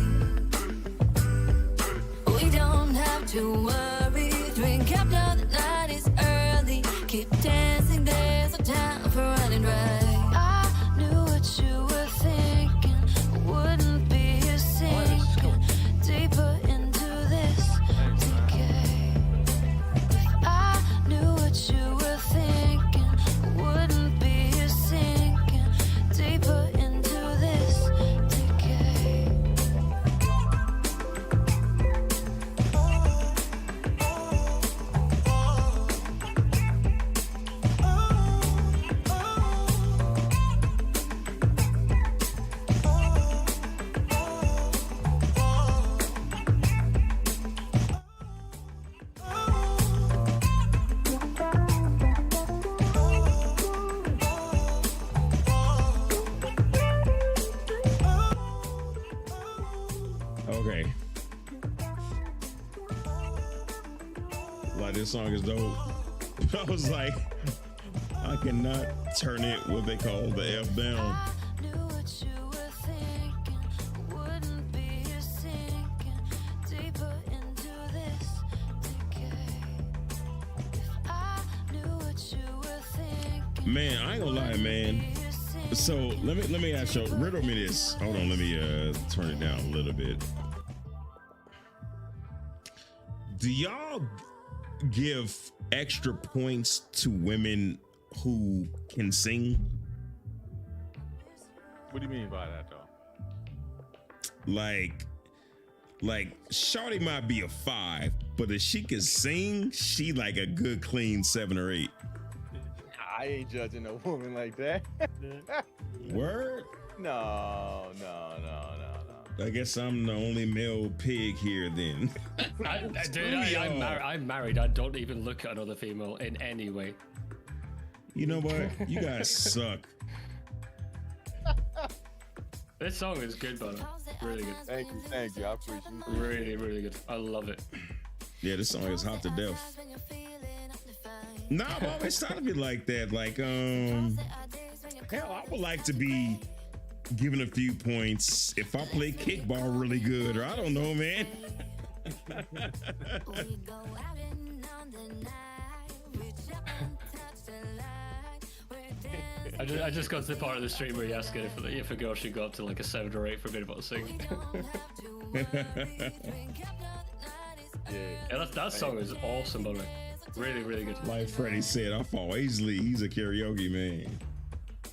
We don't have to worry, drink up till the night is early. Keep dancing, there's no time for running right. I knew what you were thinking, wouldn't be a sinking deeper into this decay. If I knew what you were thinking, wouldn't be a sinking deeper into this decay. Okay. Like, this song is dope. I was like, I cannot turn it what they call the F down. Knew what you were thinking, wouldn't be a sinking deeper into this decay. If I knew what you were thinking. Man, I ain't gonna lie, man. So let me ask you, riddle me this. Hold on, let me turn it down a little bit. Do y'all give extra points to women who can sing? What do you mean by that, though? Like Shawty might be a 5, but if she can sing, she like a good clean 7 or 8. I ain't judging a woman like that. Word? No. I guess I'm the only male pig here then. I'm married. I don't even look at another female in any way. You know what? You guys suck. This song is good, brother. Really good. Thank you. I appreciate it. Really, really good. I love it. Yeah, this song is hot to death. Nah, I've always thought of it like that. Like, hell, I would like to be given a few points if I play kickball really good, or I don't know, man. I just got to the part of the stream where you ask it if a girl should go up to like a 7 or 8 for being able to sing. Yeah, that song is awesome, by the way. Really, really good. Like Freddie said, I fall easily. He's a karaoke man.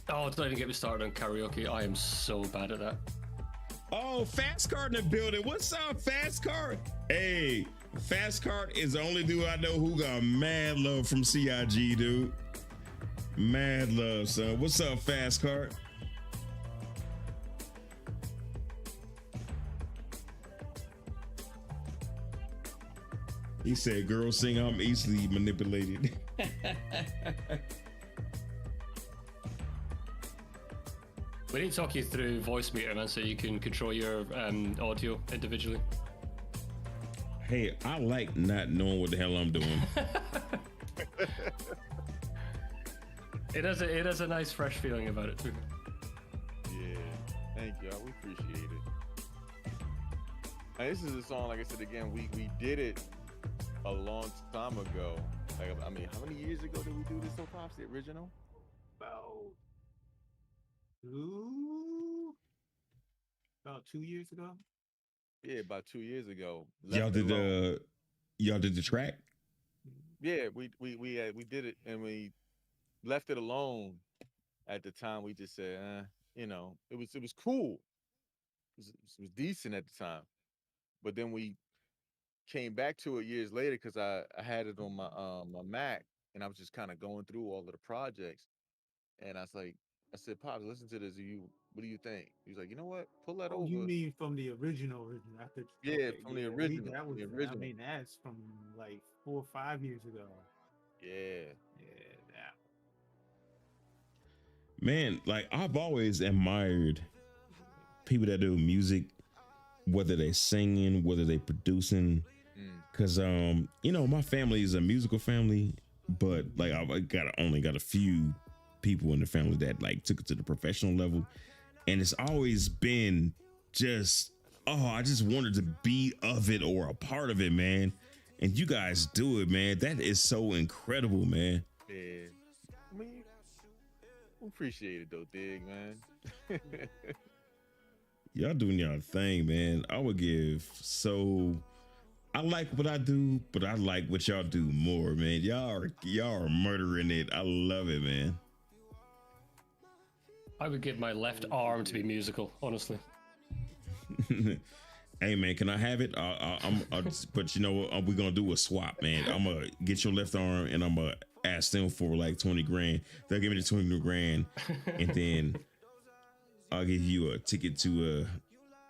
Oh, don't even get me started on karaoke. I am so bad at that. Oh, Fast Card in the building. What's up, Fast Card? Hey, Fast Card is the only dude I know who got mad love from CIG, dude. Mad love, son. What's up, Fast Card? He said, girls sing, I'm easily manipulated. We need to talk you through voice meter, man, so you can control your audio individually. Hey, I like not knowing what the hell I'm doing. It has a nice fresh feeling about it too. Yeah, thank y'all. We appreciate it. And this is a song, like I said again, we did it a long time ago. Like, I mean, how many years ago did we do this? So Pops, the original? About 2 years ago. Yeah, about 2 years ago. Y'all did the track? Yeah, we did it, and we left it alone. At the time, we just said, you know, it was cool. It was decent at the time, but then we came back to it years later because I had it on my Mac, and I was just kind of going through all of the projects, and I said, Pops, listen to this. What do you think? He was like, you know what? Pull that over. You mean from the original? After, yeah, from the original. That was, the original. I mean, that's from like 4 or 5 years ago. Yeah. That. Man, like I've always admired people that do music, whether they singing, whether they producing, because you know, my family is a musical family, but like I've only got a few people in the family that like took it to the professional level, and it's always been just, oh, I just wanted to be of it or a part of it, man. And you guys do it, man. That is so incredible, man. Yeah, I mean, we appreciate it though, Dig, man. Y'all doing y'all thing, man. I would give I like what I do, but I like what y'all do more, man. Y'all are murdering it. I love it, man. I would give my left arm to be musical, honestly. Hey, man, can I have it? But you know what? We're gonna do a swap, man. I'm gonna get your left arm, and I'm gonna ask them for like 20 grand. They'll give me the 20 grand, and then I'll give you a ticket to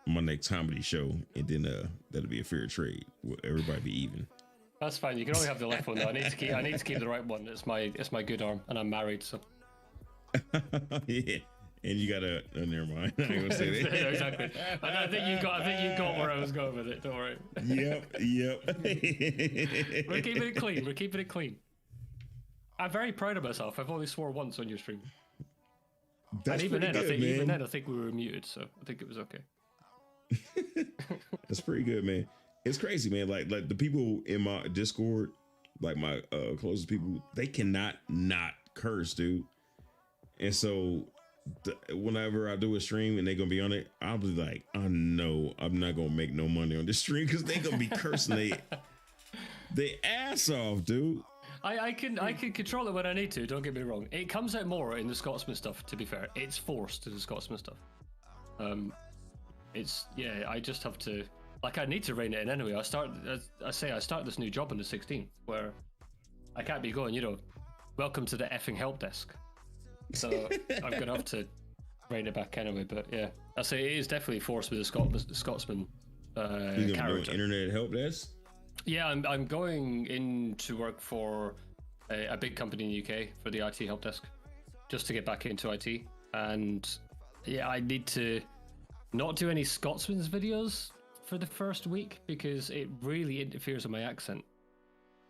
my next comedy show, and then that'll be a fair trade. Everybody be even. That's fine. You can only have the left one though. I need to keep the right one. It's my good arm, and I'm married, so. Yeah, and you gotta. Never mind. I ain't gonna say that. No, exactly. I think you got where I was going with it. Don't worry. Yep. We're keeping it clean. I'm very proud of myself. I've only swore once on your stream. That's and even pretty then, good, I think we were muted, so I think it was okay. That's pretty good, man. It's crazy, man. Like the people in my Discord, like my closest people, they cannot not curse, dude. And so whenever I do a stream and they gonna be on it, I'll be like, I know I'm not gonna make no money on this stream because they gonna be cursing they ass off, dude. I can control it when I need to. Don't get me wrong. It comes out more in the Scotsman stuff. To be fair, it's forced in the Scotsman stuff. I just have to. Like, I need to rein it in anyway. I start this new job on the 16th where I can't be going, you know, welcome to the effing help desk. So I'm gonna have to rein it back anyway. But yeah, I say it is definitely forced with the Scotsman character. Internet help desk. Yeah, I'm going in to work for a big company in the UK for the IT help desk, just to get back into IT. And yeah, I need to not do any Scotsman's videos for the first week because it really interferes with my accent.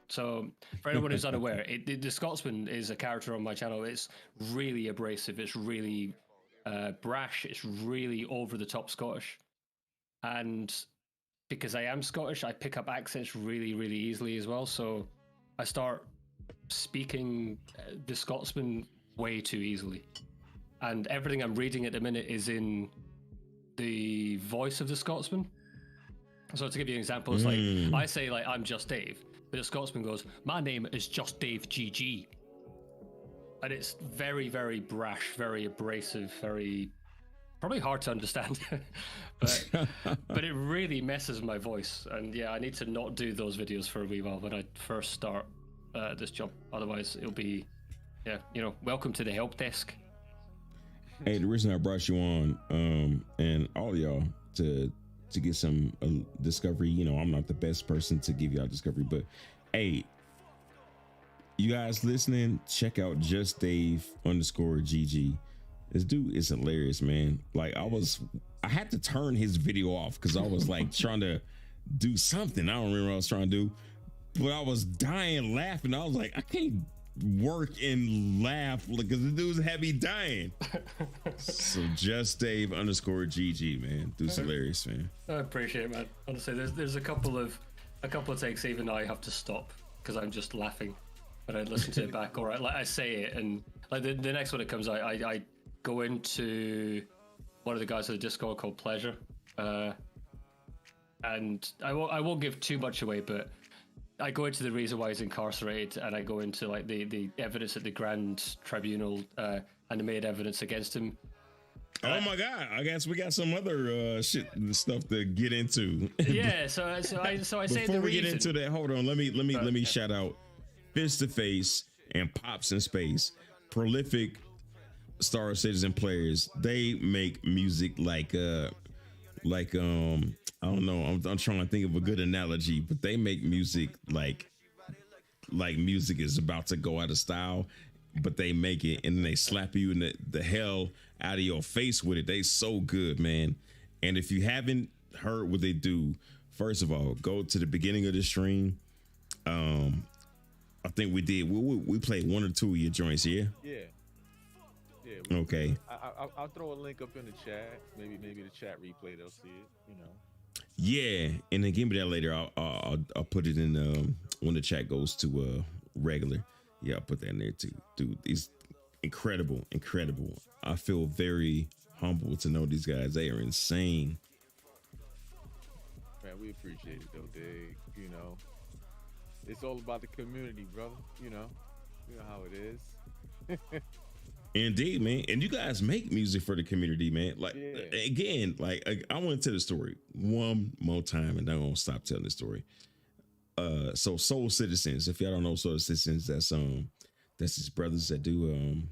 So for anyone who's unaware, the Scotsman is a character on my channel. It's really abrasive. It's really brash. It's really over the top Scottish. And because I am Scottish, I pick up accents really, really easily as well. So I start speaking the Scotsman way too easily. And everything I'm reading at the minute is in the voice of the Scotsman. So to give you an example, it's like, I say like, I'm Just Dave, but the Scotsman goes, my name is Just Dave GG. And it's very, very brash, very abrasive, probably hard to understand, but it really messes my voice. And yeah, I need to not do those videos for a wee while when I first start this job. Otherwise it'll be, yeah, you know, welcome to the help desk. Hey, the reason I brought you on, and all y'all to get some discovery, you know, I'm not the best person to give y'all discovery, but hey, you guys listening, check out Just Dave _GG. This dude is hilarious, man. Like I had to turn his video off because I was like trying to do something. I don't remember what I was trying to do, but I was dying laughing. I was like, I can't work and laugh because the dudes had me dying. So just Dave _ GG, man. Dude's hilarious, man. I appreciate it, man. Honestly, there's a couple of takes even I have to stop because I'm just laughing when I listen to it back. Or like I say it, and like the next one that comes out, I go into one of the guys at the Discord called Pleasure, and I won't give too much away, but I go into the reason why he's incarcerated, and I go into like the evidence at the Grand Tribunal and the made evidence against him. Oh my God! I guess we got some other shit stuff to get into. Yeah, so I say before the we get reason. into that, hold on. Let me shout out Fist to Face and Pops in Space, prolific Star Citizen players. They make music like I don't know. I'm trying to think of a good analogy, but they make music like music is about to go out of style, but they make it and then they slap you in the hell out of your face with it. They so good, man. And if you haven't heard what they do, first of all, go to the beginning of the stream. I think we did. We played one or two of your joints, yeah. Yeah. Okay. I'll throw a link up in the chat. Maybe the chat replay, they'll see it. You know. Yeah, and then give me that later. I'll put it in when the chat goes to regular. Yeah, I'll put that in there too. Dude, it's incredible. I feel very humble to know these guys. They are insane. Man, we appreciate it though, Dig. You know, it's all about the community, brother. You know how it is. Indeed, man. And you guys make music for the community, man. Like, again, like I want to tell the story one more time and then I'm gonna stop telling the story. So Soul Citizens, if y'all don't know Soul Citizens, that's his brothers that do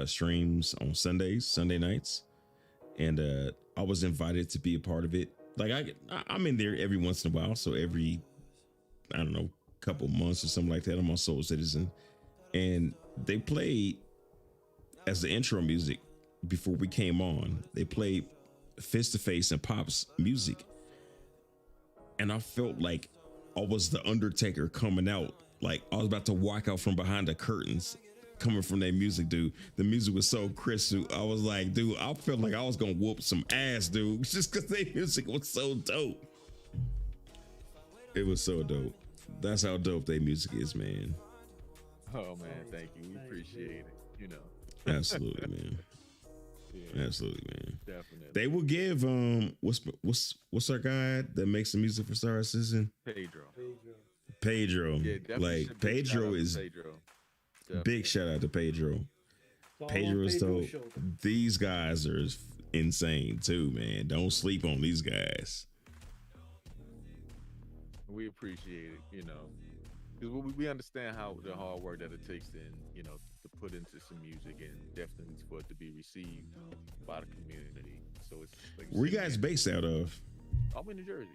streams on Sunday nights. And I was invited to be a part of it. Like I'm in there every once in a while. So every, I don't know, couple months or something like that, I'm on Soul Citizen. And they played as the intro music before we came on. They played Fist to Face and Pop's music. And I felt like I was the Undertaker coming out. Like I was about to walk out from behind the curtains coming from their music, dude. The music was so crisp, dude. I was like, dude, I felt like I was gonna whoop some ass, dude, just because their music was so dope. It was so dope. That's how dope their music is, man. Oh man, thank you. We appreciate it. You know. Absolutely, man. Yeah, absolutely, man. Definitely. They will give what's our guy that makes the music for Star Citizen? Pedro. Yeah, like Pedro is big shout out to Pedro. Pedro is dope. These guys are insane too, man. Don't sleep on these guys. We appreciate it, you know, because we understand how the hard work that it takes to put into some music, and definitely for it to be received by the community. So it's like, where you guys based out of? I'm in New Jersey.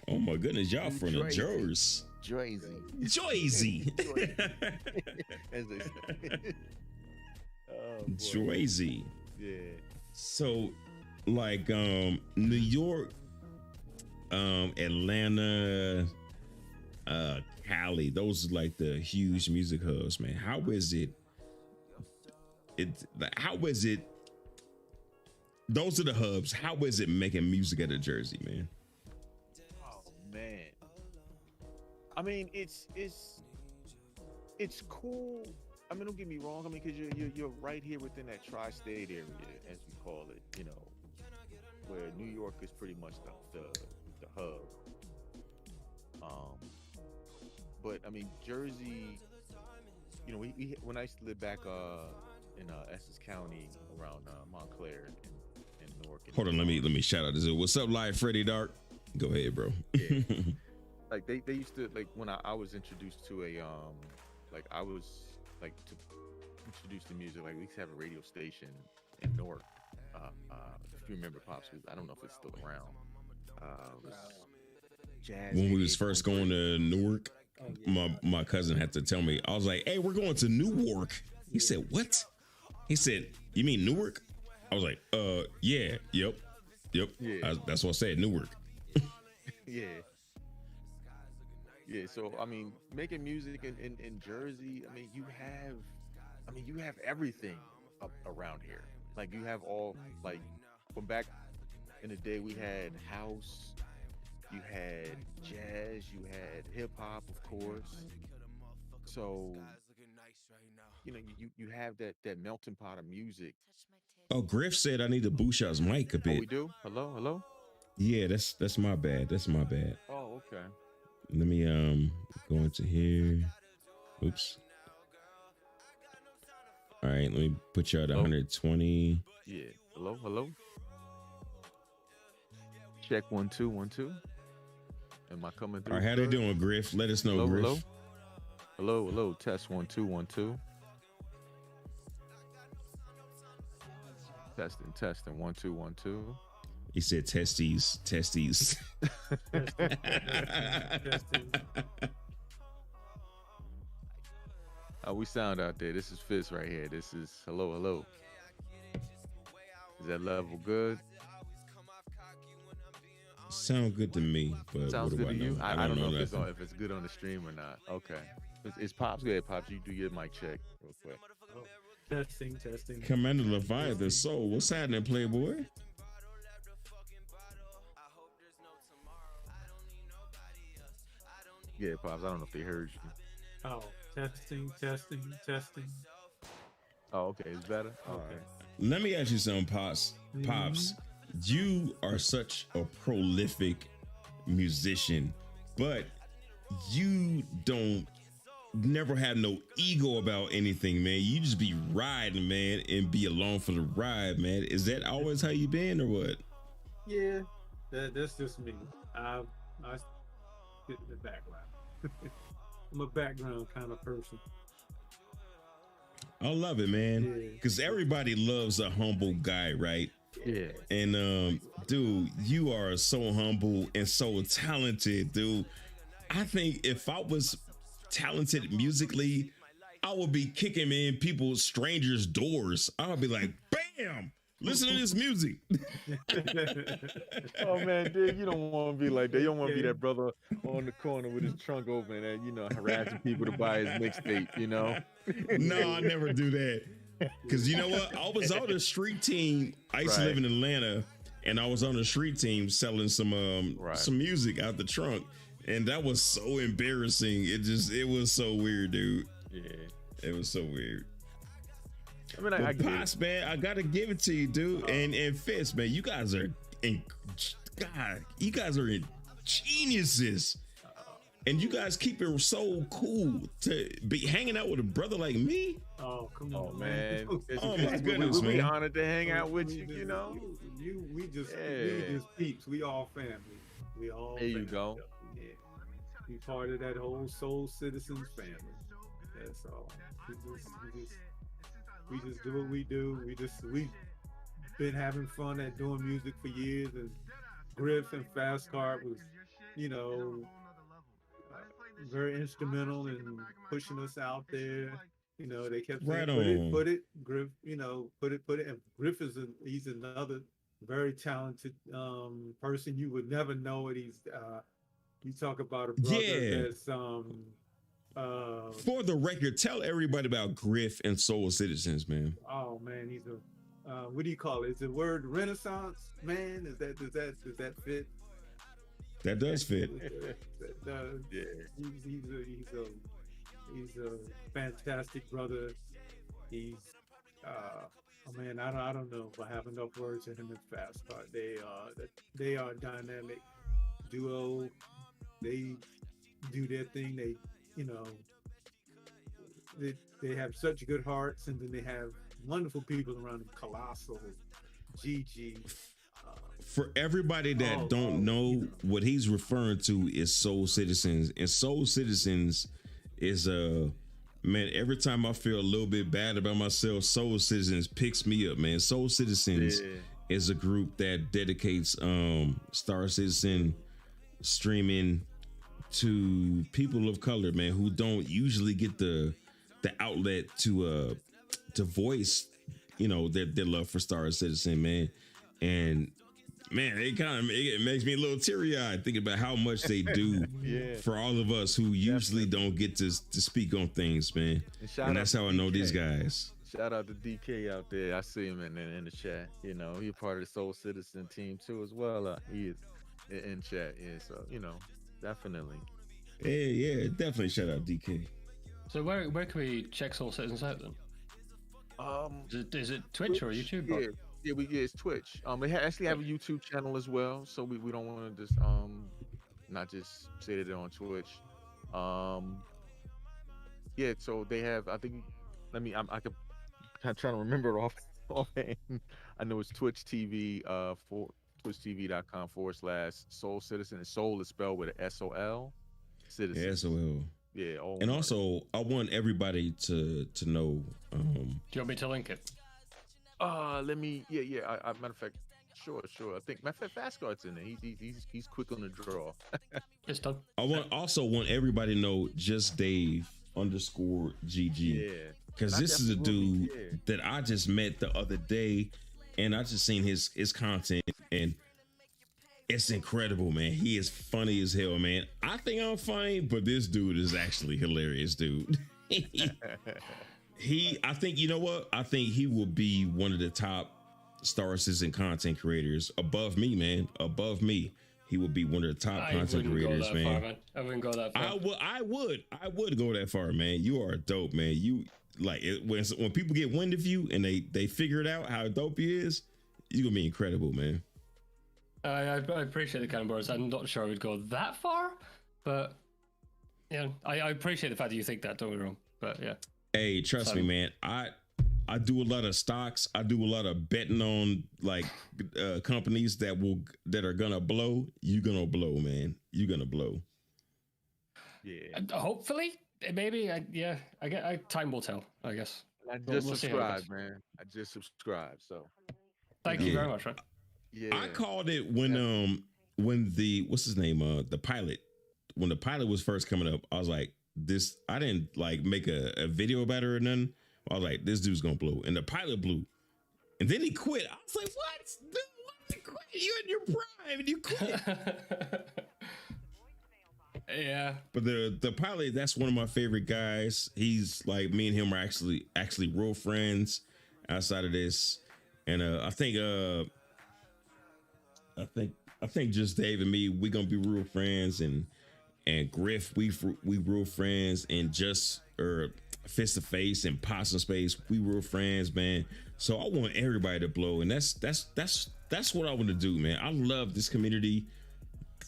Oh my goodness, y'all from the Jersey. Jersey. As they say. Jersey. Yeah. So like New York, Atlanta, Cali, those are like the huge music hubs, man. How is it? Those are the hubs. How is it making music out of Jersey, man? Oh man. I mean, it's cool. I mean, don't get me wrong. I mean, because you're right here within that tri-state area, as we call it. You know, where New York is pretty much the hub. But I mean, Jersey. You know, we when I used to live back in Essex County around Montclair and Newark. Hold on, let me shout out this. What's up, live Freddie Dark? Go ahead, bro. Yeah. Like they used to, like when I was introduced to to introduce to music, like we used to have a radio station in Newark. If you remember Pops, I don't know if it's still around. It was Jazz when we was first going to Newark, my cousin had to tell me, I was like, hey, we're going to Newark. He said, what? He said, you mean Newark? I was like, yeah, yep. Yeah. That's what I said, Newark. Yeah. Yeah, so I mean, making music in Jersey, you have everything up around here. Like you have all like from back in the day we had house, you had jazz, you had hip hop, of course. So, you have that melting pot of music. Oh, Griff said I need to boost y'all's mic a Oh, bit. we do? Hello, hello? Yeah, that's my bad. That's my bad. Oh, okay. Let me go into here. Oops. All right, let me put you at 120. Yeah. Hello, hello. Check 1 2 1 2. Am I coming through? All right, how they good? doing, Griff? Let us know, Hello, Griff. hello. Hello, hello. Test 1 2 1 2. Testing 1 2 1 2. He said testes. We sound out there. This is Fitz right here. This is hello, hello. Is that level good? Sound good to me, but Sounds what do good to I know? you. I don't know nothing. if it's good on the stream or not. Okay. Is Pops good? Pops, you do your mic check real quick. Oh, testing. Commander Leviathan Soul, what's happening, Playboy? Yeah, Pops. I don't know if they heard you. Oh, testing. Oh, okay. It's better. All right. Let me ask you something, Pops. Pops, you are such a prolific musician, but you don't never have no ego about anything, man. You just be riding, man, and be along for the ride, man. Is that always how you been, or what? Yeah, that's just me. I get in the background. I'm a background kind of person. I love it, man, because everybody loves a humble guy, right? Yeah. And dude, you are so humble and so talented, dude. I think if I was talented musically, I would be kicking in people's strangers' doors. I would be like, bam, listen to this music. Oh man, dude, you don't want to be like that. You don't want to be that brother on the corner with his trunk open and harassing people to buy his mixtape. No, I never do that. Because you know what? I was on the street team. I used to live in Atlanta, and I was on the street team selling some music out the trunk, and that was so embarrassing. It was so weird, dude. Yeah, it was so weird. I mean, I Pops, man, I gotta give it to you, dude. And Fitz, man, you guys are geniuses. And you guys keep it so cool to be hanging out with a brother like me. Oh, come on, oh man! Oh my goodness, man! We're honored to hang out with you. We just peeps. We all family. We all. There you go. Yeah, we part of that whole Soul Citizens family. That's all. We just do what we do. We've been having fun at doing music for years. And Griff and Fast Cart was, very instrumental in pushing us out there. They kept saying, put it, Griff, put it. And Griff he's another very talented person. You would never know it. You talk about a brother that's for the record, tell everybody about Griff and Soul Citizens, man. Oh man, he's a what do you call it? Is the word Renaissance man? Does that fit? That does fit. That does. Yeah. He's a fantastic brother. He's oh man, I don't know if I have enough words for him and Fast Cart. They are a dynamic duo. They do their thing. They have such good hearts, and then they have wonderful people around them. Colossal, Gigi. For everybody that don't know, what he's referring to is Soul Citizens, and Soul Citizens is man, every time I feel a little bit bad about myself, Soul Citizens picks me up, man. Soul Citizens is a group that dedicates Star Citizen streaming to people of color, man, who don't usually get the outlet to to voice, their love for Star Citizen, man. And man, it makes me a little teary eyed thinking about how much they do Yeah. for all of us who usually don't get to speak on things, man. shout And out that's to how I know these DK. guys. Shout out to DK out there. I see him in the chat. He's part of the Soul Citizen team too as well. He is in chat. Yeah, so definitely. Yeah, definitely shout out DK. So where can we check Soul Citizens out then? Is it Twitch or YouTube? It's Twitch. They actually have a YouTube channel as well, so we don't want to just not just say that they're on Twitch. Yeah, so they have. I think. I could. I'm trying to remember it offhand. I know it's Twitch TV. For twitchtv.com/Soul Citizen. And Soul is spelled with an SOL. Citizen. Yeah, SOL. Yeah. And also, I want everybody to know. Do you want me to link it? Let me. Yeah. Matter of fact, sure. I think matter of fact, Fastguard's in there. He's quick on the draw. It's done. I want everybody to know just Dave _GG. Yeah. Because this is a dude that I just met the other day, and I just seen his content, and it's incredible, man. He is funny as hell, man. I think I'm funny, but this dude is actually hilarious, dude. I think, you know what? I think he will be one of the top Star Citizen content creators above me, man. Above me. He would be one of the top content creators, man. I wouldn't go that far. I would go that far, man. You are dope, man. You like it, when people get wind of you and they figure it out how dope he is, you're gonna be incredible, man. I appreciate the kind of words. I'm not sure I would go that far, but yeah, I appreciate the fact that you think that. Don't get me wrong, but yeah. Hey, trust me, man. I do a lot of stocks. I do a lot of betting on like companies that are gonna blow. You gonna blow, man. You gonna blow. Yeah. Hopefully, maybe. Time will tell, I guess. I just subscribed, man. I just subscribed. So. Thank you very much. Right? Yeah. I called it when the what's his name the pilot, when the pilot was first coming up. I was like, this. I didn't like make a video about it or nothing. I was like, this dude's gonna blow, and the pilot blew, and then he quit. I was like, what? Dude, what? Quit? You in your prime and you quit. Yeah. But the pilot, that's one of my favorite guys. He's like, me and him are actually real friends outside of this, and I think just Dave and me, we gonna be real friends, and Griff, we real friends, and just Fist to Face and Possum Space, we real friends, man. So I want everybody to blow, and that's what I want to do, man. I love this community.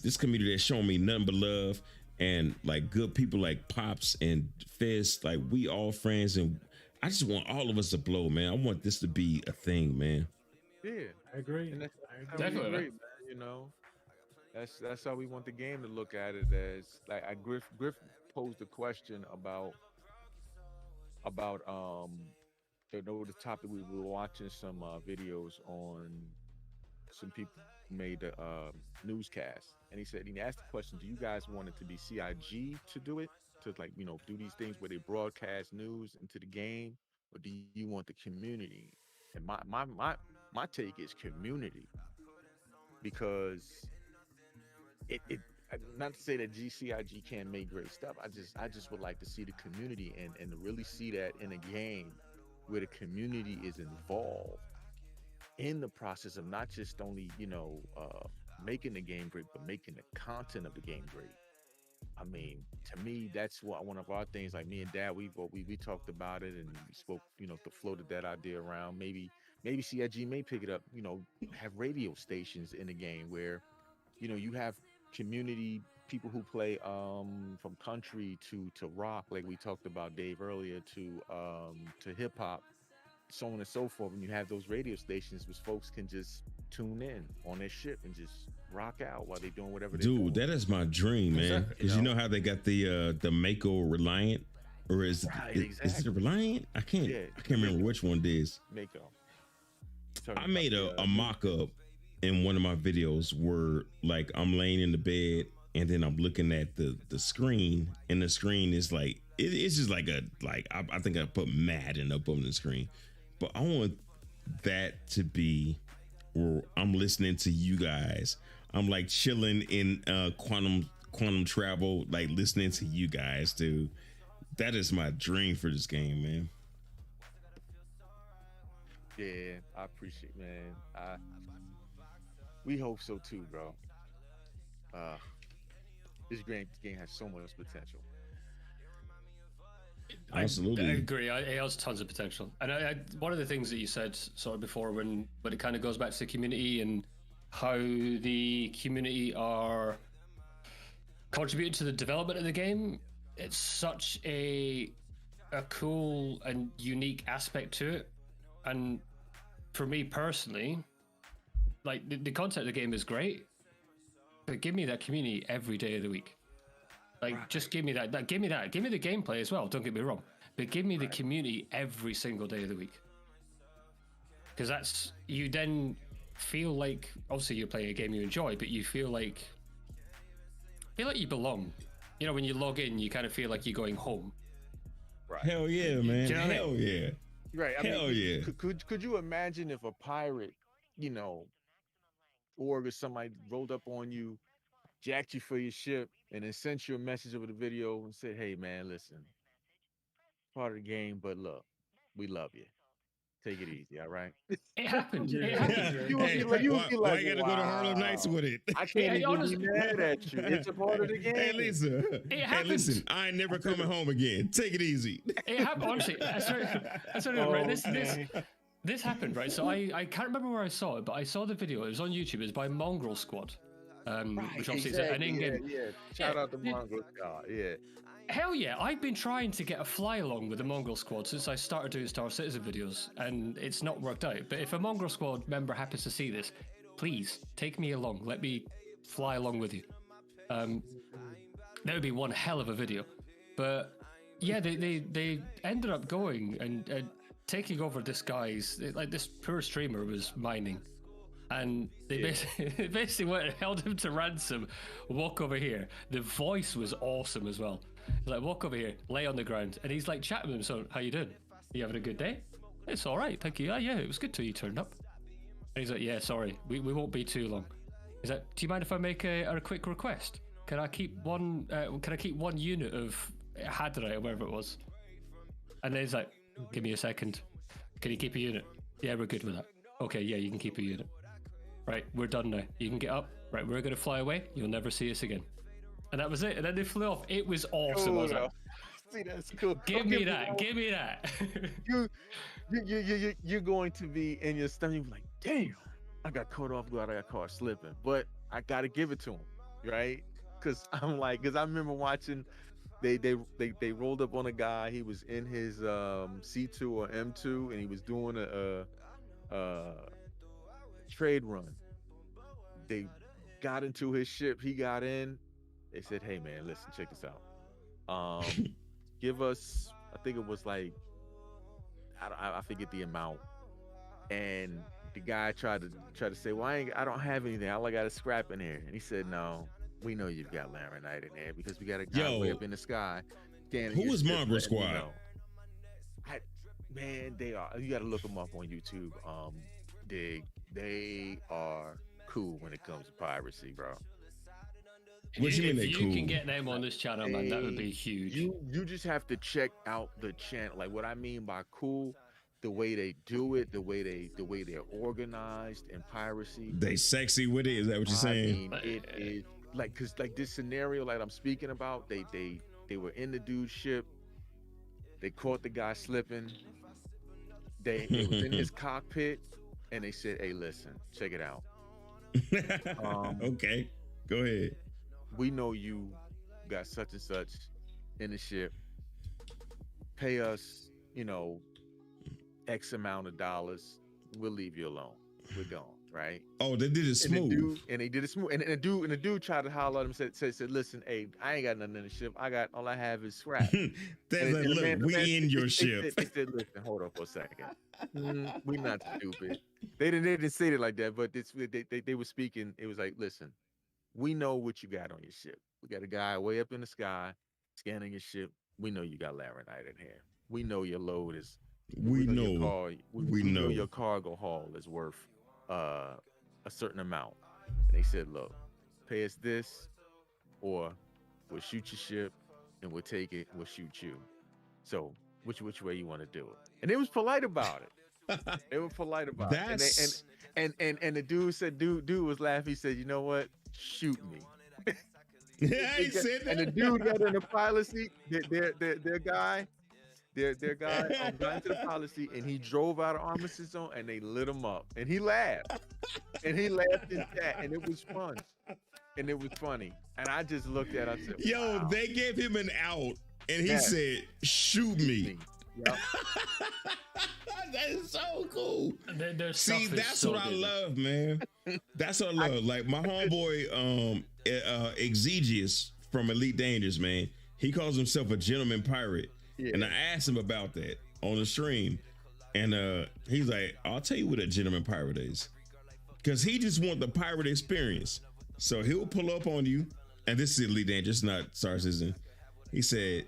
This community that's showing me nothing but love, and like good people like Pops and Fist, like we all friends, and I just want all of us to blow, man. I want this to be a thing, man. Yeah, I agree. And Definitely, great, man. That's how we want the game to look at it as. Like Griff posed a question about the topic. We were watching some videos on some people made a newscast, and he asked the question, do you guys want it to be CIG to do it, to like do these things where they broadcast news into the game, or do you want the community? And my take is community, because it not to say that CIG can't make great stuff. I just would like to see the community and to really see that in a game where the community is involved in the process of not just only making the game great, but making the content of the game great. I mean, to me, that's one of our things. Like me and Dad, we talked about it, and we spoke, to floated that idea around. Maybe CIG may pick it up. Have radio stations in the game where, you have community people who play from country to rock, like we talked about Dave earlier, to hip hop, so on and so forth. And you have those radio stations which folks can just tune in on their ship and just rock out while they're doing whatever they're doing. Dude, that is my dream, man. Because you know how they got the Mako Reliant, or is it Reliant? I can't remember which one it is. Mako. I made a mock-up in one of my videos where like I'm laying in the bed and then I'm looking at the screen, and the screen is like it's just like I think I put Madden up on the screen, but I want that to be where I'm listening to you guys. I'm like chilling in quantum travel, like listening to you guys, dude. That is my dream for this game, man. Yeah, I appreciate, man. We hope so too, bro. Uh, this game has so much potential. Absolutely. I agree. It has tons of potential. And one of the things that you said sort of before, when it kind of goes back to the community and how the community are contributing to the development of the game, it's such a cool and unique aspect to it. And for me personally, like the content of the game is great, but give me that community every day of the week. Like, just give me that. Give me that. Give me the gameplay as well. Don't get me wrong, but give me the community every single day of the week. Because that's, you then feel like, obviously you're playing a game you enjoy, but you feel like you belong. You know, when you log in, you kind of feel like you're going home. Right. Hell yeah, man. Do you know what I Hell mean? yeah. Right. I Hell mean, yeah. Could you imagine if a pirate, you know, or somebody rolled up on you, jacked you for your ship, and then sent you a message over the video and said, "Hey, man, listen, part of the game, but look, we love you. Take it easy, all right?" It happened. Yeah. It happened. You would Hey, be like, why you gotta go to Harlem Nights "Wow, with it? I can't even honestly, be mad at you. It's a part of the game." Hey, Lisa. It Hey, listen, happened. I ain't never coming home again. Take it easy. It happened. Honestly, that's right. This happened, right? So I can't remember where I saw it, but I saw the video. It was on YouTube. It was by Mongrel Squad, which obviously is an in-game. Yeah. Shout out to Mongrel Squad. Yeah. Hell yeah, I've been trying to get a fly along with the Mongrel Squad since I started doing Star Citizen videos, and it's not worked out. But if a Mongrel Squad member happens to see this, please take me along. Let me fly along with you. That would be one hell of a video. But yeah, they ended up going and taking over this guy's, like, this poor streamer was mining. And they basically went and held him to ransom. Walk over here. The voice was awesome as well. He's like, walk over here, lay on the ground, and he's like chatting with him. So, how you doing? You having a good day? It's all right, thank you. Yeah, it was good till you turned up. And he's like, yeah, sorry, we won't be too long. He's like, do you mind if I make a quick request? Can I keep one? Can I keep one unit of Hadrite or whatever it was? And then he's like, give me a second. Can you keep a unit? Yeah, we're good with that. Okay, yeah, you can keep a unit. Right, we're done now. You can get up. Right, we're gonna fly away. You'll never see us again. And that was it. And then they flew off. It was awesome. I was like, see, that's cool. Give me that. Give me that. You're going to be in your stomach like, damn, I got caught off guard. I got caught slipping, but I got to give it to him, right? Because I remember watching. They rolled up on a guy. He was in his C2 or M2, and he was doing a trade run. They got into his ship. He got in. They said, "Hey, man, listen, check this out. Give us." I think it was like, I forget the amount. And the guy tried to say, "Well, I don't have anything. All I got is scrap in here." And he said, "No, we know you've got laranite in there because we got a guy way up in the sky." Who was Mongrel Squad? Man, they are. You got to look them up on YouTube. They are cool when it comes to piracy, bro. What you mean they cool? If you can get them on this channel, man, that would be huge. You just have to check out the channel. Like, what I mean by cool, the way they do it, the way they're organized in piracy. They sexy with it. Is that what you're saying? I mean, it is like, cause like this scenario, like I'm speaking about, they were in the dude's ship. They caught the guy slipping. They was in his cockpit, and they said, "Hey, listen, check it out." Okay, go ahead. We know you got such and such in the ship. Pay us, X amount of dollars. We'll leave you alone. We're gone, right? Oh, they did it smooth. And they did it smooth. And the dude tried to holler at him. Said, "Listen, hey, I ain't got nothing in the ship. All I have is scrap." They're like, "Look, we in your ship." They said, "Listen, hold on for a second. We not stupid." They didn't say it like that, but they were speaking. It was like, "Listen, we know what you got on your ship. We got a guy way up in the sky scanning your ship. we know you got larynite in here. We know your load is. We your know. car, we know your cargo haul is worth a certain amount. And they said, look, pay us this, or we'll shoot your ship, and we'll take it. We'll shoot you. So which way you want to do it? And they was polite about it. They were polite about it. And the dude said, dude was laughing. He said, you know what? Shoot me. Yeah, he said that. And the dude got in the pilot seat. Their guy got into the pilot seat, and he drove out of Armistice Zone, and they lit him up. And he laughed. And he laughed in chat, and it was fun. And it was funny. And I just looked at it, I said, yo, wow. they gave him an out, and he said, shoot me. Yep. That is so cool. See, that's so what I good. love, man. That's what I love. Like my homeboy, Exegius from Elite Dangerous, man. He calls himself a gentleman pirate, and I asked him about that on the stream, and he's like, "I'll tell you what a gentleman pirate is," because he just want the pirate experience. So he'll pull up on you, and this is Elite Dangerous, not Star Citizen. He said,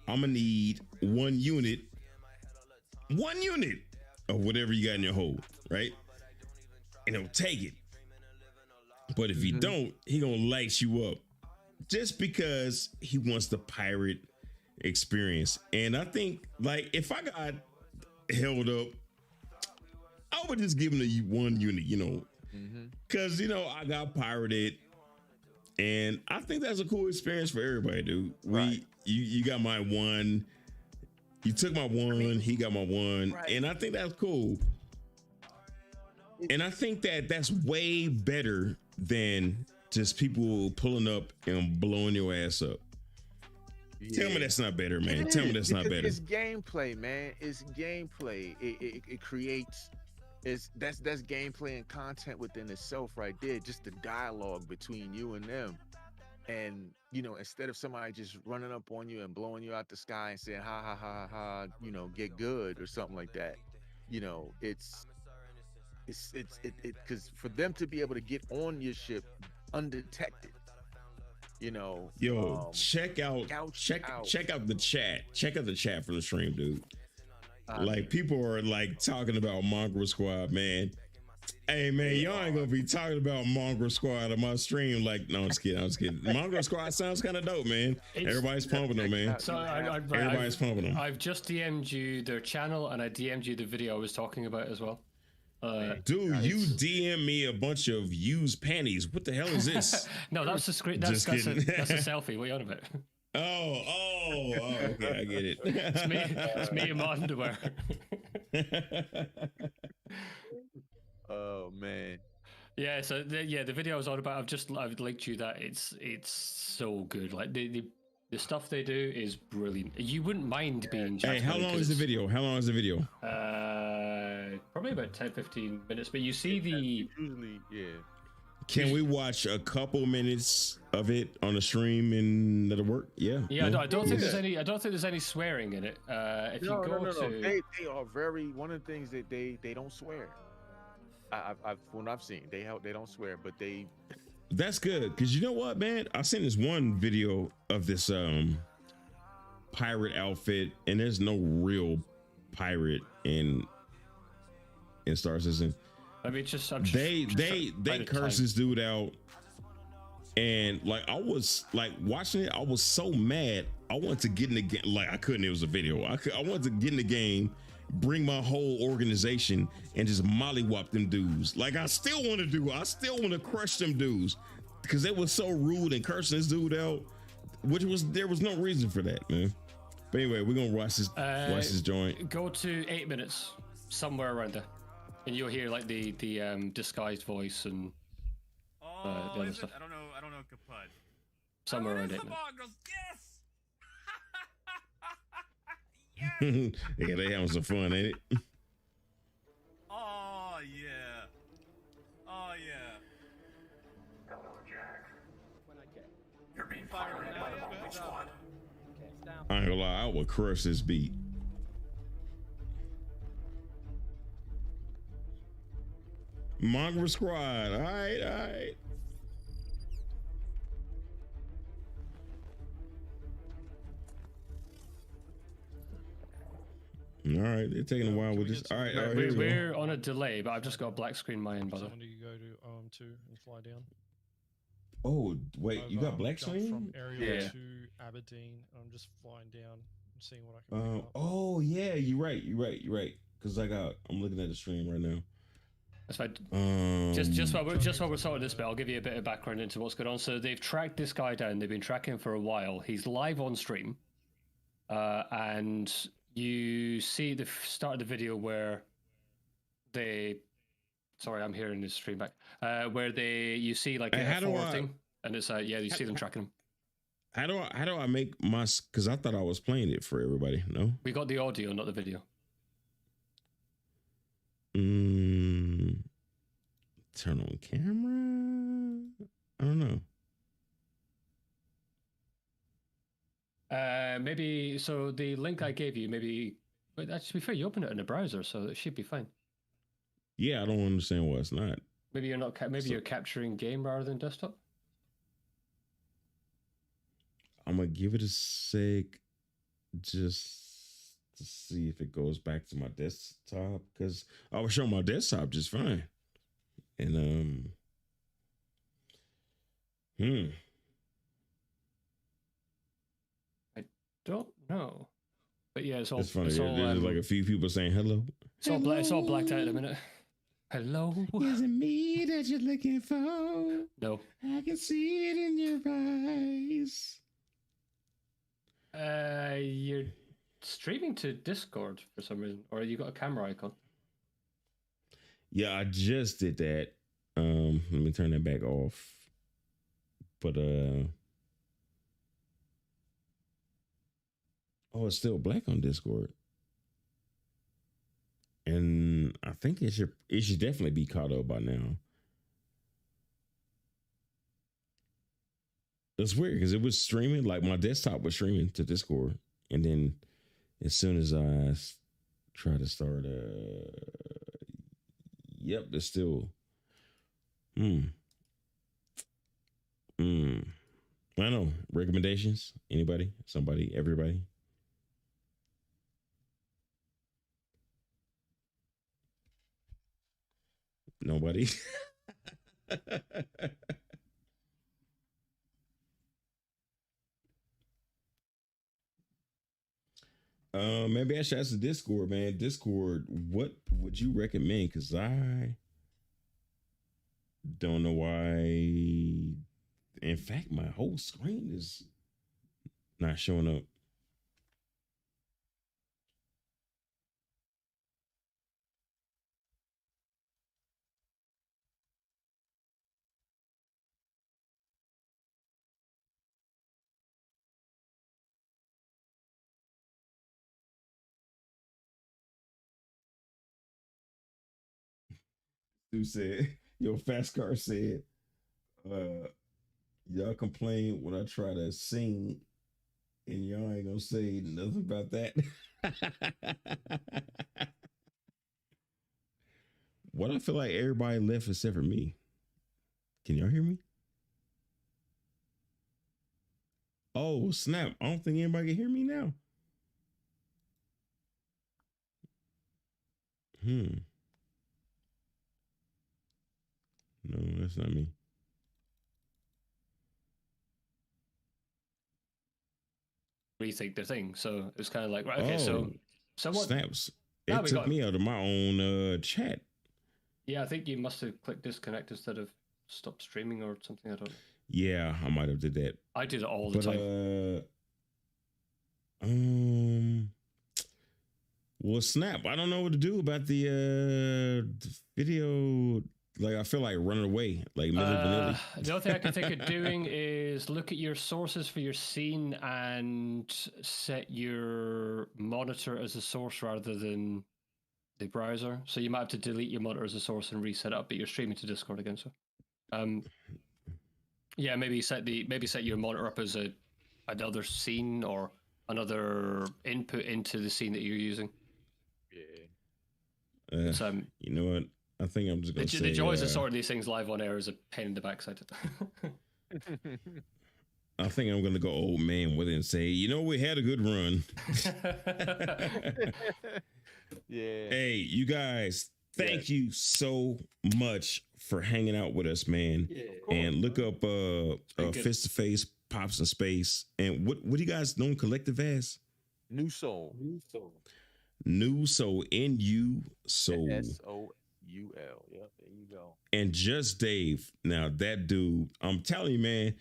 "I'm gonna need one unit of whatever you got in your hold, right? And he'll take it. But if you don't, he gonna light you up just because he wants the pirate experience." And I think, like, if I got held up, I would just give him the one unit, you know, because, you know, I got pirated, and I think that's a cool experience for everybody, dude. You got my one. You took my one, he got my one, and I think that's cool. And I think that that's way better than just people pulling up and blowing your ass up. Tell me that's not better, man. Tell me that's not better. It's gameplay, man. It's gameplay. It creates. That's gameplay and content within itself, right there. Just the dialogue between you and them. And, you know, instead of somebody just running up on you and blowing you out the sky and saying, ha, ha, ha, ha, you know, get good or something like that, you know, it's because for them to be able to get on your ship undetected, you know. Yo, check out the chat. Check out the chat from the stream, dude. Like, people are like talking about Mongrel Squad, man. Hey, man, y'all ain't gonna be talking about Mongrel Squad on my stream. Like, no, I'm just kidding. Mongrel Squad sounds kind of dope, man. Everybody's pumping them, man. So Everybody's pumping them. I've just DM'd you their channel, and I DM'd you the video I was talking about as well. Dude, you DM me a bunch of used panties. What the hell is this? No, that's a screen. That's a selfie. What are you on about? Oh, okay, I get it. It's me in my underwear. Oh man. Yeah, so the video I was on about, I've linked you that. It's so good. Like the stuff they do is brilliant. You wouldn't mind being. Hey, how long is the video? Probably about 10-15 minutes. But you see the usually, yeah. Can we watch a couple minutes of it on the stream and let it work? Yeah. Yeah, I don't think there's any. I don't think there's any swearing in it. If you go to, they are very. One of the things that they don't swear. I've when I've seen they don't swear, but they. That's good, because you know what, man? I seen this one video of this pirate outfit, and there's no real pirate in Star Citizen. I mean, they curse this dude out, and like I was like watching it, I was so mad. I wanted to get in the game. Like I couldn't. It was a video. I wanted to get in the game, bring my whole organization, and just mollywop them dudes. Like I still want to do. I still want to crush them dudes because they were so rude and cursing this dude out, there was no reason for that, man. But anyway, we're gonna watch this joint. Go to 8 minutes, somewhere around there, and you'll hear like the disguised voice and the other stuff. I don't know Kaput. Somewhere around 8 minutes. Yes. Yeah, they having some fun, ain't it? Oh yeah. Oh yeah. Hello, Jack. When I get. You're being fired by the Mongrel Squad. Okay, it's down. I ain't gonna lie, I would crush this beat. Mongrel Squad, all right. All right, they're taking a while with this. All right, all right, here we go. We're on a delay, but I've just got a black screen my end, brother. So when do you go to and fly down? Oh wait, you got black jumped screen? from Ariel to Aberdeen. I'm just flying down and seeing what I can pick up. Oh yeah, you're right. Because I'm looking at the stream right now. That's fine. Just while we're sorting this bit, I'll give you a bit of background into what's going on. So they've tracked this guy down. They've been tracking him for a while. He's live on stream, and you see the start of the video where they. Sorry, I'm hearing this stream back. Where you see like a F4 thing, and it's you see them tracking him. How do I make my? Because I thought I was playing it for everybody. No, we got the audio, not the video. Turn on camera. I don't know. Maybe so. The link I gave you, maybe. But to be fair, you open it in a browser, so it should be fine. Yeah, I don't understand why it's not. Maybe you're not. Maybe you're capturing game rather than desktop. I'm gonna give it a sec, just to see if it goes back to my desktop, because I was showing my desktop just fine. And I don't know, but yeah, it's all. It's funny. It's all, there's like a few people saying hello. It's all blacked out in a minute. Hello. Is it me that you're looking for? No. I can see it in your eyes. You're streaming to Discord for some reason, or you got a camera icon. Yeah, I just did that. Let me turn that back off. But oh, it's still black on Discord. And I think it should definitely be caught up by now. That's weird because it was streaming, like my desktop was streaming to Discord, and then as soon as I try to start, yep, it's still. I know. Recommendations? Anybody? Somebody? Everybody? Nobody? Maybe I should ask the Discord, man. Discord, what would you recommend? Because I don't know why. In fact, my whole screen is not showing up. Dude said, yo, Fast Car said, y'all complain when I try to sing and y'all ain't gonna say nothing about that. What I feel like everybody left except for me. Can y'all hear me? Oh, snap. I don't think anybody can hear me now. No, that's not me. Rethink the thing. So it's kind of like, right, okay, so what? Snaps. It took me out of my own chat. Yeah, I think you must have clicked disconnect instead of stop streaming or something. I don't know. Yeah, I might have did that. I did it all the time. Well, snap. I don't know what to do about the video. Like, I feel like running away, like Milli Vanilli. The other thing I can think of doing is look at your sources for your scene and set your monitor as a source rather than the browser. So you might have to delete your monitor as a source and reset it up, but you're streaming to Discord again. So, yeah, maybe set your monitor up as another scene or another input into the scene that you're using. Yeah. You know what? I think I'm just gonna say the joys of sorting these things live on air is a pain in the backside. I think I'm gonna go old man with it and say, you know, we had a good run. Yeah. Hey, you guys, thank you so much for hanging out with us, man. Yeah. And look up good. Fist to Face, Pops in Space. And what do you guys know collective as? New Soul. New Soul. New Soul, N-U Soul. S-O-U-L. Yep, there you go. And Just Dave. Now that dude, I'm telling you, man,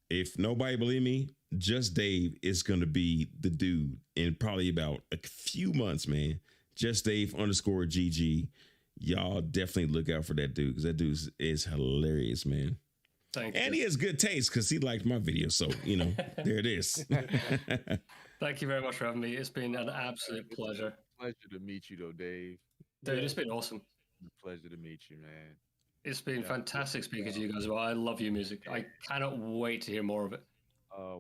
if nobody believe me, Just Dave is gonna be the dude in probably about a few months, man. Just Dave _ GG. Y'all definitely look out for that dude because that dude is hilarious, man. Thank And you. he has good taste because he liked my video. So, you know, there it is. Thank you very much for having me. It's been an absolute pleasure. Pleasure to meet you, though, Dave. Dude, it's been awesome. Pleasure to meet you, man. It's been fantastic speaking to you guys. Well, I love your music. I cannot wait to hear more of it.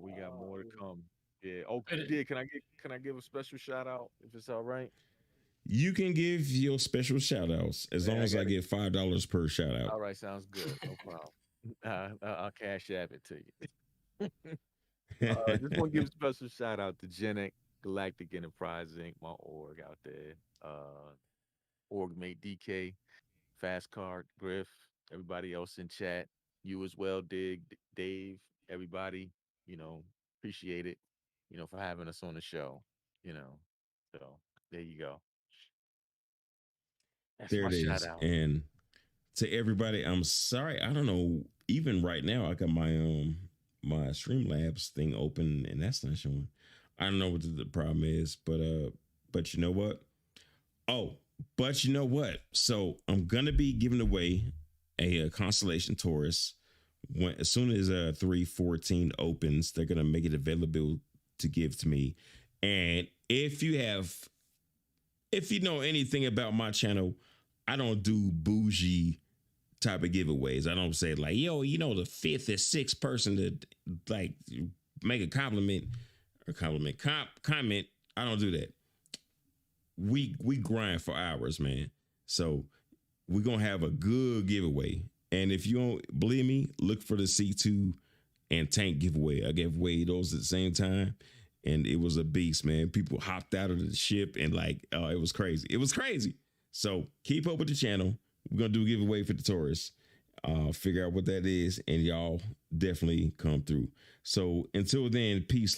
We got more to come. Yeah. Oh, yeah. Can I give a special shout out if it's all right? You can give your special shout outs as long as I get $5 per shout out. All right, sounds good. No problem. I'll cash app it to you. Just want to give a special shout out to Genic Galactic Enterprise Inc., my org out there. Org mate DK, Fast Card, Griff, everybody else in chat. You as well, Dig, Dave, everybody, you know, appreciate it, you know, for having us on the show, you know. So there you go. That's There my it shout is. out. And to everybody, I'm sorry. I don't know. Even right now, I got my my Streamlabs thing open and that's not showing. I don't know what the problem is, but you know what? Oh, but you know what? So I'm gonna be giving away a Constellation Taurus as soon as 314 opens. They're gonna make it available to give to me. And if you know anything about my channel, I don't do bougie type of giveaways. I don't say like, yo, you know, the fifth or sixth person to like make a comment. I don't do that. We grind for hours, man. So we're gonna have a good giveaway. And if you don't believe me, look for the C2 and Tank giveaway. I gave away those at the same time. And it was a beast, man. People hopped out of the ship and like, it was crazy. It was crazy. So keep up with the channel. We're going to do a giveaway for the Taurus. Figure out what that is. And y'all definitely come through. So until then, peace, love.